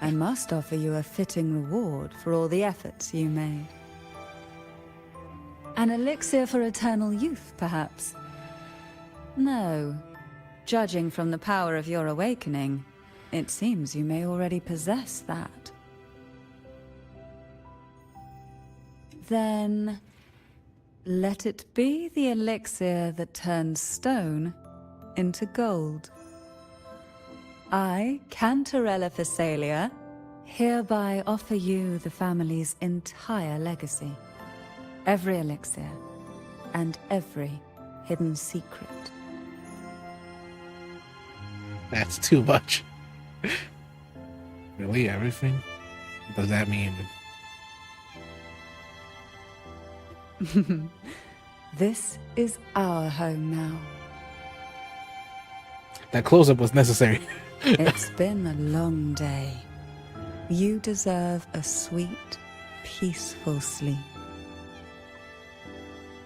I must offer you a fitting reward for all the efforts you made. An elixir for eternal youth, perhaps? No. Judging from the power of your awakening, it seems you may already possess that. Then, let it be the elixir that turns stone into gold. I, Cantarella Phasalia, hereby offer you the family's entire legacy. Every elixir, and every hidden secret. That's too much. Really? Everything? What does that mean? This is our home now. That close-up was necessary. It's been a long day. You deserve a sweet, peaceful sleep.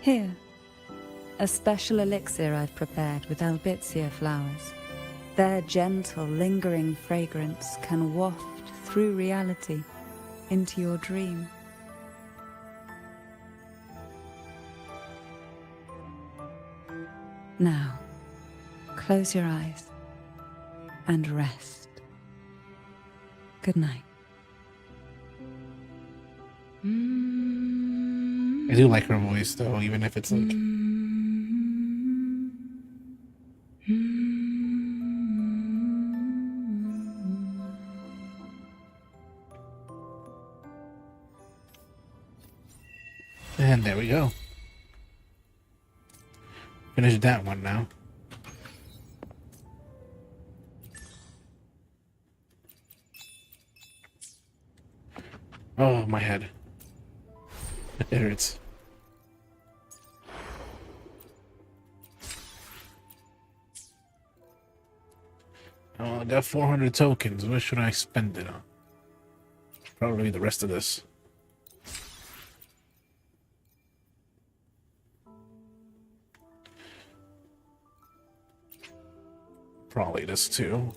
Here, a special elixir I've prepared with Albizia flowers. Their gentle, lingering fragrance can waft through reality into your dream. Now, close your eyes and rest. Good night. I do like her voice though, even if it's like and there we go. Finish that one now. Oh, my head. It hurts. Oh, I got 400 tokens. What should I spend it on? Probably the rest of this. Probably this too.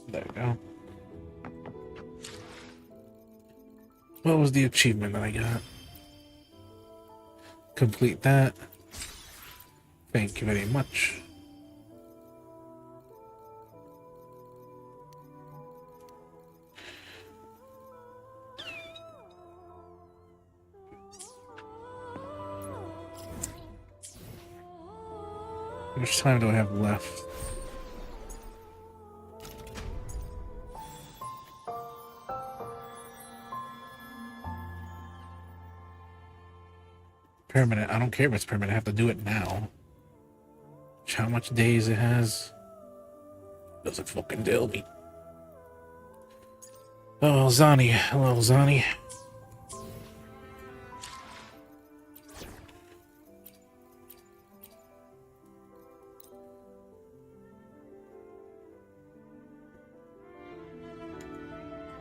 There we go. What was the achievement that I got? Complete that. Thank you very much. How much time do I have left? Permanent. I don't care if it's permanent. I have to do it now. How much days it has? Doesn't fucking tell me. Oh, Zani. Hello, Zani.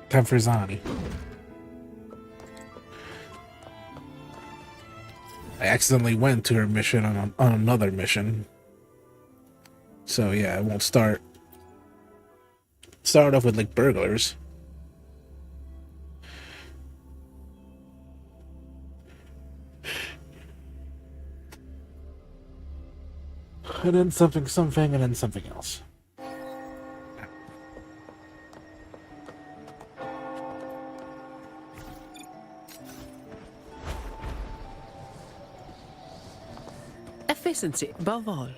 Time for Zani. I accidentally went to her mission on another mission. So yeah, it won't start off with like burglars. And then something, and then something else. Efficiency above all.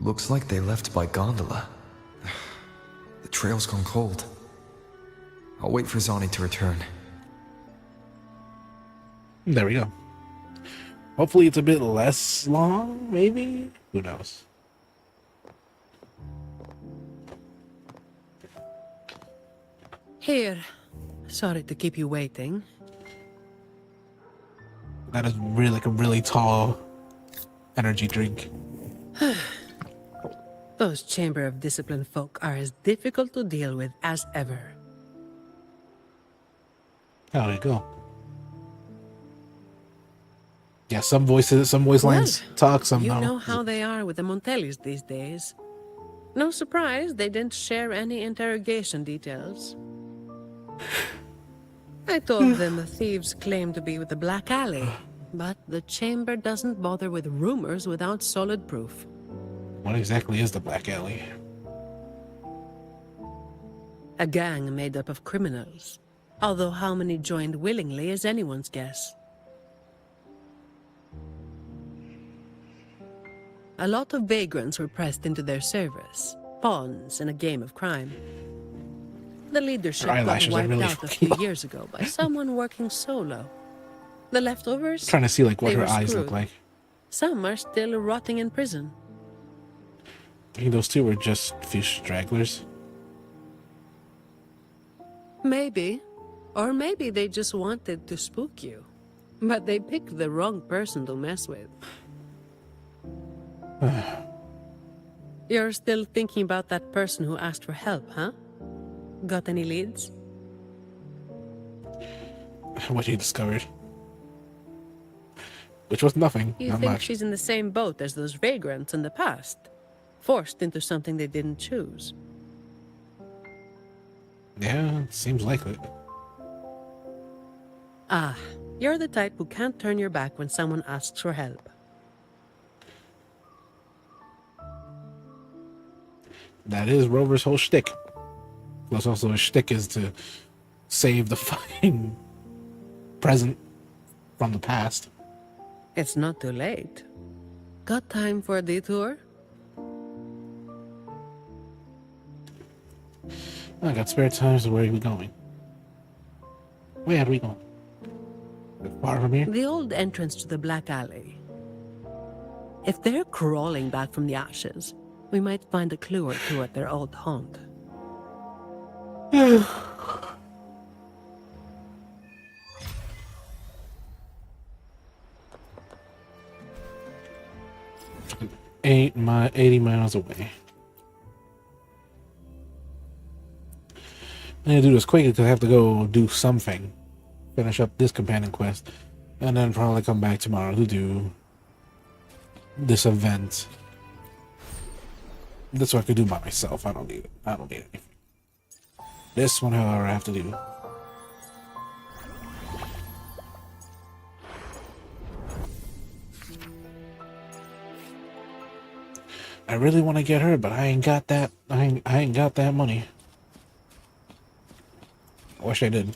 Looks like they left by gondola. The trail's gone cold. I'll wait for Zani to return. There we go. Hopefully it's a bit less long, maybe? Who knows? Here. Sorry to keep you waiting. That is really like a really tall energy drink. Those Chamber of Discipline folk are as difficult to deal with as ever. There you go. Yeah, some voice lines talk, some You no. know how they are with the Montellis these days. No surprise they didn't share any interrogation details. I told them the thieves claimed to be with the Black Alley, but the Chamber doesn't bother with rumors without solid proof. What exactly is the Black Alley? A gang made up of criminals, although how many joined willingly is anyone's guess. A lot of vagrants were pressed into their service, pawns in a game of crime. The leadership got wiped out a few years ago by someone working solo. The leftovers? Trying to see like what they her were eyes screwed. look like. Some are still rotting in prison. I think those two were just few stragglers. Maybe. Or maybe they just wanted to spook you. But they picked the wrong person to mess with. You're still thinking about that person who asked for help, huh? Got any leads? What you discovered. Which was nothing. You Not think much. she's in the same boat as those vagrants in the past? Forced into something they didn't choose. Yeah, seems likely. Ah, you're the type who can't turn your back when someone asks for help. That is Rover's whole shtick. Plus, also his shtick is to save the fucking present from the past. It's not too late. Got time for a detour? I got spare time, so where are we going? Where are we going? Far from here? The old entrance to the Black Alley. If they're crawling back from the ashes, we might find a clue or two at their old haunt. 80 miles away. I'm gonna do this quickly because I have to go do something. Finish up this companion quest. And then probably come back tomorrow to do this event. This one I could do by myself. I don't need it. I don't need anything. This one, however, I have to do. I really want to get her, but I ain't got that. I ain't got that money. I wish I did.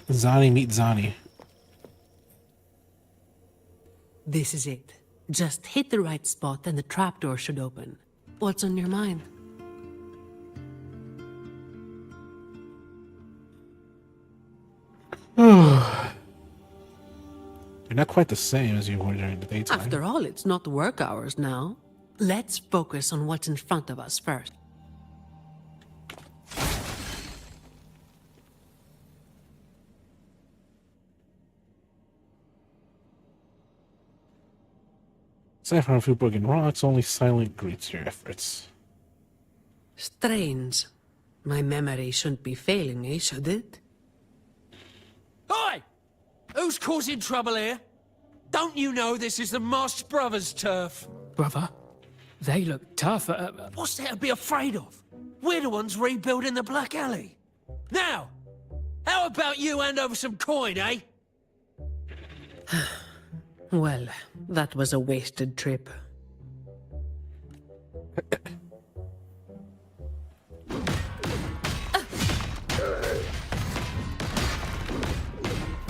Zani meet Zani. This is it. Just hit the right spot and the trapdoor should open. What's on your mind? You're not quite the same as you were during the daytime. After all, it's not work hours now. Let's focus on what's in front of us first. Aside from a few broken rocks, only silent greets your efforts. Strange. My memory shouldn't be failing me, should it? Hi! Who's causing trouble here? Don't you know this is the Moss Brothers' turf? Brother, they look tough. What's there to be afraid of? We're the ones rebuilding the Black Alley. Now, how about you hand over some coin, eh? Well, that was a wasted trip.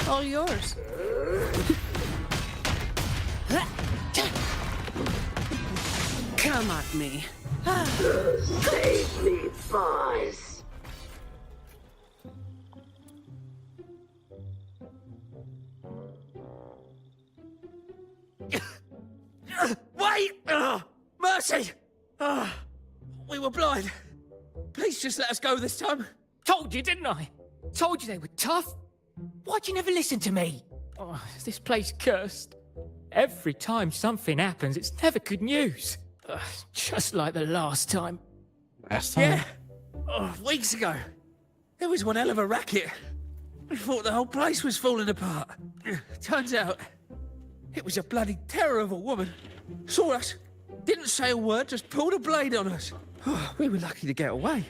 All yours. Come at me. Save me, boys. Wait! Mercy! We were blind. Please just let us go this time. Told you, didn't I? Told you they were tough. Why'd you never listen to me? Oh, is this place cursed? Every time something happens, it's never good news. Just like the last time. Last time? Yeah. Weeks ago. There was one hell of a racket. We thought the whole place was falling apart. Turns out, it was a bloody terror of a woman. Saw us, didn't say a word, just pulled a blade on us. We were lucky to get away.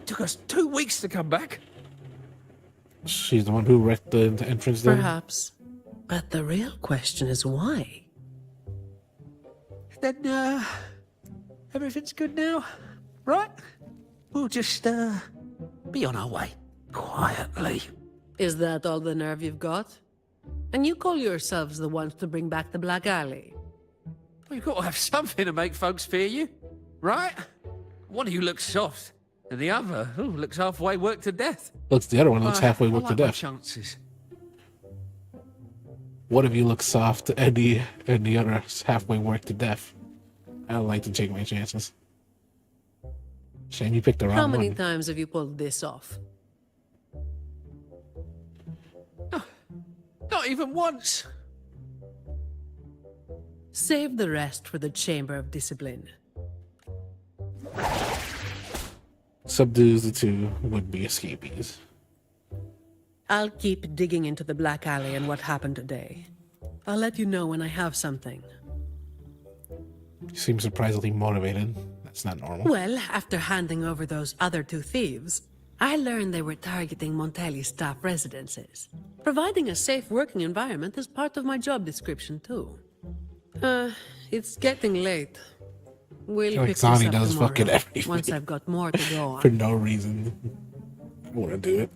Took us 2 weeks to come back. She's the one who wrecked the entrance there? Perhaps. But the real question is why? Then, everything's good now, right? We'll just, be on our way, quietly. Is that all the nerve you've got? And you call yourselves the ones to bring back the Black Alley? Well, you've got to have something to make folks fear you, right? One of you looks soft, and the other looks halfway worked to death. The other one looks halfway worked I like to my death. chances. One of you looks soft, and the other is halfway worked to death. I don't like to take my chances. Shame you picked the wrong How many one. times have you pulled this off? Not even once. Save the rest for the Chamber of Discipline. subdues the two would-be escapees. I'll keep digging into the Black Alley and what happened today. I'll let you know when I have something. You seem surprisingly motivated. That's not normal. Well, after handing over those other two thieves, I learned they were targeting Montelli staff residences. Providing a safe working environment is part of my job description, too. It's getting late. We'll like pick Zani this up does tomorrow, fucking everything. once I've got more to go on. For no reason. I want to do it.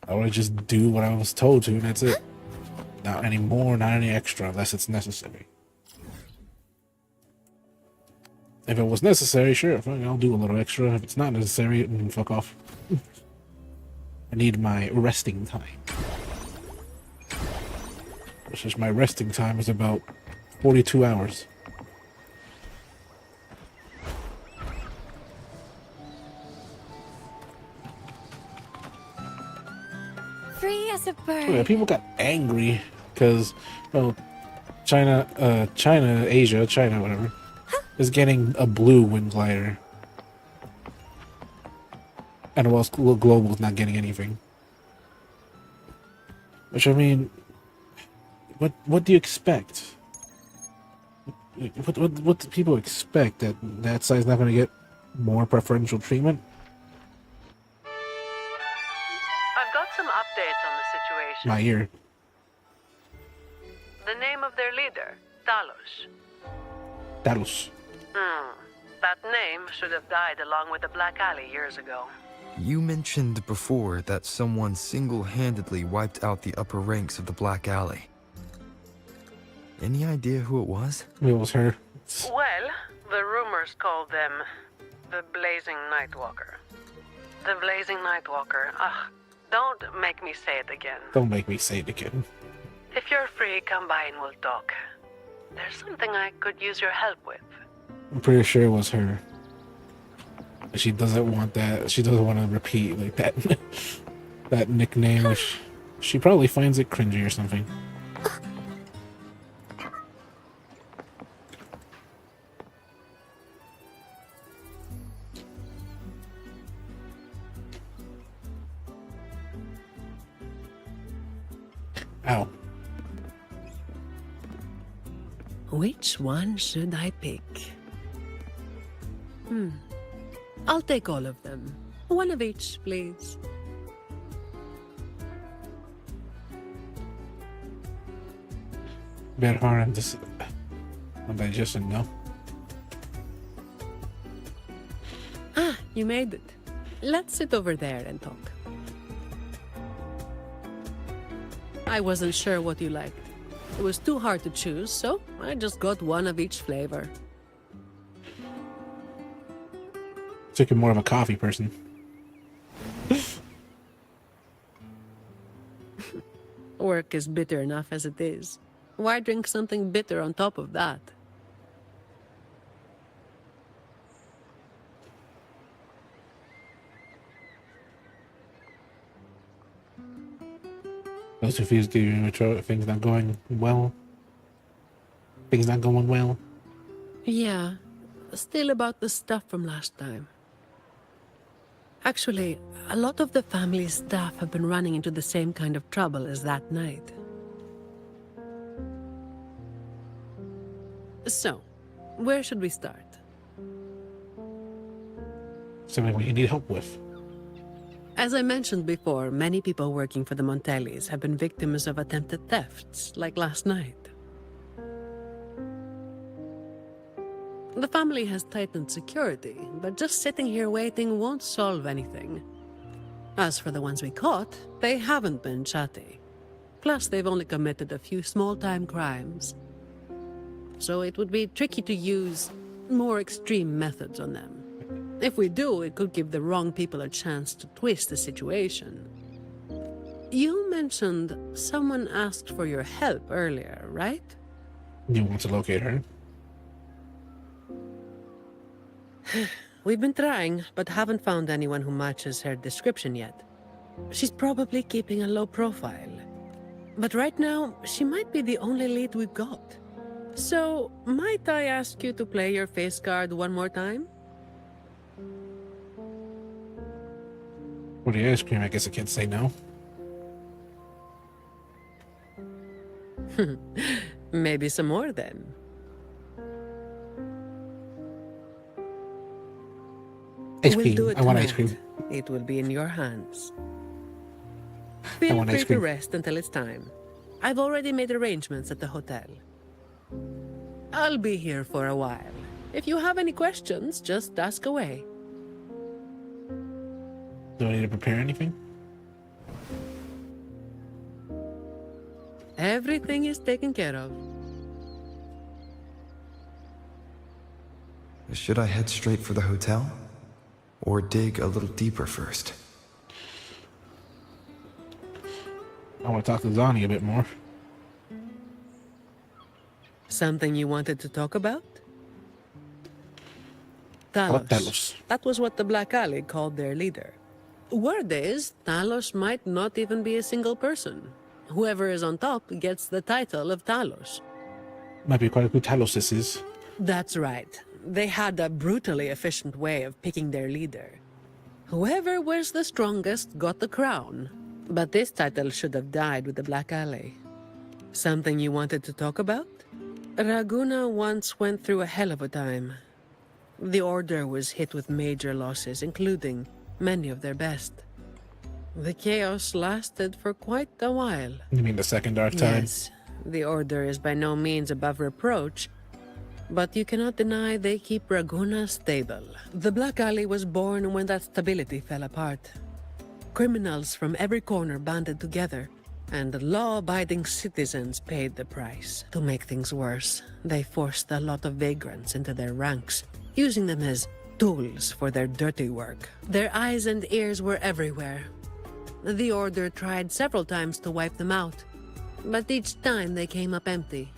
I want to just do what I was told to, and that's it. Not any more, not any extra, unless it's necessary. If it was necessary, sure, fine, I'll do a little extra. If it's not necessary, then fuck off. I need my resting time. Which is my resting time is about 42 hours. Free as a bird. Oh, yeah, people got angry because, well, China, Asia, whatever, is getting a blue wind glider. And whilst Global is not getting anything. Which, I mean, what do you expect? What do people expect? That side's not going to get more preferential treatment? I've got some updates on the situation. My ear. The name of their leader, Talos. Talos. That name should have died along with the Black Alley years ago. You mentioned before that someone single-handedly wiped out the upper ranks of the Black Alley. Any idea who it was? It was her. Well, the rumors called them the Blazing Nightwalker. The Blazing Nightwalker. Don't make me say it again. Don't make me say it again. If you're free, come by and we'll talk. There's something I could use your help with. I'm pretty sure it was her. She doesn't want that. She doesn't want to repeat like that. That nickname. Which she probably finds it cringy or something. Ow. Which one should I pick? I'll take all of them. One of each, please. Berhar and this. Digestion, no? You made it. Let's sit over there and talk. I wasn't sure what you liked. It was too hard to choose, so I just got one of each flavor. Took him more of a coffee person. Work is bitter enough as it is. Why drink something bitter on top of that? Those who feel things not going well. Things not going well. Yeah, still about the stuff from last time. Actually, a lot of the family's staff have been running into the same kind of trouble as that night. So, where should we start? Something we need help with. As I mentioned before, many people working for the Montellis have been victims of attempted thefts, like last night. The family has tightened security, but just sitting here waiting won't solve anything. As for the ones we caught, they haven't been chatty. Plus, they've only committed a few small-time crimes. So it would be tricky to use more extreme methods on them. If we do, it could give the wrong people a chance to twist the situation. You mentioned someone asked for your help earlier, right? You want to locate her? We've been trying, but haven't found anyone who matches her description yet. She's probably keeping a low profile. But right now, she might be the only lead we've got. So, might I ask you to play your face card one more time? For the ice cream, I guess I can't say no. Maybe some more then. Ice We'll cream. do it I want tonight. ice cream. It will be in your hands. I Feel want free ice to cream. rest until it's time. I've already made arrangements at the hotel. I'll be here for a while. If you have any questions, just ask away. Do I need to prepare anything? Everything is taken care of. Should I head straight for the hotel? Or dig a little deeper first? I want to talk to Zani a bit more. Something you wanted to talk about? What Talos. Talos? That was what the Black Alley called their leader. Word is, Talos might not even be a single person. Whoever is on top gets the title of Talos. Might be quite a good Talos this is. That's right. They had a brutally efficient way of picking their leader. Whoever was the strongest got the crown. But this title should have died with the Black Alley. Something you wanted to talk about? Raguna once went through a hell of a time. The Order was hit with major losses, including many of their best. The chaos lasted for quite a while. You mean the second Dark Tide? Yes, the Order is by no means above reproach, but you cannot deny they keep Raguna stable. The Black Alley was born when that stability fell apart. Criminals from every corner banded together, and law-abiding citizens paid the price. To make things worse, they forced a lot of vagrants into their ranks, using them as tools for their dirty work. Their eyes and ears were everywhere. The Order tried several times to wipe them out, but each time they came up empty.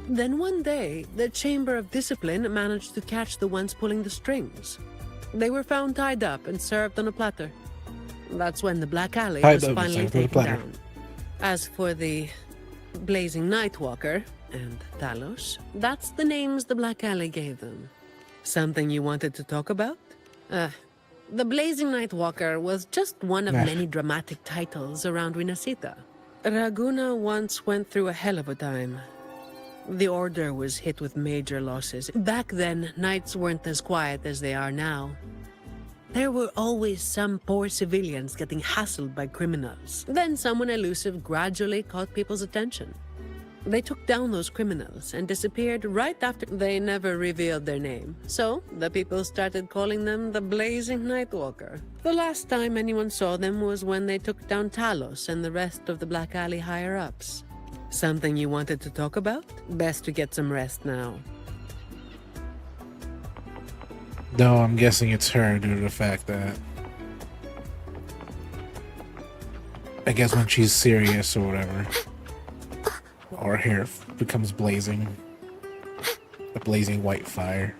Then one day, the Chamber of Discipline managed to catch the ones pulling the strings. They were found tied up and served on a platter. That's when the Black Alley was finally taken down. As for the Blazing Nightwalker and Talos, that's the names the Black Alley gave them. Something you wanted to talk about? The Blazing Nightwalker was just one of many dramatic titles around Renacita. Raguna once went through a hell of a time. The Order was hit with major losses. Back then, nights weren't as quiet as they are now. There were always some poor civilians getting hassled by criminals. Then someone elusive gradually caught people's attention. They took down those criminals and disappeared right after. They never revealed their name. So, the people started calling them the Blazing Nightwalker. The last time anyone saw them was when they took down Talos and the rest of the Black Alley higher-ups. Something you wanted to talk about? Best to get some rest now. No, I'm guessing it's her due to the fact that I guess when she's serious or whatever, or her hair becomes blazing, a blazing white fire.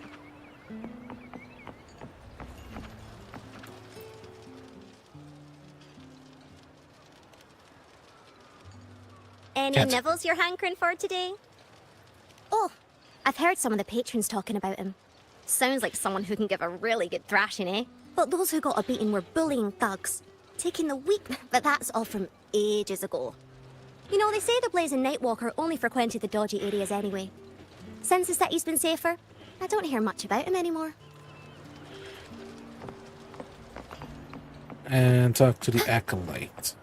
Any Cat. novels you're hankering for today? Oh, I've heard some of the patrons talking about him. Sounds like someone who can give a really good thrashing, eh? But those who got a beating were bullying thugs, taking the weak, but that's all from ages ago. You know, they say the Blazing Nightwalker only frequented the dodgy areas anyway. Since the city's been safer, I don't hear much about him anymore. And talk to the Acolyte.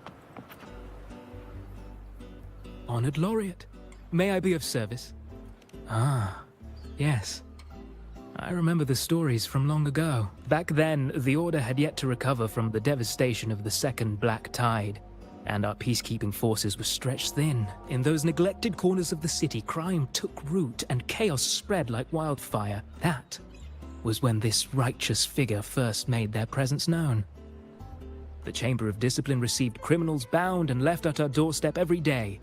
Honored Laureate, may I be of service? Ah, yes. I remember the stories from long ago. Back then, the Order had yet to recover from the devastation of the Second Black Tide, and our peacekeeping forces were stretched thin. In those neglected corners of the city, crime took root and chaos spread like wildfire. That was when this righteous figure first made their presence known. The Chamber of Discipline received criminals bound and left at our doorstep every day.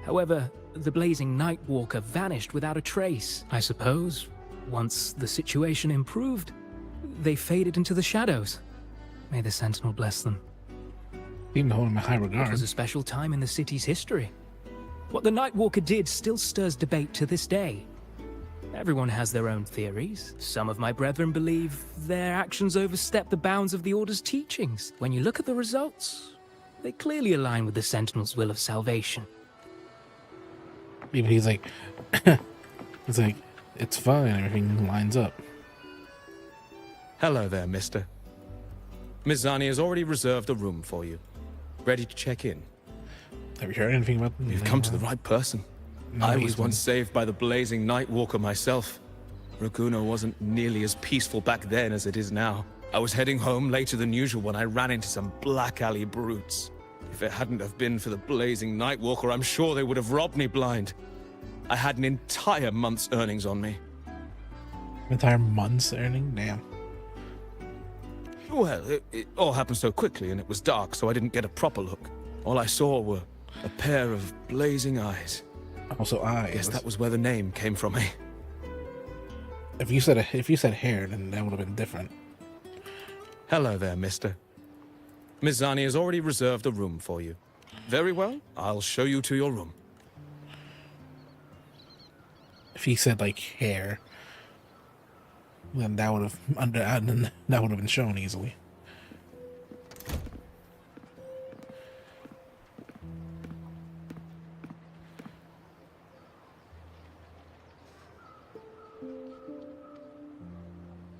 However, the Blazing Nightwalker vanished without a trace. I suppose, once the situation improved, they faded into the shadows. May the Sentinel bless them. Seem to hold him in high It regard. was a special time in the city's history. What the Nightwalker did still stirs debate to this day. Everyone has their own theories. Some of my brethren believe their actions overstep the bounds of the Order's teachings. When you look at the results, they clearly align with the Sentinel's will of salvation. Even he's like, it's fine, everything lines up. Hello there, mister. Miss Zani has already reserved a room for you. Ready to check in. Have you heard anything about them? You've come to the right person. No, I he's was once saved by the blazing Nightwalker myself. Raguna wasn't nearly as peaceful back then as it is now. I was heading home later than usual when I ran into some black alley brutes. If it hadn't have been for the blazing Nightwalker, I'm sure they would have robbed me blind. I had an entire month's earnings on me. Entire month's earning? Damn. Well, it all happened so quickly and it was dark, so I didn't get a proper look. All I saw were a pair of blazing eyes. Also eyes. I guess that was where the name came from, eh? If you said hair, then that would have been different. Hello there, mister. Miss Zani has already reserved a room for you. Very well, I'll show you to your room. If he said like hair, then that would have been shown easily.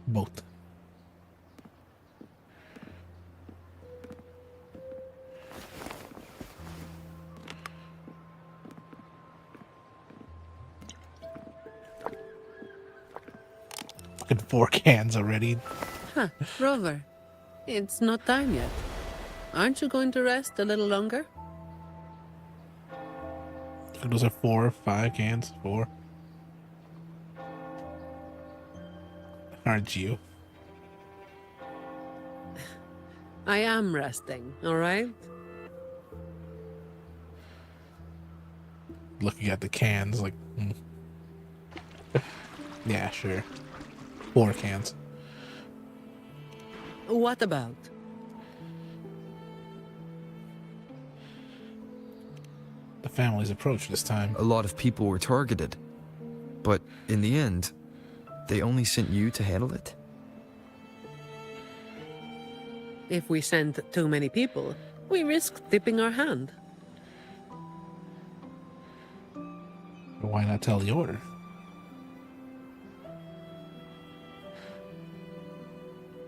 Both. Fucking 4 cans already. Huh, Rover. It's not time yet. Aren't you going to rest a little longer? Those are 4 or 5 cans. 4. Aren't you? I am resting, all right? Looking at the cans like... Yeah, sure. 4 cans. What about? The family's approach this time. A lot of people were targeted. But in the end, they only sent you to handle it? If we send too many people, we risk tipping our hand. Why not tell the Order?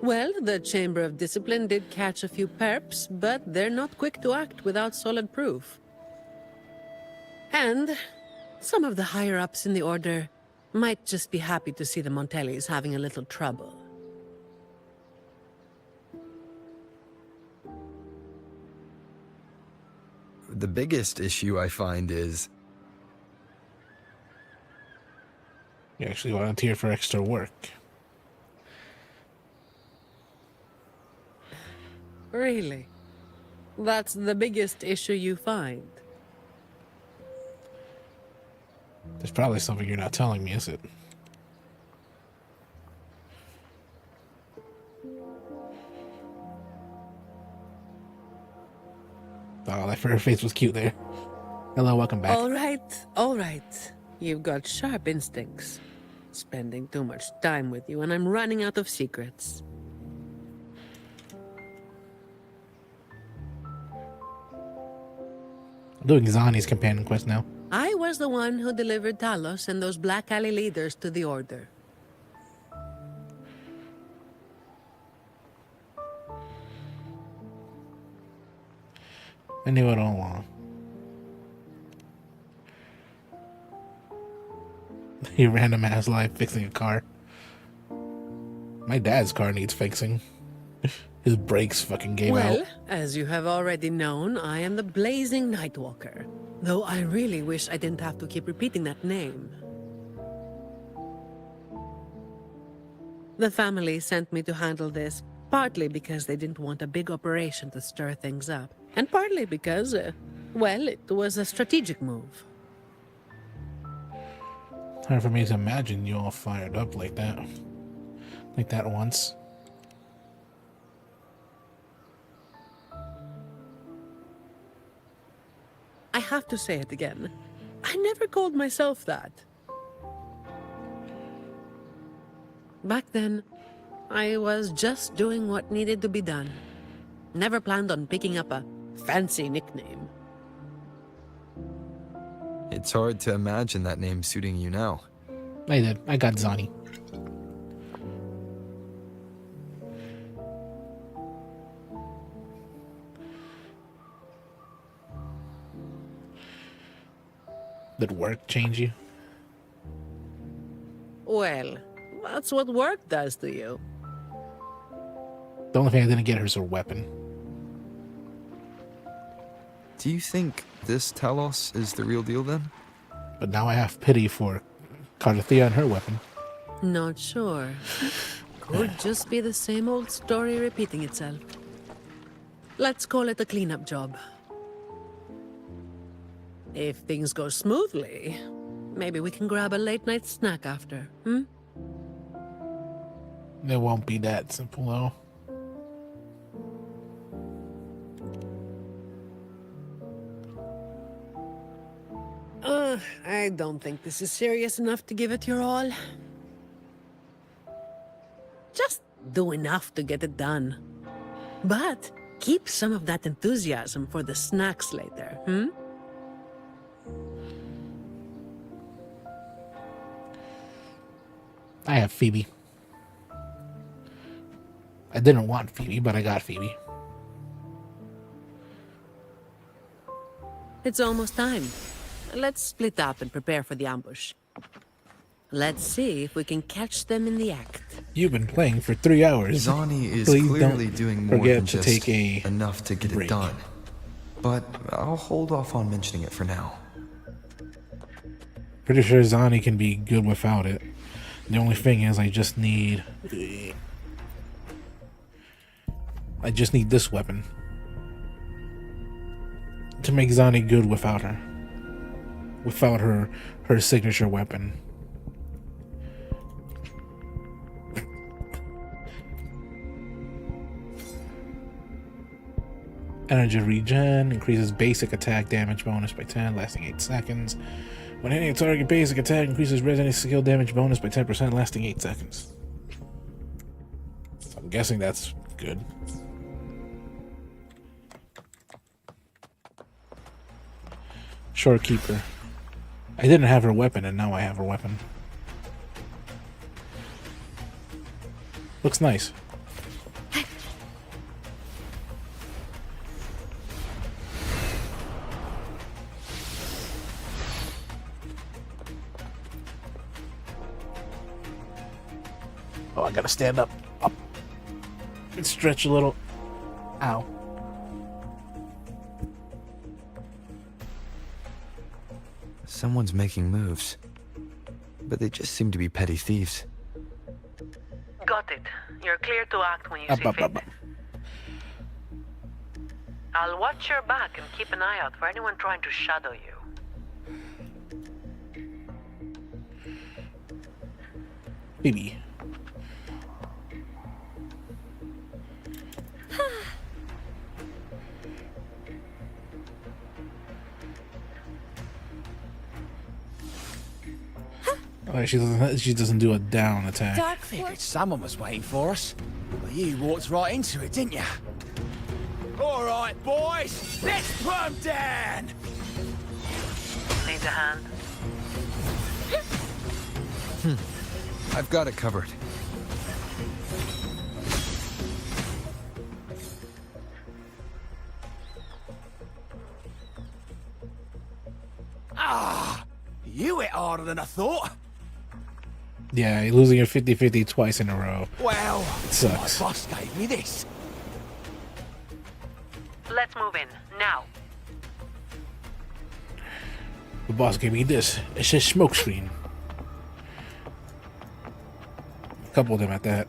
Well, the Chamber of Discipline did catch a few perps, but they're not quick to act without solid proof. And some of the higher-ups in the Order might just be happy to see the Montellis having a little trouble. The biggest issue I find is... You actually volunteer for extra work. Really? That's the biggest issue you find? There's probably something you're not telling me, is it? Oh, that fur face was cute there. Hello, welcome back. All right. You've got sharp instincts. Spending too much time with you, and I'm running out of secrets. I'm doing Zani's companion quest now. I was the one who delivered Talos and those Black Alley leaders to the Order. I knew it all along. He random ass life fixing a car. My dad's car needs fixing. His brakes fucking gave out. Well, as you have already known, I am the Blazing Nightwalker. Though I really wish I didn't have to keep repeating that name. The family sent me to handle this, partly because they didn't want a big operation to stir things up, and partly because, well, it was a strategic move. Hard for me to imagine you all fired up like that. Like that once. I have to say it again. I never called myself that. Back then, I was just doing what needed to be done. Never planned on picking up a fancy nickname. It's hard to imagine that name suiting you now. I did. I got Zani. Did work change you? Well, that's what work does to you. The only thing I didn't get her is her weapon. Do you think this Talos is the real deal then? But now I have pity for Carthea and her weapon. Not sure. Could just be the same old story repeating itself. Let's call it a cleanup job. If things go smoothly, maybe we can grab a late-night snack after, It won't be that simple, though. I don't think this is serious enough to give it your all. Just do enough to get it done. But keep some of that enthusiasm for the snacks later, I have Phoebe. I didn't want Phoebe, but I got Phoebe. It's almost time. Let's split up and prepare for the ambush. Let's see if we can catch them in the act. You've been playing for 3 hours. Zani is Please clearly don't doing more forget than to just take enough to get break. it done. But I'll hold off on mentioning it for now. Pretty sure Zani can be good without it. The only thing is I just need this weapon to make Zani good without her. Without her signature weapon. Energy regen increases basic attack damage bonus by 10, lasting 8 seconds. When hitting a target, basic attack increases resident skill damage bonus by 10%, lasting 8 seconds. So I'm guessing that's good. Shorekeeper. I didn't have her weapon, and now I have her weapon. Looks nice. Oh, I gotta stand up. Up. And stretch a little. Ow. Someone's making moves. But they just seem to be petty thieves. Got it. You're clear to act when you see fit. I'll watch your back and keep an eye out for anyone trying to shadow you. Baby. Oh, she doesn't do a down attack. Figured someone was waiting for us. But you walked right into it, didn't you? All right, boys, let's put 'em down. Need a hand? I've got it covered. You hit harder than I thought. Yeah, you're losing your 50-50 twice in a row. Well, it sucks. My boss gave me this. Let's move in, now. The boss gave me this. It says smoke screen. A couple of them at that.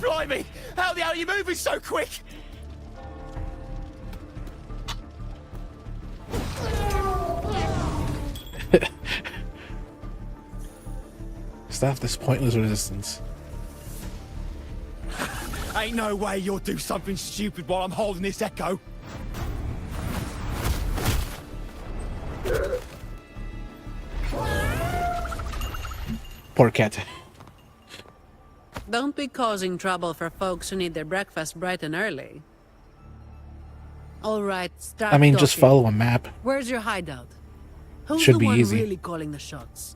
Blimey! How the hell are you moving so quick? Stop this pointless resistance. Ain't no way you'll do something stupid while I'm holding this echo. Poor cat. Don't be causing trouble for folks who need their breakfast bright and early. All right, start I mean, just talking. follow a map. Where's your hideout? Who's Should the be one easy. really calling the shots?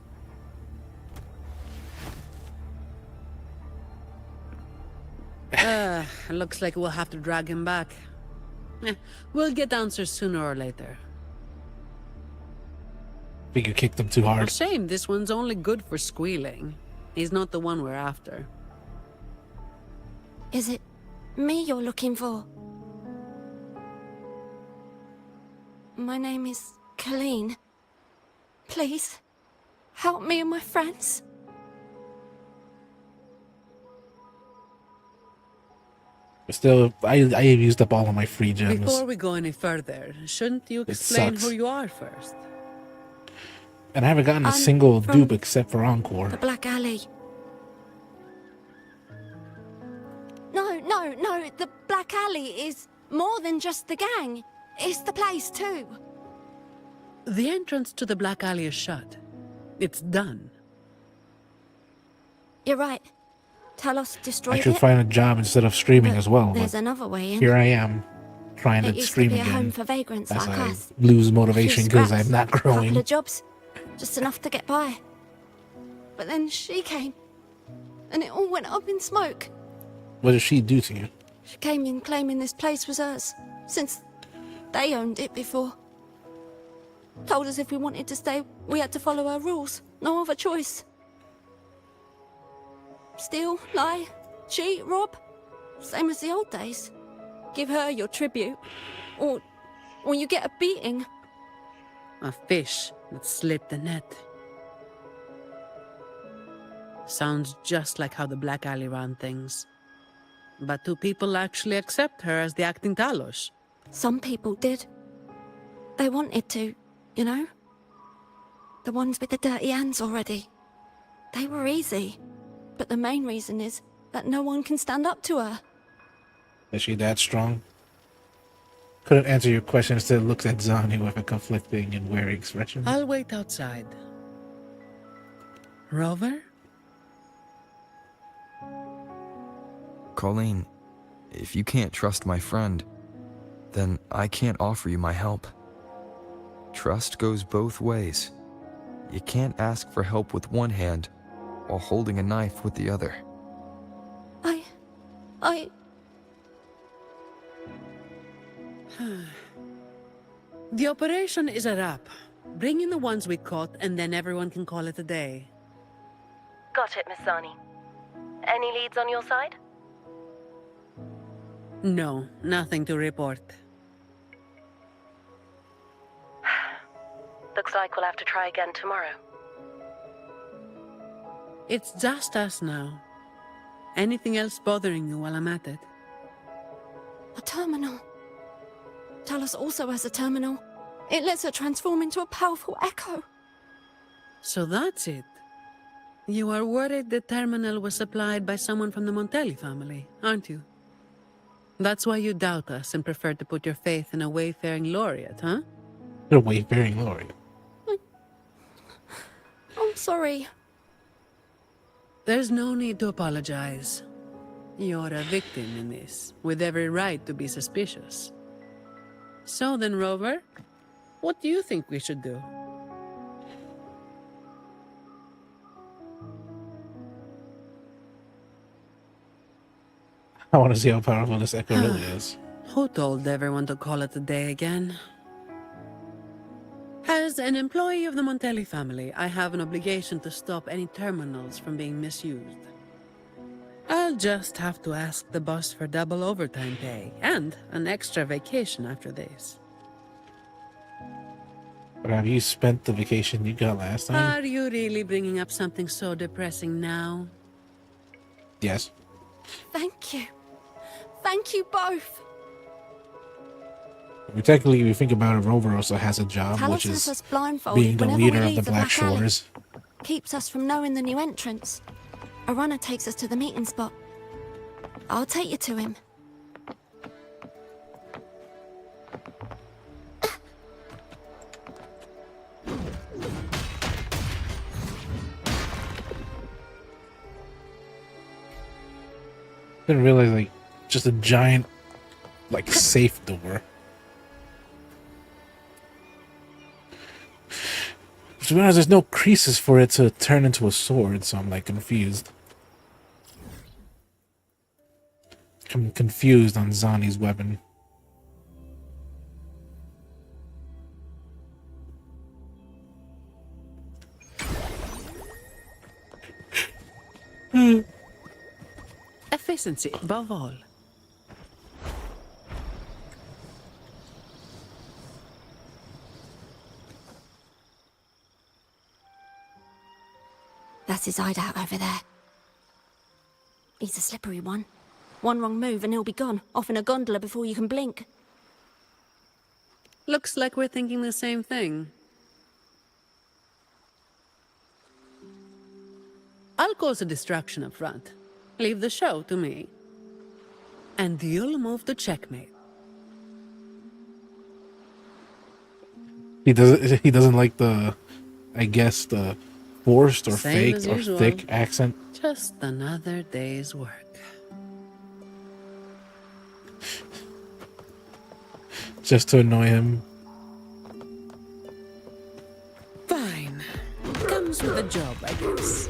Looks like we'll have to drag him back. We'll get answers sooner or later. Think you kicked him too A hard. shame this one's only good for squealing. He's not the one we're after. Is it me you're looking for? My name is Colleen. Please, help me and my friends. But still, I used up all of my free gems. Before we go any further, shouldn't you explain sucks. who you are first? And I haven't gotten a I'm single from dupe except for Encore. The Black Alley. No, the Black Alley is more than just the gang. It's the place too. The entrance to the Black Alley is shut. It's done. You're right. Talos destroyed I should it. find a job instead of streaming as well. There's but another way in. here I am, trying It to used stream to be a again. home for vagrants as like I us. lose motivation because Scraps, I'm not Couple growing. of jobs, just enough to get by. But then she came, and it all went up in smoke. What did she do to you? She came in claiming this place was hers, since they owned it before. Told us if we wanted to stay, we had to follow her rules. No other choice. Steal, lie, cheat, rob. Same as the old days. Give her your tribute, or you get a beating. A fish that slipped the net. Sounds just like how the Black Alley ran things. But do people actually accept her as the acting Talos? Some people did. They wanted to, you know? The ones with the dirty hands already. They were easy. But the main reason is that no one can stand up to her. Is she that strong? Couldn't answer your question, instead looked at Zani with a conflicting and wary expression. I'll wait outside. Rover? Colleen, if you can't trust my friend, then I can't offer you my help. Trust goes both ways. You can't ask for help with one hand while holding a knife with the other. I... The operation is a wrap. Bring in the ones we caught, and then everyone can call it a day. Got it, Miss Zani. Any leads on your side? No, nothing to report. Looks like we'll have to try again tomorrow. It's just us now. Anything else bothering you while I'm at it? A terminal. Talos also has a terminal. It lets her transform into a powerful echo. So that's it. You are worried the terminal was supplied by someone from the Montelli family, aren't you? That's why you doubt us and prefer to put your faith in a wayfaring laureate, huh? You're a wayfaring laureate. I'm sorry. There's no need to apologize. You're a victim in this, with every right to be suspicious. So then, Rover, what do you think we should do? I want to see how powerful this echo really is. Who told everyone to call it a day again? As an employee of the Montelli family, I have an obligation to stop any terminals from being misused. I'll just have to ask the boss for double overtime pay and an extra vacation after this. But have you spent the vacation you got last time? Are you really bringing up something so depressing now? Yes. Thank you. Thank you both. Technically, if you think about it, Rover also has a job, Talos which has is us blindfolded being the whenever leader we of leave the Black Alley. Shores. Keeps us from knowing the new entrance. A runner takes us to the meeting spot. I'll take you to him. Didn't realize, like, just a giant, like, safe door. To be honest, there's no creases for it to turn into a sword, so I'm, like, confused. I'm confused on Zani's weapon. Efficiency above all. That's his hideout over there. He's a slippery one. One wrong move and he'll be gone, off in a gondola before you can blink. Looks like we're thinking the same thing. I'll cause a distraction up front. Leave the show to me. And you'll move to checkmate. He doesn't like the, I guess, the forced or Same as fake or usual. thick accent. Just another day's work. Just to annoy him. Fine. Comes with the job, I guess.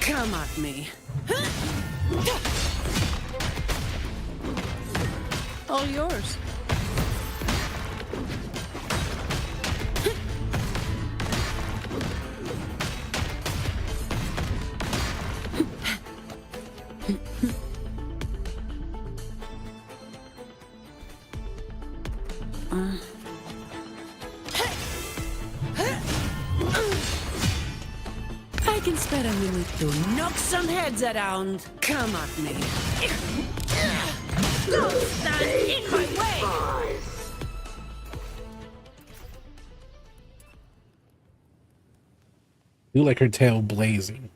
Come at me. All yours. I can spare a minute to knock some heads around. Come at me. Don't stand in my way! You like her tail blazing.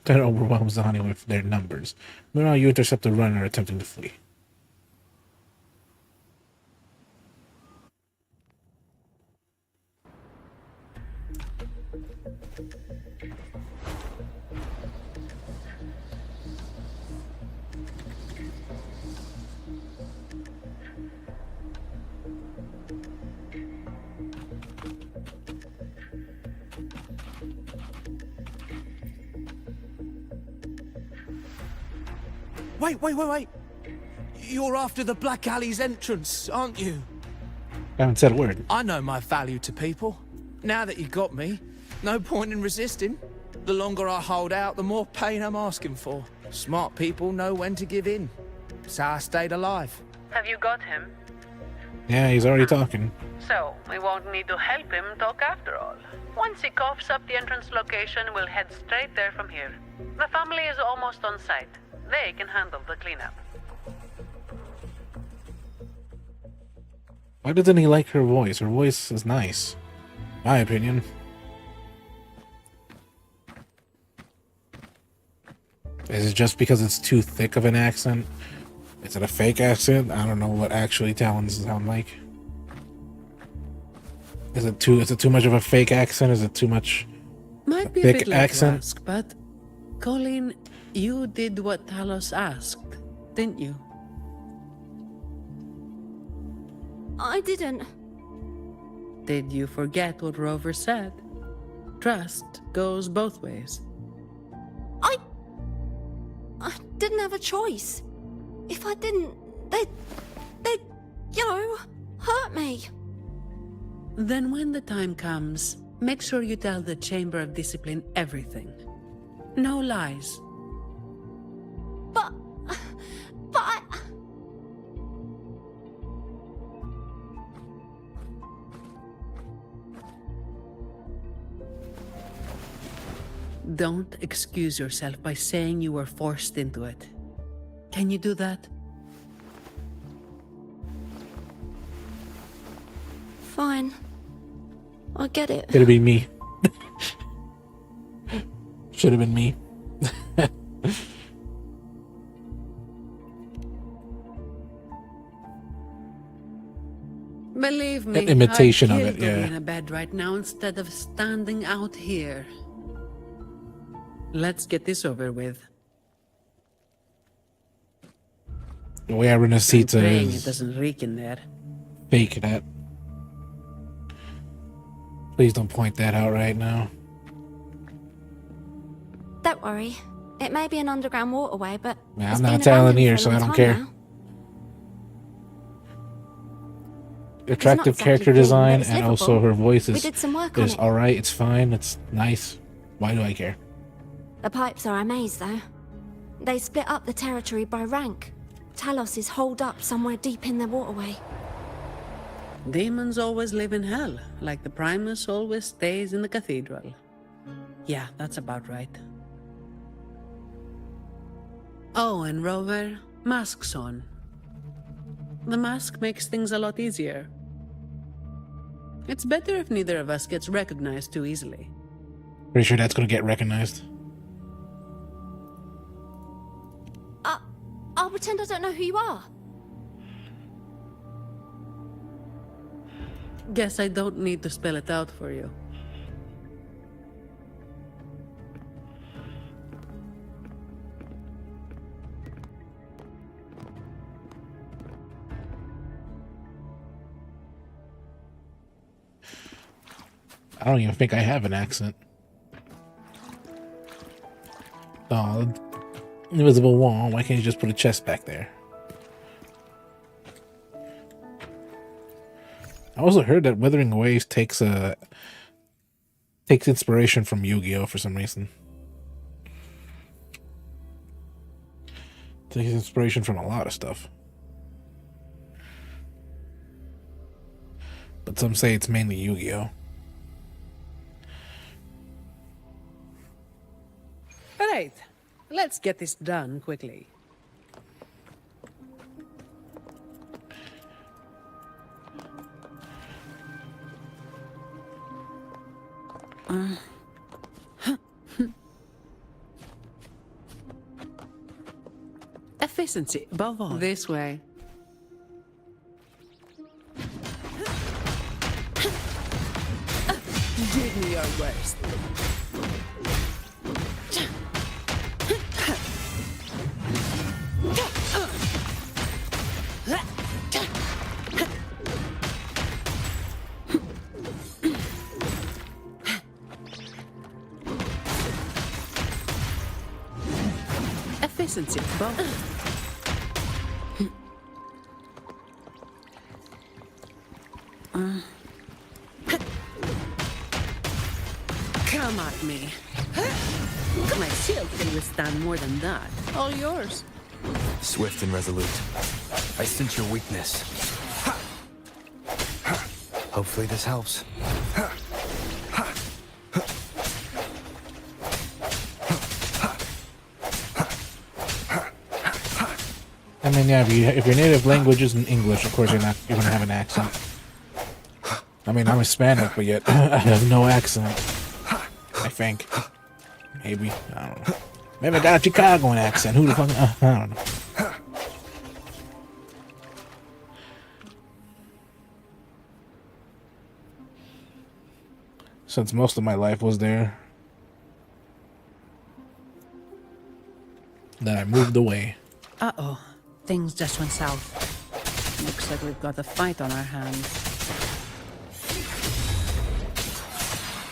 That overwhelms Zani with their numbers. Meanwhile, you intercept the runner attempting to flee. Wait. You're after the Black Alley's entrance, aren't you? I haven't said a word. I know my value to people. Now that you got me, no point in resisting. The longer I hold out, the more pain I'm asking for. Smart people know when to give in. It's how I stayed alive. Have you got him? Yeah, he's already talking. So, we won't need to help him talk after all. Once he coughs up the entrance location, we'll head straight there from here. The family is almost on site. They can handle the cleanup. Why doesn't he like her voice? Her voice is nice. My opinion. Is it just because it's too thick of an accent? Is it a fake accent? I don't know what actually Talons sound like. Is it too much of a fake accent? Is it too much Might be a thick bit late accent? to ask, but Colleen, you did what Talos asked, didn't you? I didn't. Did you forget what Rover said? Trust goes both ways. I didn't have a choice. If I didn't, they'd, hurt me. Then when the time comes, make sure you tell the Chamber of Discipline everything. No lies. But I... Don't excuse yourself by saying you were forced into it. Can you do that? fine. I get it. Could have been me. Should have been me. Believe me, An imitation of I'd it, kill to be yeah. in a bed right now instead of standing out here. Let's get this over with. The way I run a seat I'm praying it is doesn't reek in there. fake that. Please don't point that out right now. Don't worry. It may be an underground waterway, but Man, it's I'm not been telling abandoned here, for a so I long don't time care. now. Attractive exactly character clean, but design, it's and also livable. her voice We is did some work on it. alright. It's fine. It's nice. Why do I care? The pipes are a maze, though. They split up the territory by rank. Talos is holed up somewhere deep in the waterway. Demons always live in hell, like the Primus always stays in the cathedral. Yeah, that's about right. Oh, and Rover, mask's on. The mask makes things a lot easier. It's better if neither of us gets recognized too easily. Pretty sure that's gonna get recognized. I'll pretend I don't know who you are. Guess I don't need to spell it out for you. I don't even think I have an accent. Oh, invisible wall. Why can't you just put a chest back there? I also heard that Withering Waves takes inspiration from Yu-Gi-Oh for some reason. Takes inspiration from a lot of stuff. But some say it's mainly Yu-Gi-Oh. Alright, let's get this done quickly. Efficiency, above all. This way. Give me your worst. Efficiency, both. Come at me. My shield can withstand more than that. All yours. Swift and resolute. I sense your weakness. Hopefully this helps. I mean, yeah, if your native language isn't English, of course you're gonna have an accent. I mean, I'm Hispanic, but yet I have no accent. I think. Maybe. I don't know. Maybe I got a Chicagoan accent. Who the fuck? I don't know. Since most of my life was there, then I moved away. Uh-oh. Things just went south. Looks like we've got a fight on our hands.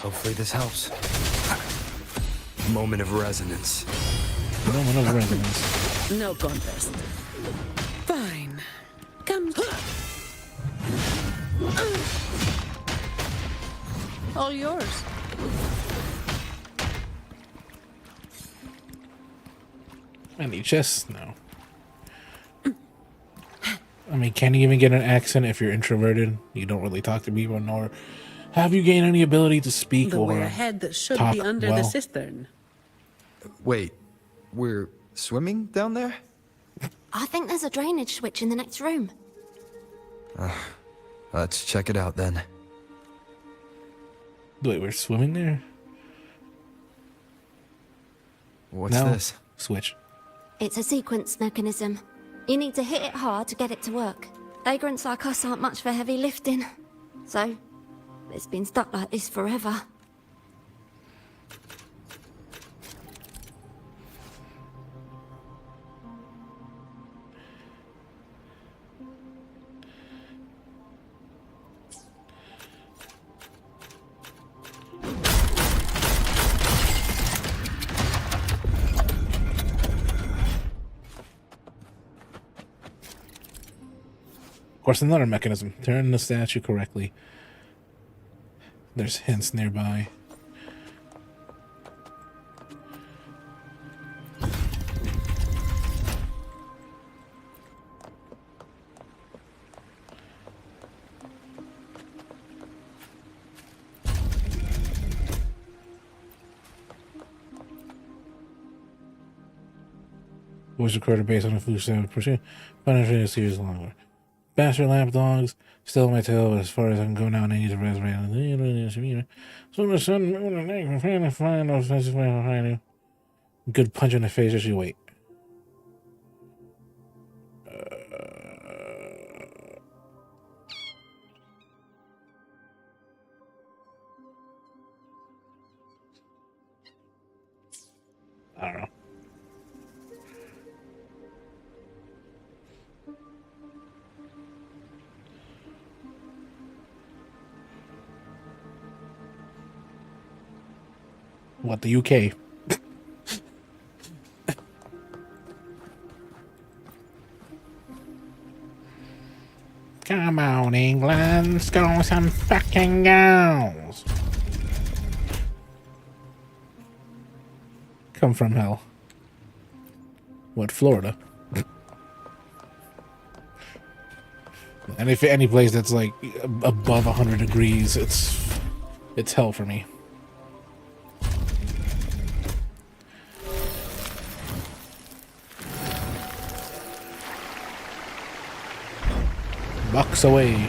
Hopefully this helps. Moment of resonance. Moment of resonance. No contest. Fine. Come. All yours. Any chests? No. I mean, can you even get an accent if you're introverted? You don't really talk to people, nor have you gained any ability to speak The or way ahead should talk be under well? the cistern. Wait, we're swimming down there? I think there's a drainage switch in the next room. Let's check it out then. Wait, we're swimming there? What's now, this? Switch. It's a sequence mechanism. You need to hit it hard to get it to work. Vagrants like us aren't much for heavy lifting. So, it's been stuck like this forever. Of course, another mechanism. Turn the statue correctly. There's hints nearby. Was recorded based on a flu 7%. Penetrating a series longer. Bastard lapdogs, still my tail, but as far as I can go now, and I need to resurrect. So the sun, good punch in the face as you wait. I don't know. What, the UK? Come on, England, score some fucking goals. Come from hell. What, Florida? And if any place that's like above 100 degrees, it's hell for me. Bucks away.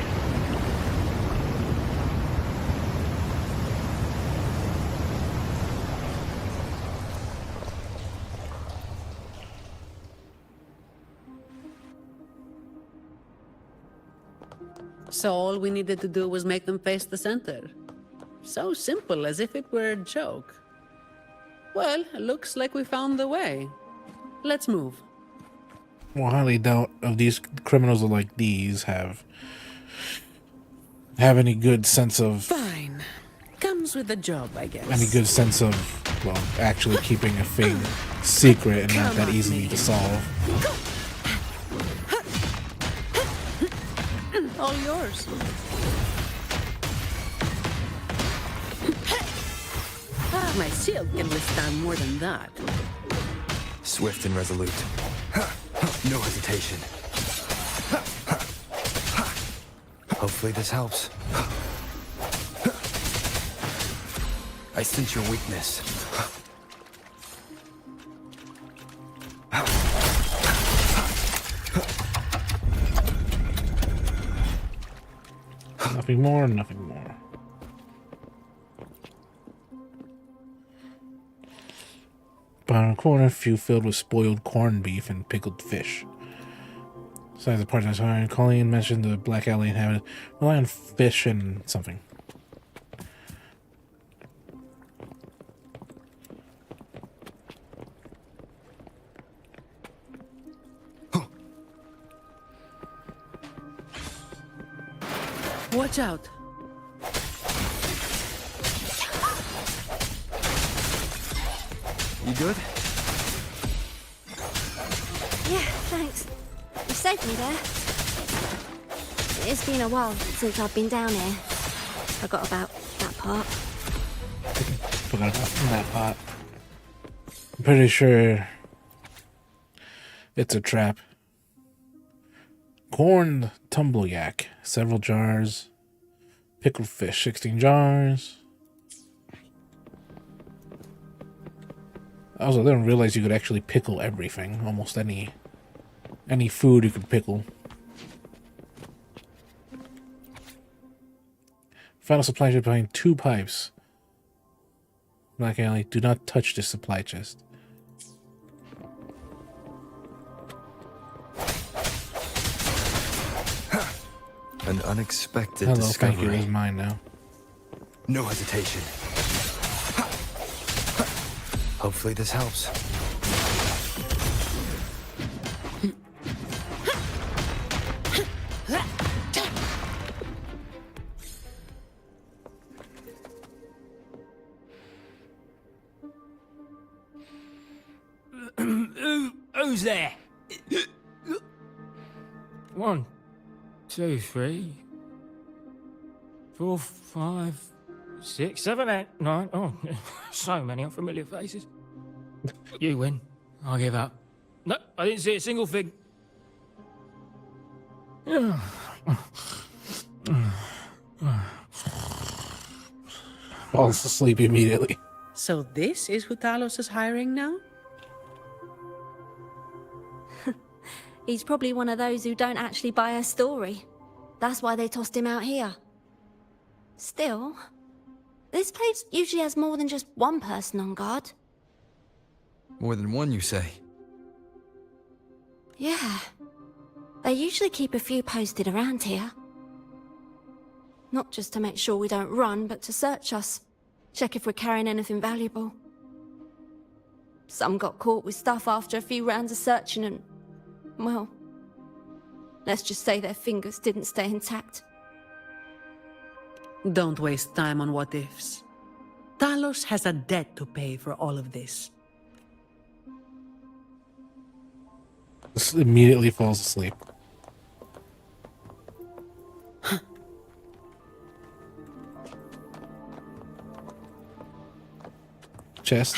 So all we needed to do was make them face the center. So simple, as if it were a joke. Well, looks like we found the way. Let's move. Well, highly doubt of these criminals like these have any good sense of... Fine. Comes with the job, I guess. Any good sense of, well, actually keeping a thing secret and not that easily to solve. All yours. My shield can withstand more than that. Swift and resolute. No hesitation. Hopefully this helps. I sense your weakness. Nothing more, nothing more. Bottom corner, few filled with spoiled corned beef and pickled fish. Besides the part that's hard, Colleen mentioned the Black Alley inhabitant rely on fish and something. Watch out. You good? Yeah, thanks. You saved me there. It's been a while since I've been down here. Forgot about that part. Forgot about that part. I'm pretty sure it's a trap. Corned tumble yak, several jars. Pickled fish, 16 jars. Also, I didn't realize you could actually pickle everything. Almost any food you could pickle. Found a supply ship behind 2 pipes. Black Alley, do not touch this supply chest. An unexpected Hello, discovery. thank you. It's mine now. No hesitation. Hopefully this helps. Who's there? 1, 2, 3, 4, 5, 6, 7, 8, 9. Oh, so many unfamiliar faces. You win. I give up. No, I didn't see a single thing. Falls asleep immediately. So this is who Talos is hiring now? He's probably one of those who don't actually buy a story. That's why they tossed him out here. Still, this place usually has more than just one person on guard. More than one, you say? Yeah. They usually keep a few posted around here. Not just to make sure we don't run, but to search us. Check if we're carrying anything valuable. Some got caught with stuff after a few rounds of searching and... well, let's just say their fingers didn't stay intact. Don't waste time on what-ifs. Talos has a debt to pay for all of this. Just immediately falls asleep. Chest.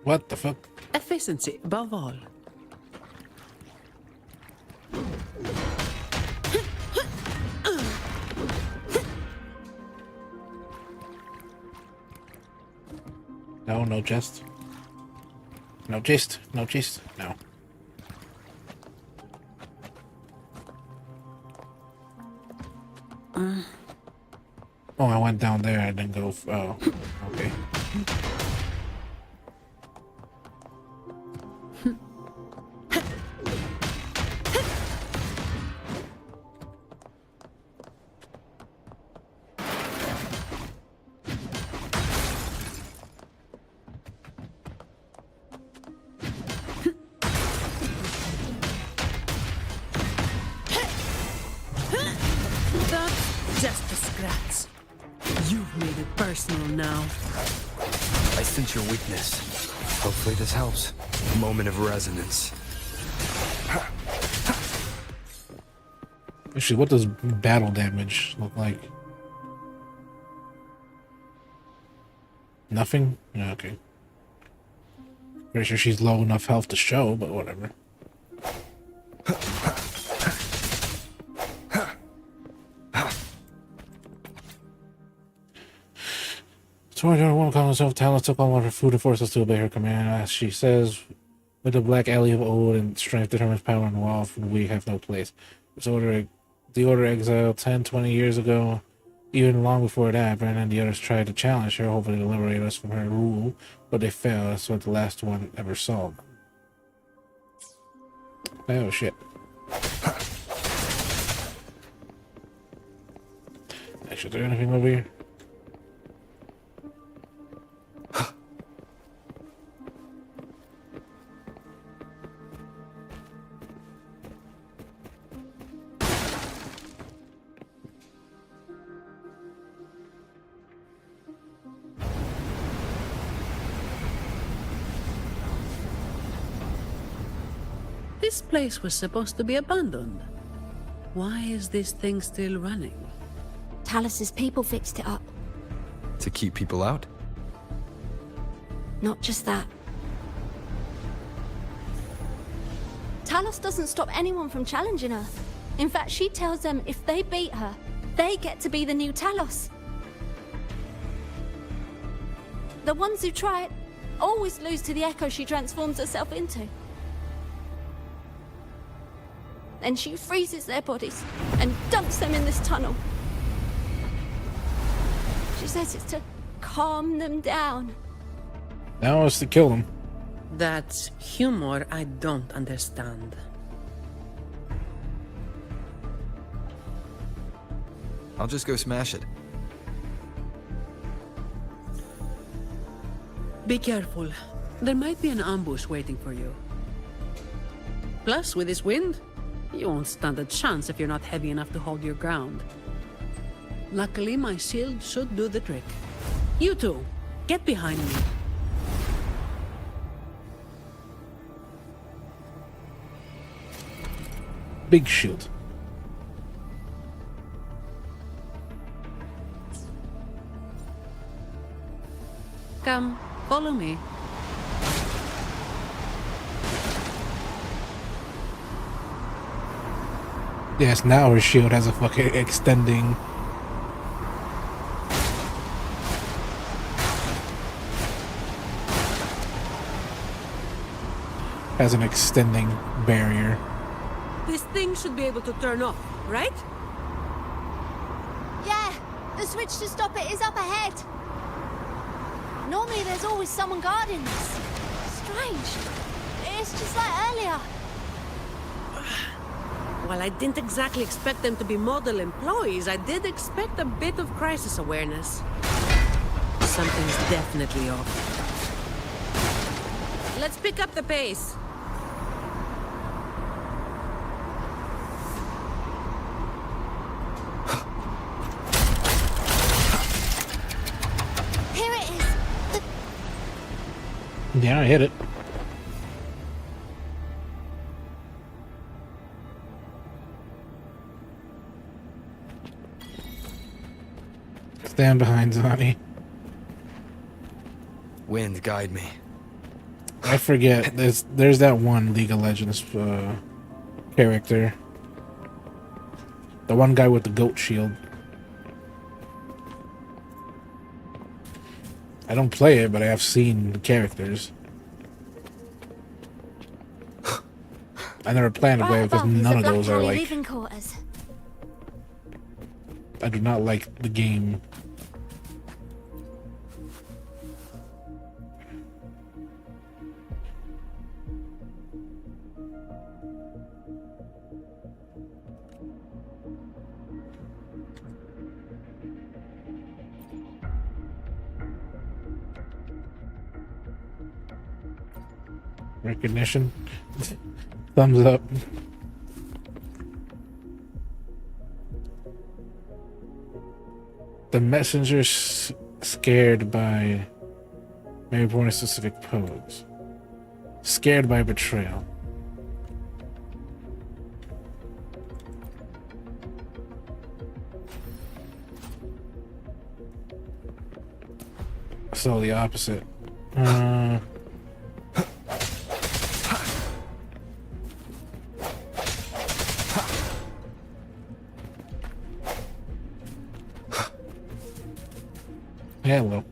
What the fuck? Efficiency, above all. No, no chest. No chest. No chest. No. Oh, I went down there. I didn't go. Oh, okay. That's just a scratch. You've made it personal now. I sense your weakness. Hopefully this helps. Moment of resonance. Actually, what does battle damage look like? Nothing? Yeah, okay. Pretty sure she's low enough health to show, but whatever. Towards one call herself, Talos took all of her food and forced us to obey her command. As she says, with the black alley of old and strength determines power in the wall, we have no place. The order exiled 10, 20 years ago. Even long before that, Brennan and the others tried to challenge her, hoping to liberate us from her rule, but they failed. That's what the last one ever saw. Oh shit. Actually, is there anything over here? This place was supposed to be abandoned. Why is this thing still running? Talos's people fixed it up. To keep people out? Not just that. Talos doesn't stop anyone from challenging her. In fact, she tells them if they beat her, they get to be the new Talos. The ones who try it always lose to the echo she transforms herself into. Then she freezes their bodies and dumps them in this tunnel. She says it's to calm them down. Now it's to kill him. That's humor I don't understand. I'll just go smash it. Be careful. There might be an ambush waiting for you. Plus, with this wind, you won't stand a chance if you're not heavy enough to hold your ground. Luckily, my shield should do the trick. You two, get behind me. Big shield. Come, follow me. Yes, now her shield has a fucking extending. Has an extending barrier. This thing should be able to turn off, right? Yeah, the switch to stop it is up ahead. Normally there's always someone guarding this. Strange. It's just like earlier. While I didn't exactly expect them to be model employees, I did expect a bit of crisis awareness. Something's definitely off. Let's pick up the pace. Here it is. Yeah, I hit it. Stand behind Zani. Wind, guide me. I forget. There's that one League of Legends character. The one guy with the goat shield. I don't play it, but I have seen the characters. I never planned to play it because none of those are like. Living quarters. I do not like the game. Recognition. Thumbs up. The messenger's scared by maybe born a specific pose. Scared by betrayal. So the opposite. Hello.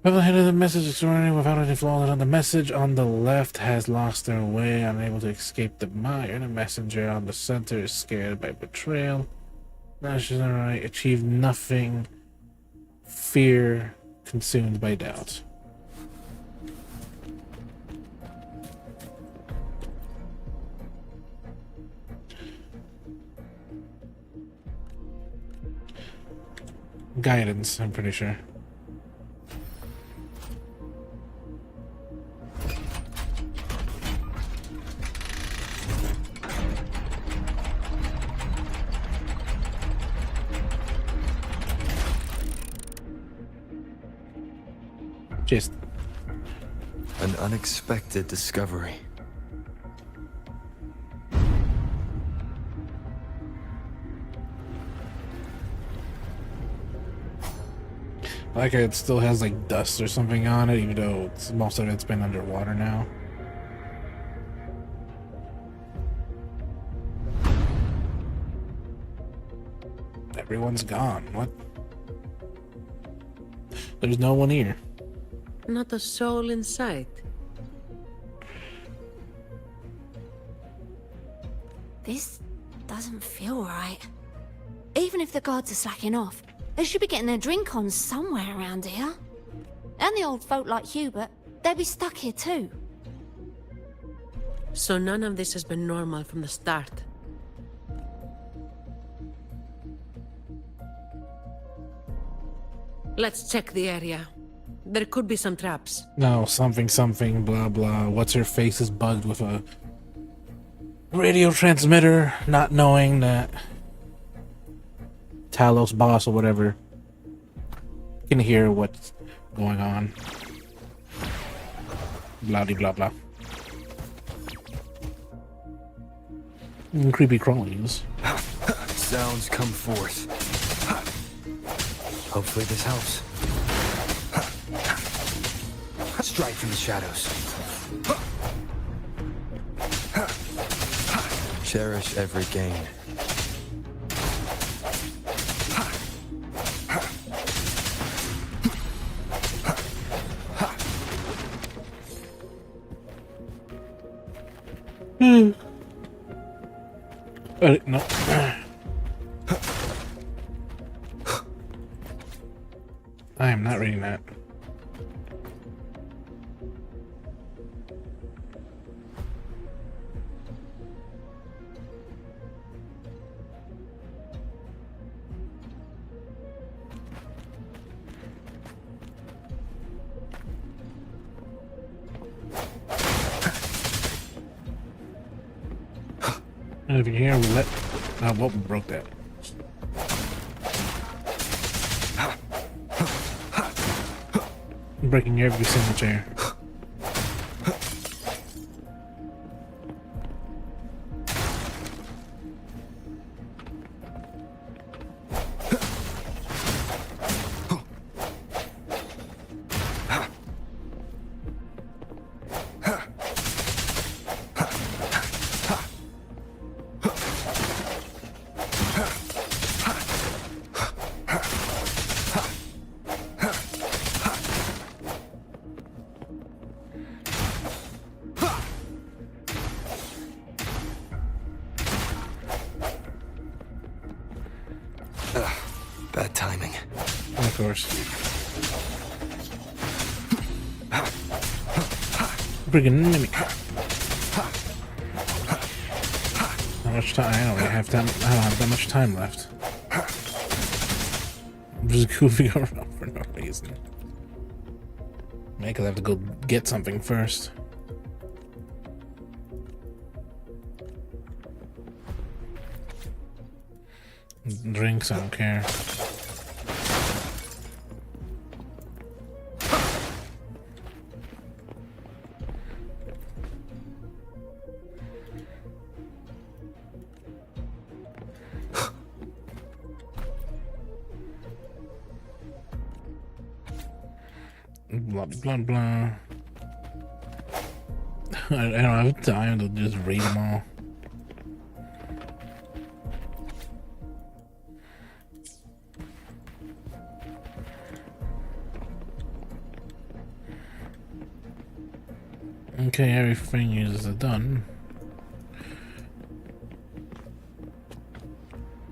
Well, ahead of the message extraordinary without any flaws on the message on the left has lost their way, unable to escape the mire. The messenger on the center is scared by betrayal. Nashes alright, achieve nothing. Fear consumed by doubt. Guidance, I'm pretty sure. Just an unexpected discovery. like it still has like dust or something on it, even though most of it's been underwater now. Everyone's gone. What? There's no one here. Not a soul in sight. This doesn't feel right. Even if the guards are slacking off, they should be getting their drink on somewhere around here. And the old folk like Hubert, they'd be stuck here too. So none of this has been normal from the start. Let's check the area. There could be some traps. No, something, blah, blah. What's her face is bugged with a radio transmitter, not knowing that Talos boss or whatever can hear what's going on. Blah, blah, blah. Creepy crawlies. Sounds come forth. Hopefully this helps. Strike from the shadows. Cherish every gain. No. I am not reading that. Over here, we let. What broke that? Breaking every single chair. Bad timing. Of course. Freaking enemy. How much time? I don't really have time. I don't have that much time left. I'm just goofing around for no reason. Maybe I have to go get something first. Drinks, I don't care. Blah blah blah. I don't have time to just read them all. Okay, everything is done.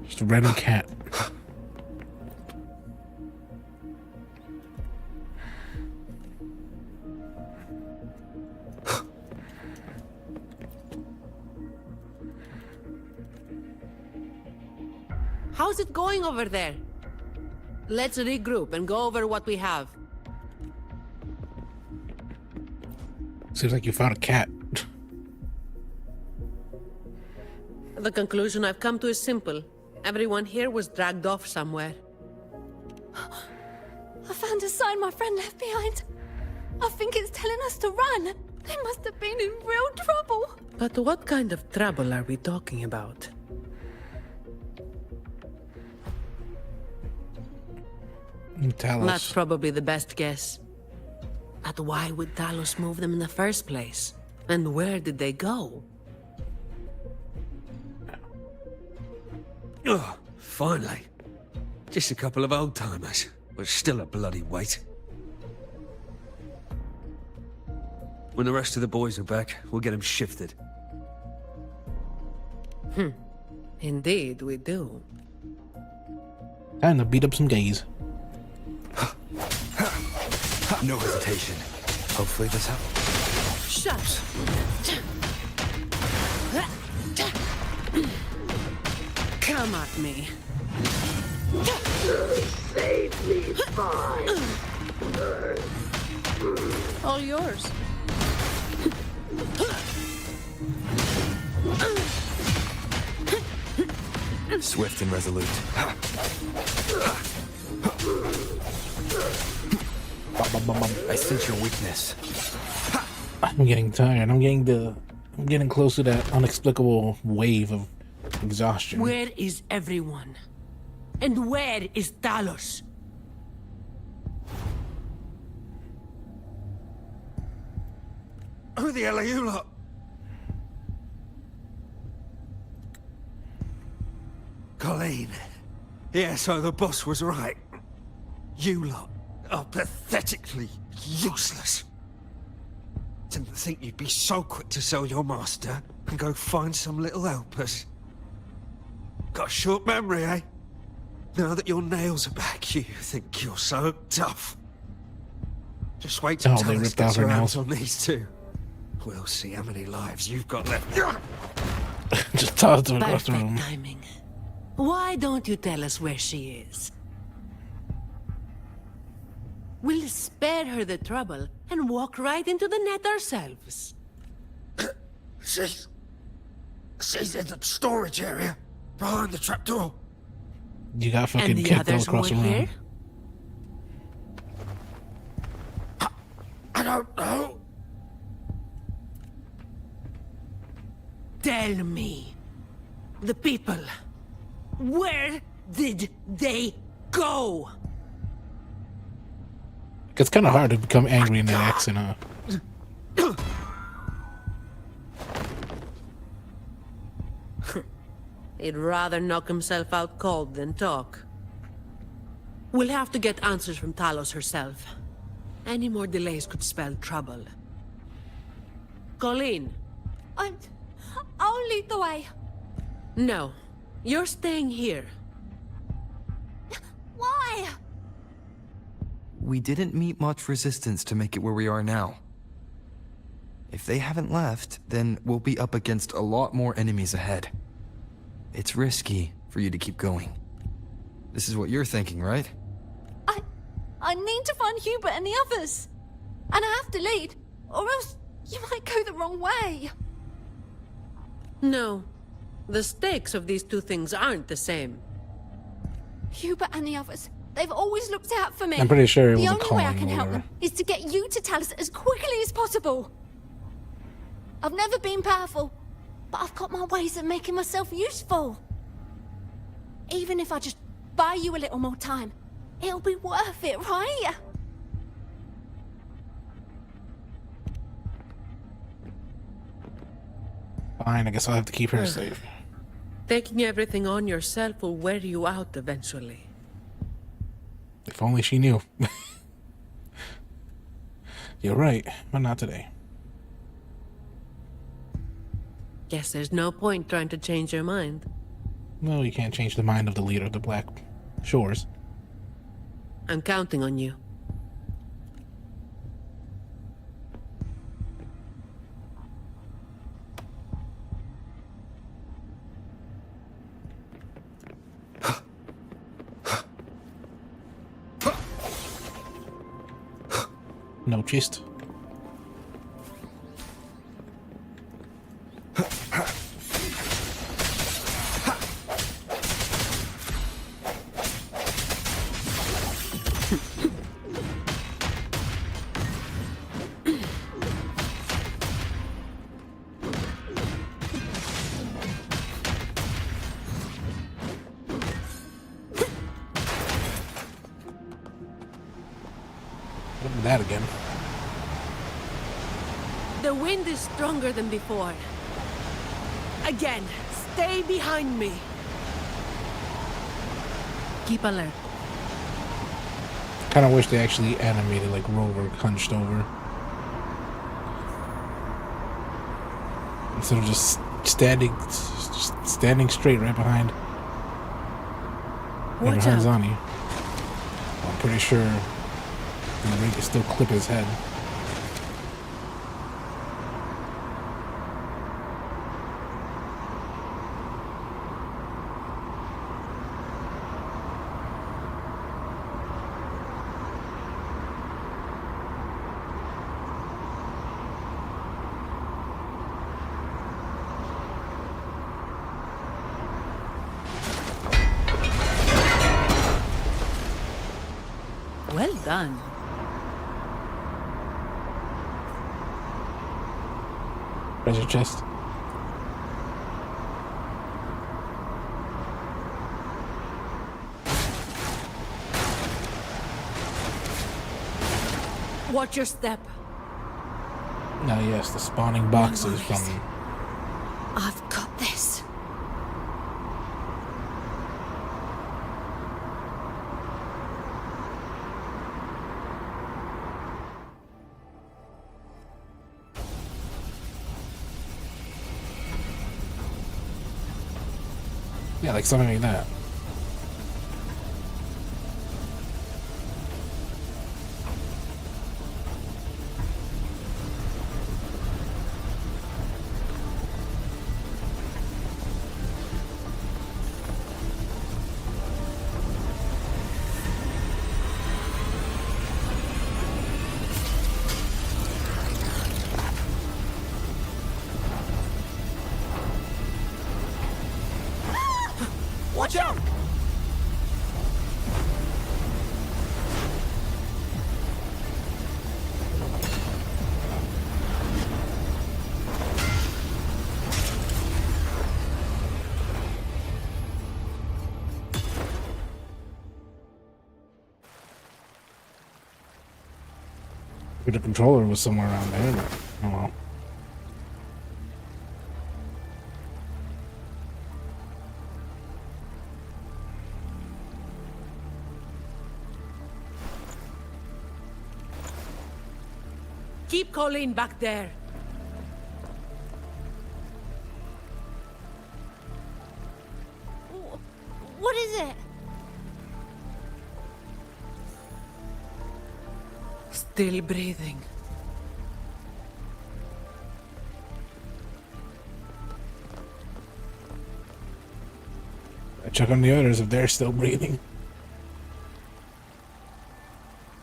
Just a random cat. How's it going over there? Let's regroup and go over what we have. Seems like you found a cat. The conclusion I've come to is simple. Everyone here was dragged off somewhere. I found a sign my friend left behind. I think it's telling us to run. They must have been in real trouble. But what kind of trouble are we talking about? Talos. That's probably the best guess. But why would Talos move them in the first place? And where did they go? Oh, finally. Just a couple of old-timers, but still a bloody weight. When the rest of the boys are back, we'll get them shifted. Indeed, we do. Time to beat up some gays. No hesitation. Hopefully this helps. Shut. Come at me. Save me, fine. All yours. Swift and resolute. I sense your weakness. I'm getting tired. I'm getting close to that inexplicable wave of exhaustion. Where is everyone? And where is Talos? Who the hell are you lot? Colleen. Yeah, so the boss was right. You lot are pathetically useless. Didn't think you'd be so quick to sell your master and go find some little helpers. Got a short memory, eh? Now that your nails are back, you think you're so tough. Just wait till they Talos ripped out gets her her nails. hands on these two. We'll see how many lives you've got left. Just toss them across the Perfect room. timing. Why don't you tell us where she is? We'll spare her the trouble and walk right into the net ourselves. She's in the storage area, behind the trapdoor. You got fucking And the kicked all others across the weren't room. here? I don't know. Tell me. The people. Where did they go? It's kind of hard to become angry in that accent, huh? He'd rather knock himself out cold than talk. We'll have to get answers from Talos herself. Any more delays could spell trouble. Colleen. I'll lead the way. No. You're staying here. Why? We didn't meet much resistance to make it where we are now. If they haven't left, then we'll be up against a lot more enemies ahead. It's risky for you to keep going. This is what you're thinking, right? I need to find Hubert and the others. And I have to lead, or else you might go the wrong way. No. The stakes of these two things aren't the same. Hubert and the others, they've always looked out for me. I'm pretty sure it was the a only way I calling can help order. them is to get you to Talos as quickly as possible. I've never been powerful, but I've got my ways of making myself useful. Even if I just buy you a little more time, it'll be worth it, right? Fine, I guess I'll have to keep her safe. Taking everything on yourself will wear you out eventually. If only she knew. You're right, but not today. Guess there's no point trying to change your mind. No, you can't change the mind of the leader of the Black Shores. I'm counting on you. No chest. That again. The wind is stronger than before. Again, stay behind me. Keep alert. Kind of wish they actually animated like Rover hunched over instead of just standing straight right behind. Right Watch behind out. Zani. I'm pretty sure they can still clip his head. Well done. Treasure chest. Watch your step. Now, yes, the spawning boxes from. I've got this. Yeah, like something like that. Watch out! The controller was somewhere around there, but oh well. Keep Colleen back there. What is it? Still breathing. I check on the others if they're still breathing.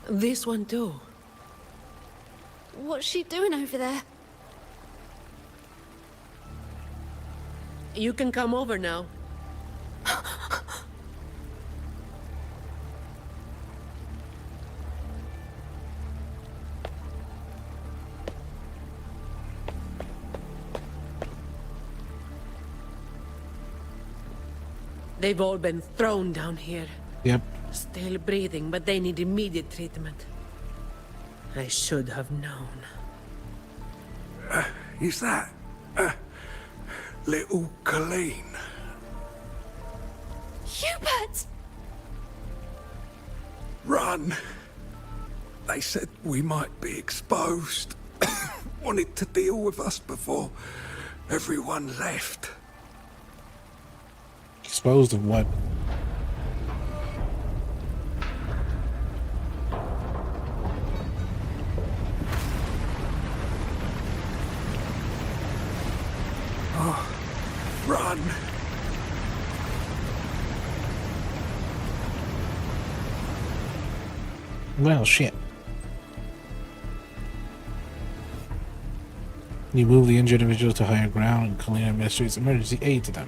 This one too. What's she doing over there? You can come over now. They've all been thrown down here. Yep. Still breathing, but they need immediate treatment. I should have known. Is that little Colleen? Hubert! Run! They said we might be exposed. Wanted to deal with us before everyone left. Exposed of what? Oh, run! Well, shit. You move the injured individual to higher ground and Colleen administrates emergency aid to them.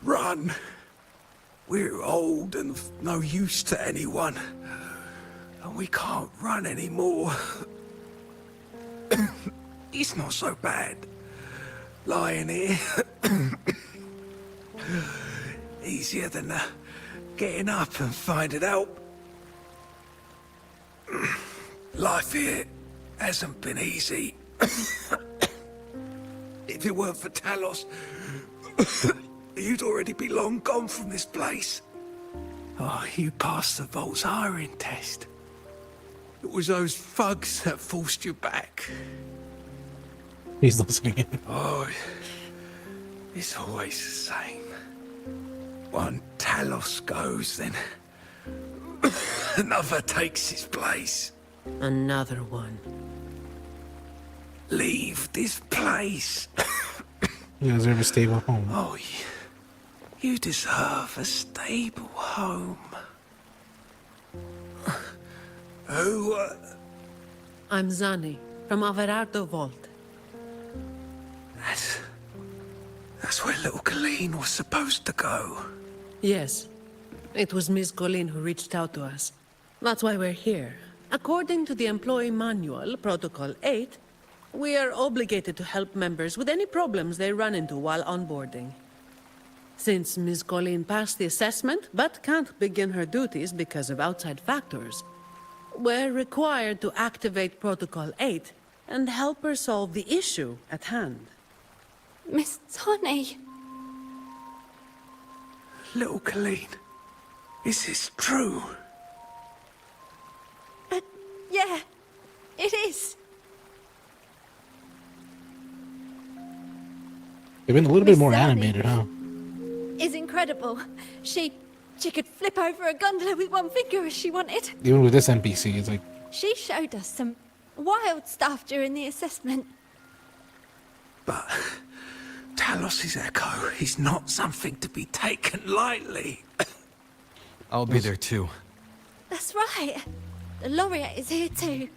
Run! We're old and of no use to anyone. And we can't run anymore. It's not so bad. Lying here. Easier than getting up and finding out. Life here hasn't been easy. If it weren't for Talos, you'd already be long gone from this place. Oh, you passed the Vault's hiring test. It was those thugs that forced you back. He's listening. Oh, it's always the same. One Talos goes, then another takes his place. Another one. Leave this place. You deserve a stable home. Oh, you deserve a stable home. Who, I'm Zani, from Averardo Vault. That's where little Colleen was supposed to go. Yes. It was Miss Colleen who reached out to us. That's why we're here. According to the Employee Manual, Protocol 8, we are obligated to help members with any problems they run into while onboarding. Since Miss Colleen passed the assessment, but can't begin her duties because of outside factors, we're required to activate Protocol 8 and help her solve the issue at hand. Miss Zani. Little Colleen, is this true? Yeah, it is. They've been a little bit Miss more Zani animated, huh? Is incredible. She could flip over a gondola with one finger if she wanted. Even with this NPC, it's like, She showed us some wild stuff during the assessment. But Talos' echo is not something to be taken lightly. I'll be there too. That's right. The laureate is here too.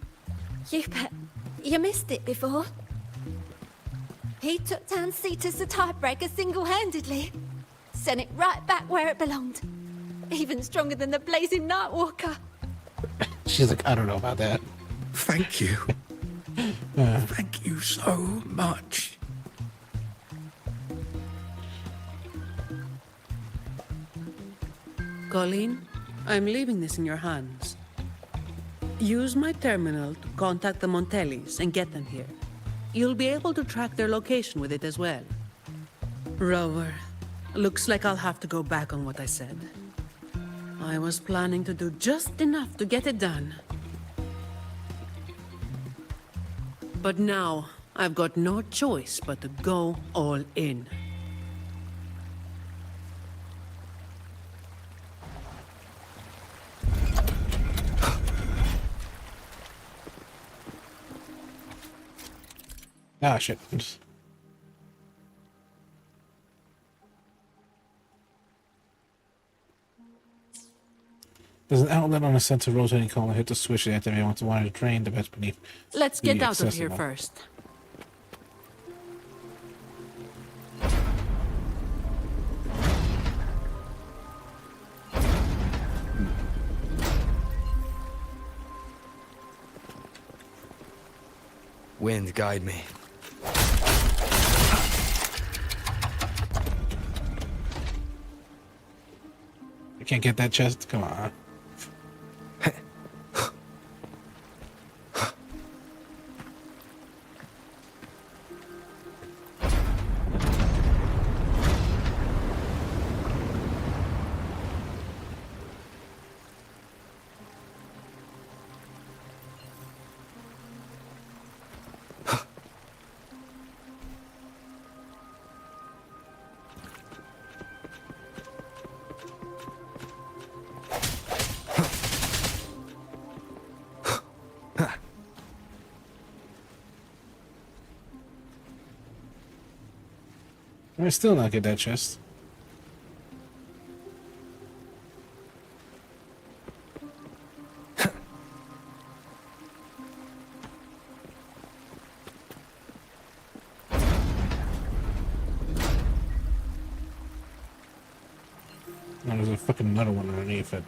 You missed it before. He took down Cetus the Tiebreaker single-handedly. Sent it right back where it belonged. Even stronger than the blazing Nightwalker. she's like, I don't know about that. Thank you. Thank you so much. Colleen, I'm leaving this in your hands. Use my terminal to contact the Montellis and get them here. You'll be able to track their location with it as well. Rover, looks like I'll have to go back on what I said. I was planning to do just enough to get it done. But now, I've got no choice but to go all in. Ah, shit. There's an outlet on a sensor rotating column. Hit the switch to activate once the wire is drained. The best beneath. Let's be get out of here accessible. first. Wind, guide me. I can't get that chest. Come on. I still not get that chest. Oh, there's a fucking another one underneath it.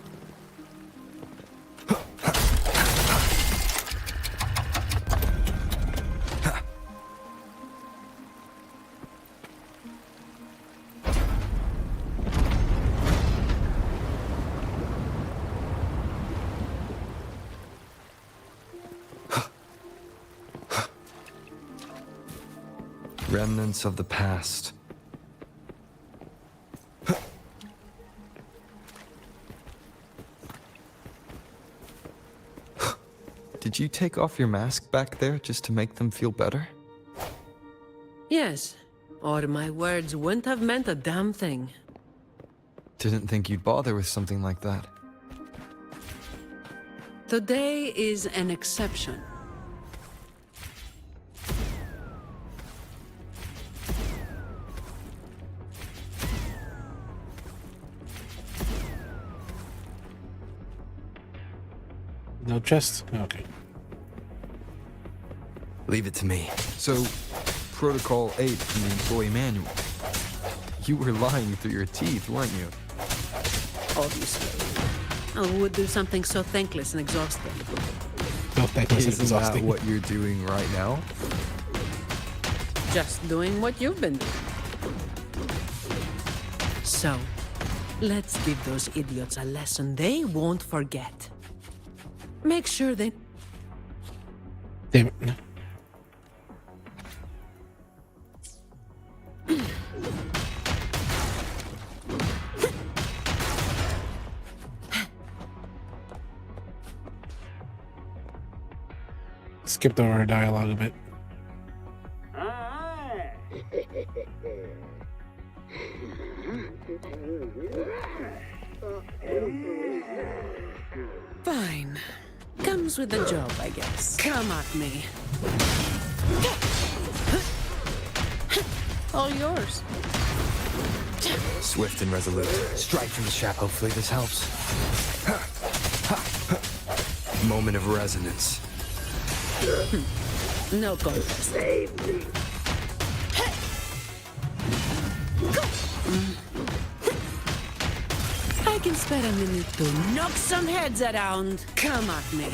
Remnants of the past. Did you take off your mask back there just to make them feel better? Yes, or my words wouldn't have meant a damn thing. Didn't think you'd bother with something like that. Today is an exception. No chest? Okay. Leave it to me. So, Protocol 8 from the employee manual. You were lying through your teeth, weren't you? Obviously. I would do something so thankless and exhausting. No, thankless and Isn't exhausting. that what you're doing right now? Just doing what you've been doing. So, let's give those idiots a lesson they won't forget. Make sure they... Damn it. Skipped over her dialogue a bit. Fine. Comes with the job, I guess. Come at me. All yours. Swift and resolute. Strike from the shaft. Hopefully this helps. Moment of resonance. No contest. Save me. I can spare a minute to knock some heads around. Come at me.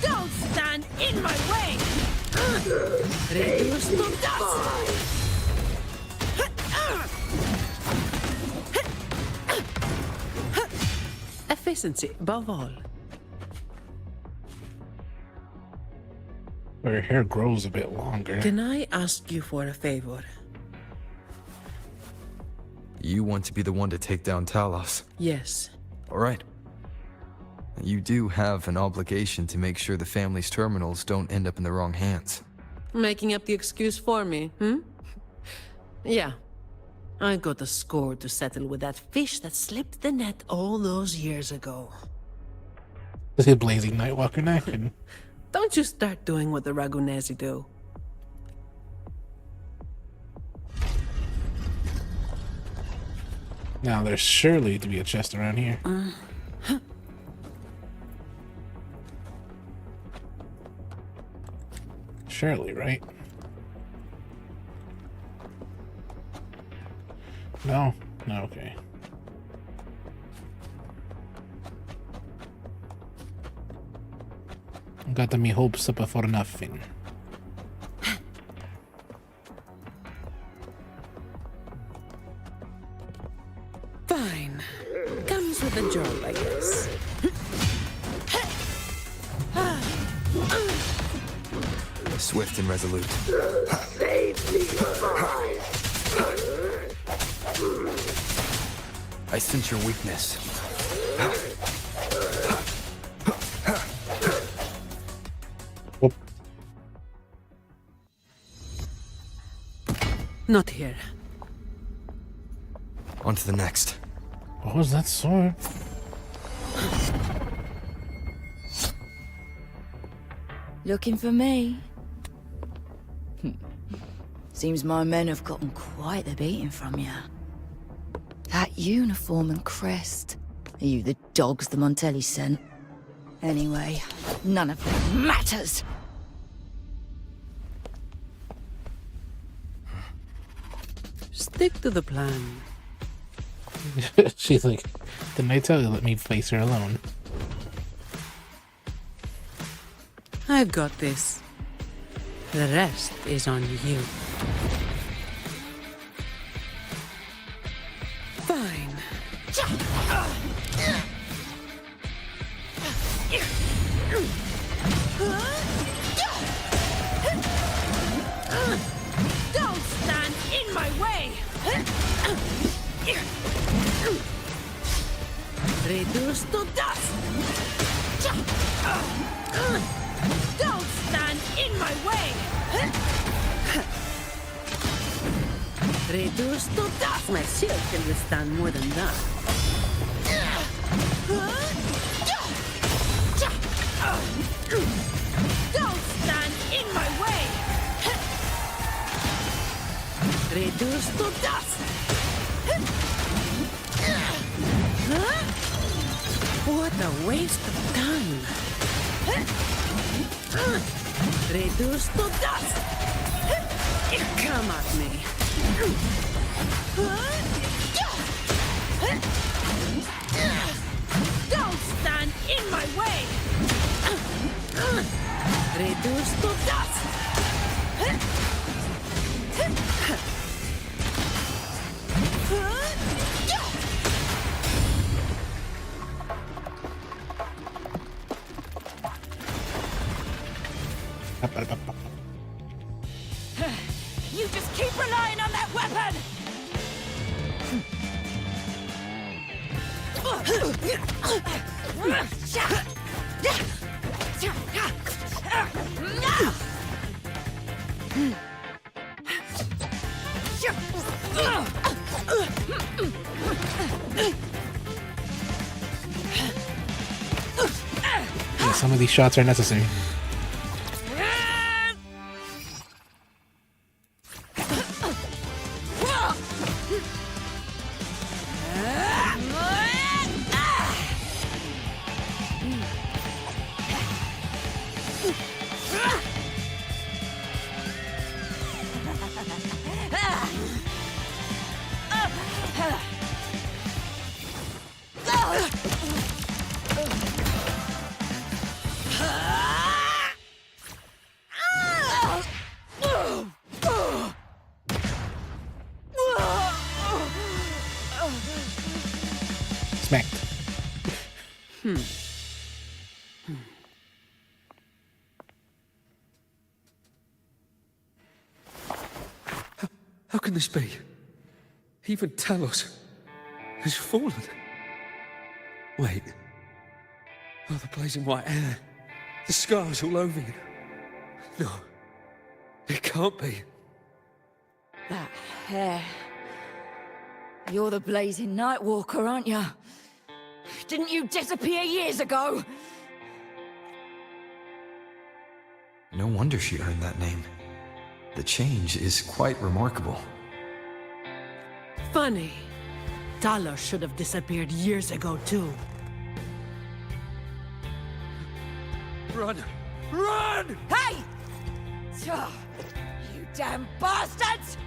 Don't stand in my way! Reduce to dust! Efficiency above all. Her hair grows a bit longer. Can I ask you for a favor? You want to be the one to take down Talos. Yes. All right. You do have an obligation to make sure the family's terminals don't end up in the wrong hands. Making up the excuse for me, hmm? Yeah. I got a score to settle with that fish that slipped the net all those years ago. Is it Blazing Nightwalker neck? And Don't you start doing what the Ragunezi do. now there's surely to be a chest around here. Surely, right? No? No, okay. Got me hopes up for nothing. Fine. Comes with the job, I guess. Swift and resolute. Save me, I sense your weakness. Whoop. Not here. On to the next. What was that sword? Looking for me? Seems my men have gotten quite the beating from you. That uniform and crest. Are you the dogs the Montelli sent? Anyway, none of it matters! Stick to the plan. She's like, didn't I tell you let me face her alone? I've got this. The rest is on you. Fine. Reduced to dust! Don't stand in my way! Reduced to dust! My shield can withstand more than that. Don't stand in my way! Reduced to dust! What a waste of time! Reduced to dust! Come at me! Don't stand in my way! Reduced to dust! You just keep relying on that weapon! Yeah, some of these shots are necessary. Smacked. How can this be? Even Talos has fallen. Wait. Oh, the blazing white hair. The scars all over you. No. It can't be. That hair. You're the blazing Nightwalker, aren't you? Didn't you disappear years ago? No wonder she earned that name. The change is quite remarkable. Funny. Talos should have disappeared years ago, too. Run! Run! Hey! You damn bastards!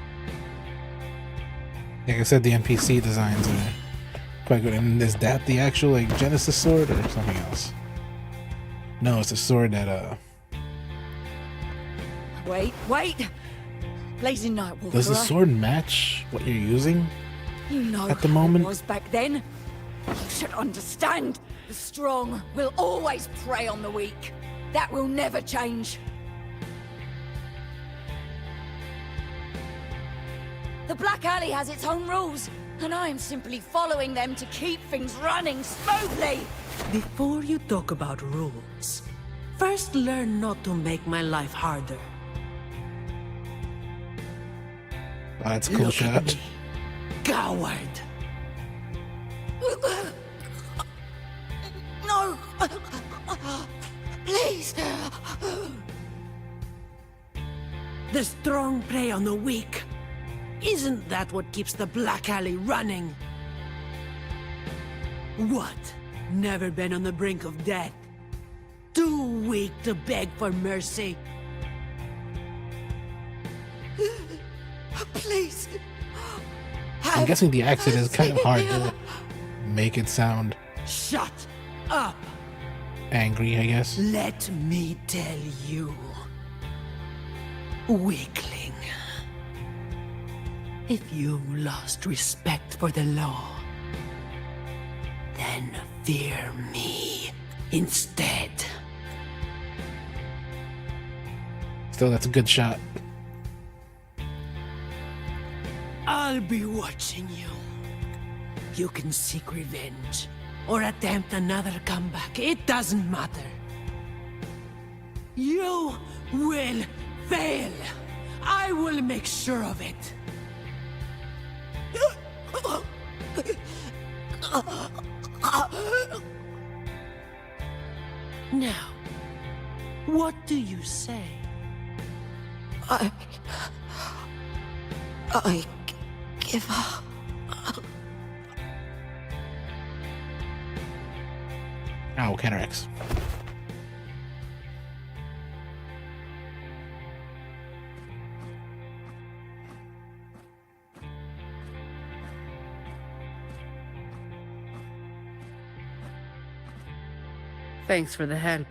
Like I said, the NPC designs are quite good. And is that the actual like Genesis sword or something else? No, it's a sword that Wait. Blazing Nightwalker. does the sword match what you're using? You know at the moment? how it was back then. You should understand. The strong will always prey on the weak. That will never change. The Black Alley has its own rules, and I am simply following them to keep things running smoothly. Before you talk about rules, first learn not to make my life harder. Oh, that's a cool Look at shot. me, coward. No! Please! The strong prey on the weak. Isn't that what keeps the Black Alley running? What? Never been on the brink of death? Too weak to beg for mercy? Please! I'm guessing the accent is kind of hard to make it sound Shut up! angry, I guess. Let me tell you, weakling. If you lost respect for the law, then fear me instead. Still, that's a good shot. I'll be watching you. You can seek revenge, or attempt another comeback. It doesn't matter. You will fail. I will make sure of it. Now, what do you say? I give up. Ow, cataracts. Thanks for the help.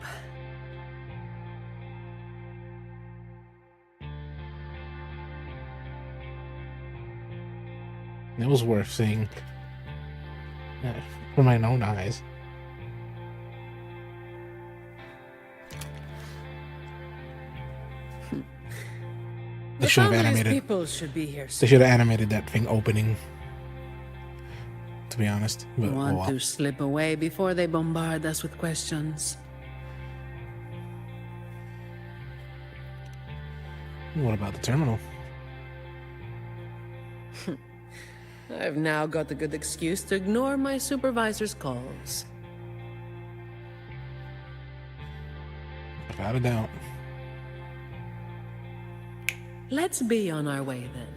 It was worth seeing for my own eyes. They should have animated. People should be here. They should have animated that thing opening. To be honest, but, Want to slip away before they bombard us with questions. What about the terminal? I've now got a good excuse to ignore my supervisor's calls. Without a doubt. Let's be on our way then.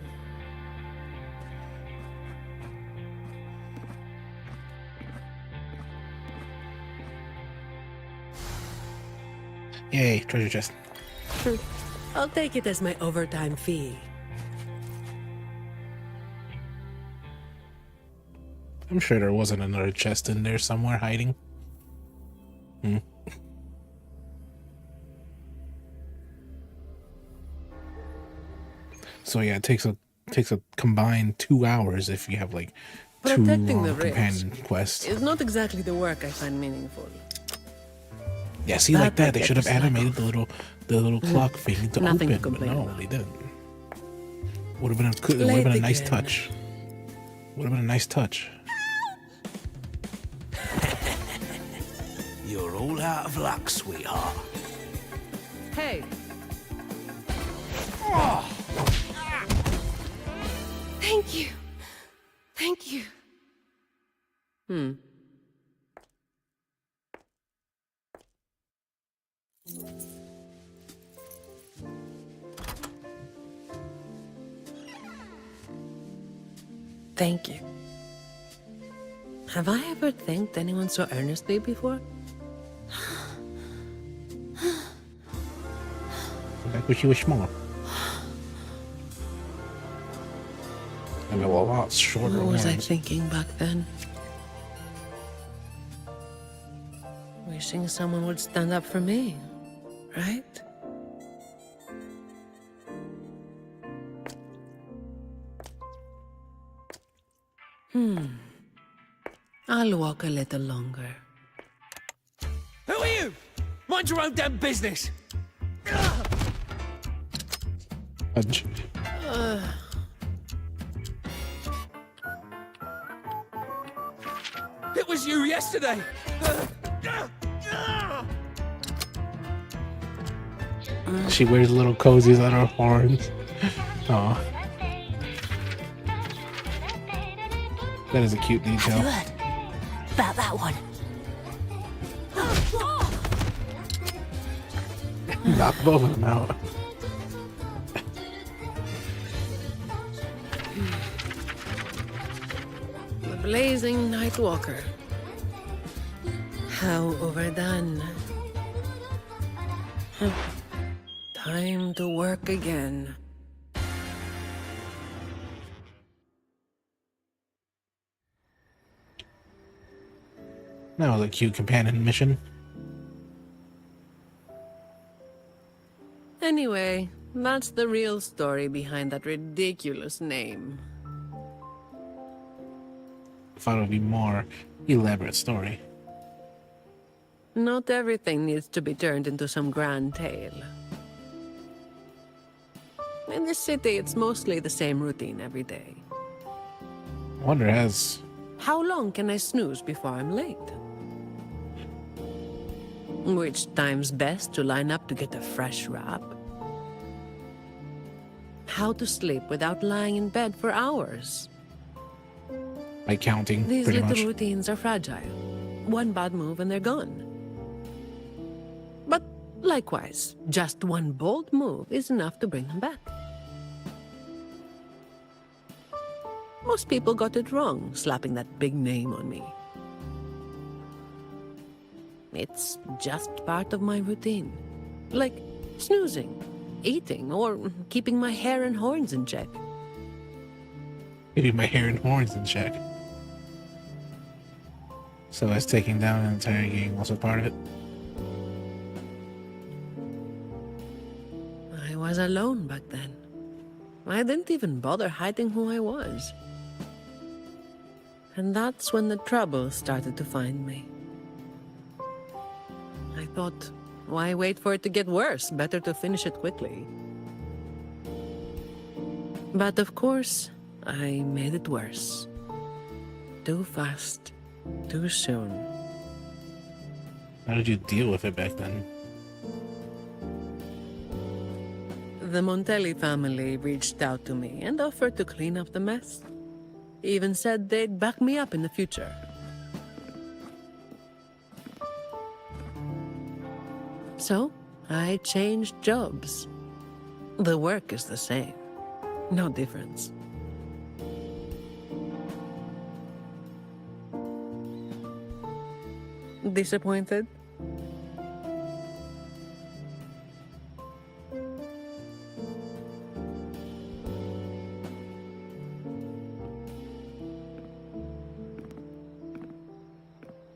Yay, treasure chest. I'll take it as my overtime fee. I'm sure there wasn't another chest in there somewhere hiding. So yeah, it takes a combined 2 hours if you have like Protecting two the rigs companion quests. is not exactly the work I find meaningful. Yeah, see, like that, they should have animated the little clock thing to Nothing to open, but complain no, about. they didn't. Would have been a nice touch. Would have been a nice touch. You're all out of luck, sweetheart. Hey. Thank you. Thank you. Thank you. Have I ever thanked anyone so earnestly before? I wish you wish more. I got a lot shorter What was I arms. thinking back then? Wishing someone would stand up for me, right? I'll walk a little longer. Who are you? Mind your own damn business. Fudge. It was you yesterday. She wears little cozies on her horns. Aw. That is a cute detail. About that one. Knock both of them out. The blazing night walker. How overdone. Time to work again. That was a cute companion mission. Anyway, that's the real story behind that ridiculous name. I thought it would be more elaborate story. Not everything needs to be turned into some grand tale. In this city, it's mostly the same routine every day. I wonder, has How long can I snooze before I'm late? Which time's best to line up to get a fresh wrap? How to sleep without lying in bed for hours? By counting, These pretty little much. routines are fragile. One bad move and they're gone. But likewise, just one bold move is enough to bring them back. Most people got it wrong, slapping that big name on me. It's just part of my routine. Like snoozing, eating, or keeping my hair and horns in check. Keeping my hair and horns in check. So is taking down an entire gang also part of it? I was alone back then. I didn't even bother hiding who I was. And that's when the trouble started to find me. I thought, why wait for it to get worse? Better to finish it quickly. But of course, I made it worse. Too fast, too soon. How did you deal with it back then? The Montelli family reached out to me and offered to clean up the mess. Even said they'd back me up in the future. So, I changed jobs. The work is the same. No difference. Disappointed?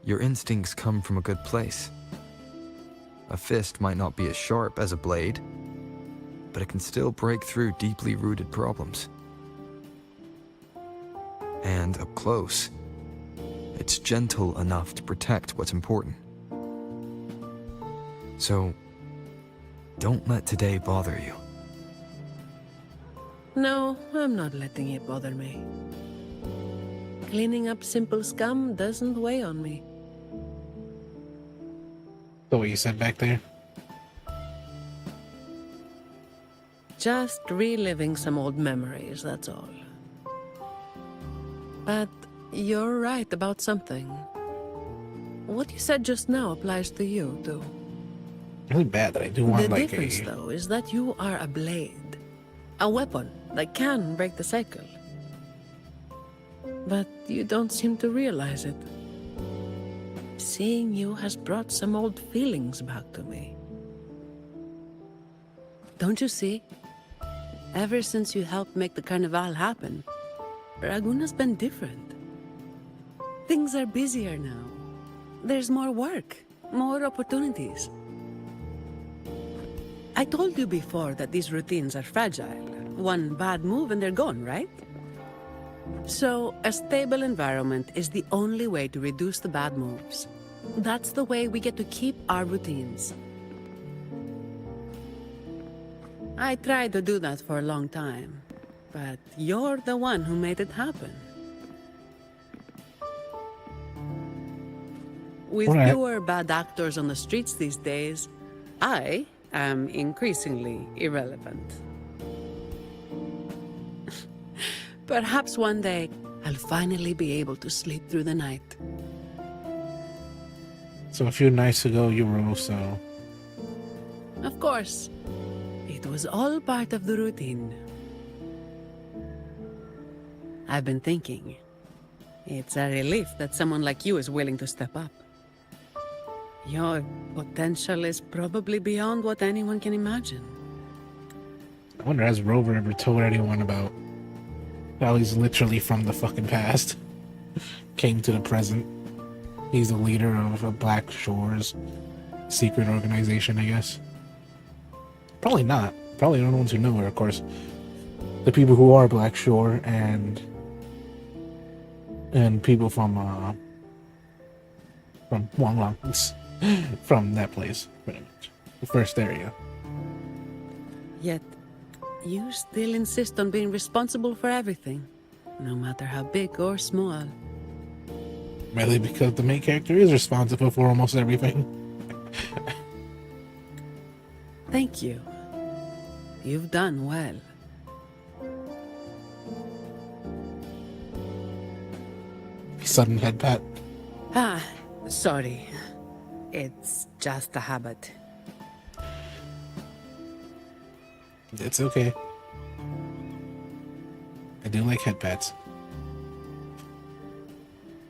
Your instincts come from a good place. A fist might not be as sharp as a blade, but it can still break through deeply rooted problems. And up close, it's gentle enough to protect what's important. So, don't let today bother you. No, I'm not letting it bother me. Cleaning up simple scum doesn't weigh on me. So what you said back there? Just reliving some old memories, that's all. But you're right about something. What you said just now applies to you, too. Really bad that I do want The like difference, a... though, is that you are a blade. A weapon that can break the cycle. But you don't seem to realize it. Seeing you has brought some old feelings back to me. Don't you see? Ever since you helped make the Carnival happen, Raguna's been different. Things are busier now. There's more work, more opportunities. I told you before that these routines are fragile. One bad move and they're gone, right? So, a stable environment is the only way to reduce the bad moves. That's the way we get to keep our routines. I tried to do that for a long time, but you're the one who made it happen. With All right. fewer bad actors on the streets these days, I am increasingly irrelevant. Perhaps one day, I'll finally be able to sleep through the night. So a few nights ago you were also... Of course. It was all part of the routine. I've been thinking. It's a relief that someone like you is willing to step up. Your potential is probably beyond what anyone can imagine. I wonder, has Rover ever told anyone about how he's literally from the fucking past? Came to the present. He's the leader of a Black Shores secret organization, I guess. Probably not. Probably the only ones who know are, of course, the people who are Black Shore and people from Wanglang, from that place, pretty much, the first area. Yet, you still insist on being responsible for everything, no matter how big or small. Mainly because the main character is responsible for almost everything. Thank you. You've done well. Sudden head pat. Ah, sorry. It's just a habit. It's okay. I do like head pats.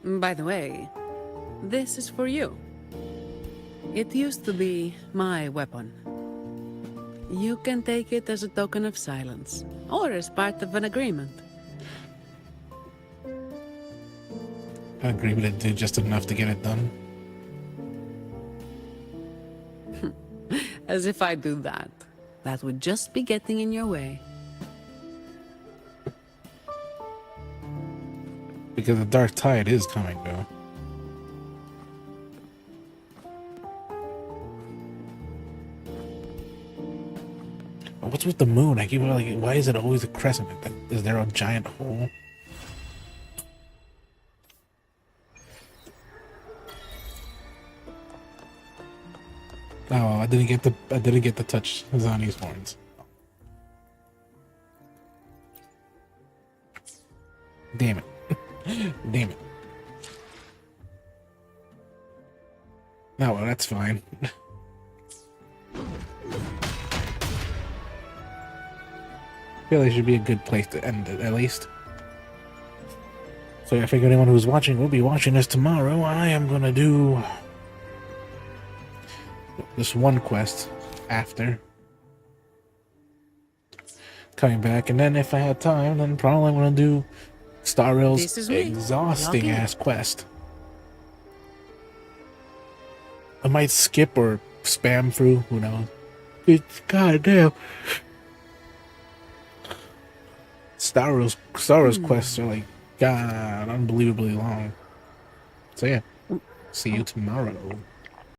By the way, this is for you. It used to be my weapon. You can take it as a token of silence, or as part of an agreement. I agree with it, do just enough to get it done. As if I do that. That would just be getting in your way. Because the dark tide is coming, though. What's with the moon? I keep like, why is it always a crescent? Is there a giant hole? Oh, I didn't get to touch Zani's horns. Damn it. Damn it. Oh, well, that's fine. I feel like it should be a good place to end it, at least. So I figure anyone who's watching will be watching this tomorrow. I am gonna do this one quest after coming back, and then if I had time, then probably I'm gonna do Starrill's exhausting ass quest. I might skip or spam through, who knows. It's goddamn. Starrill's quests are like, God, unbelievably long. So yeah, see you tomorrow.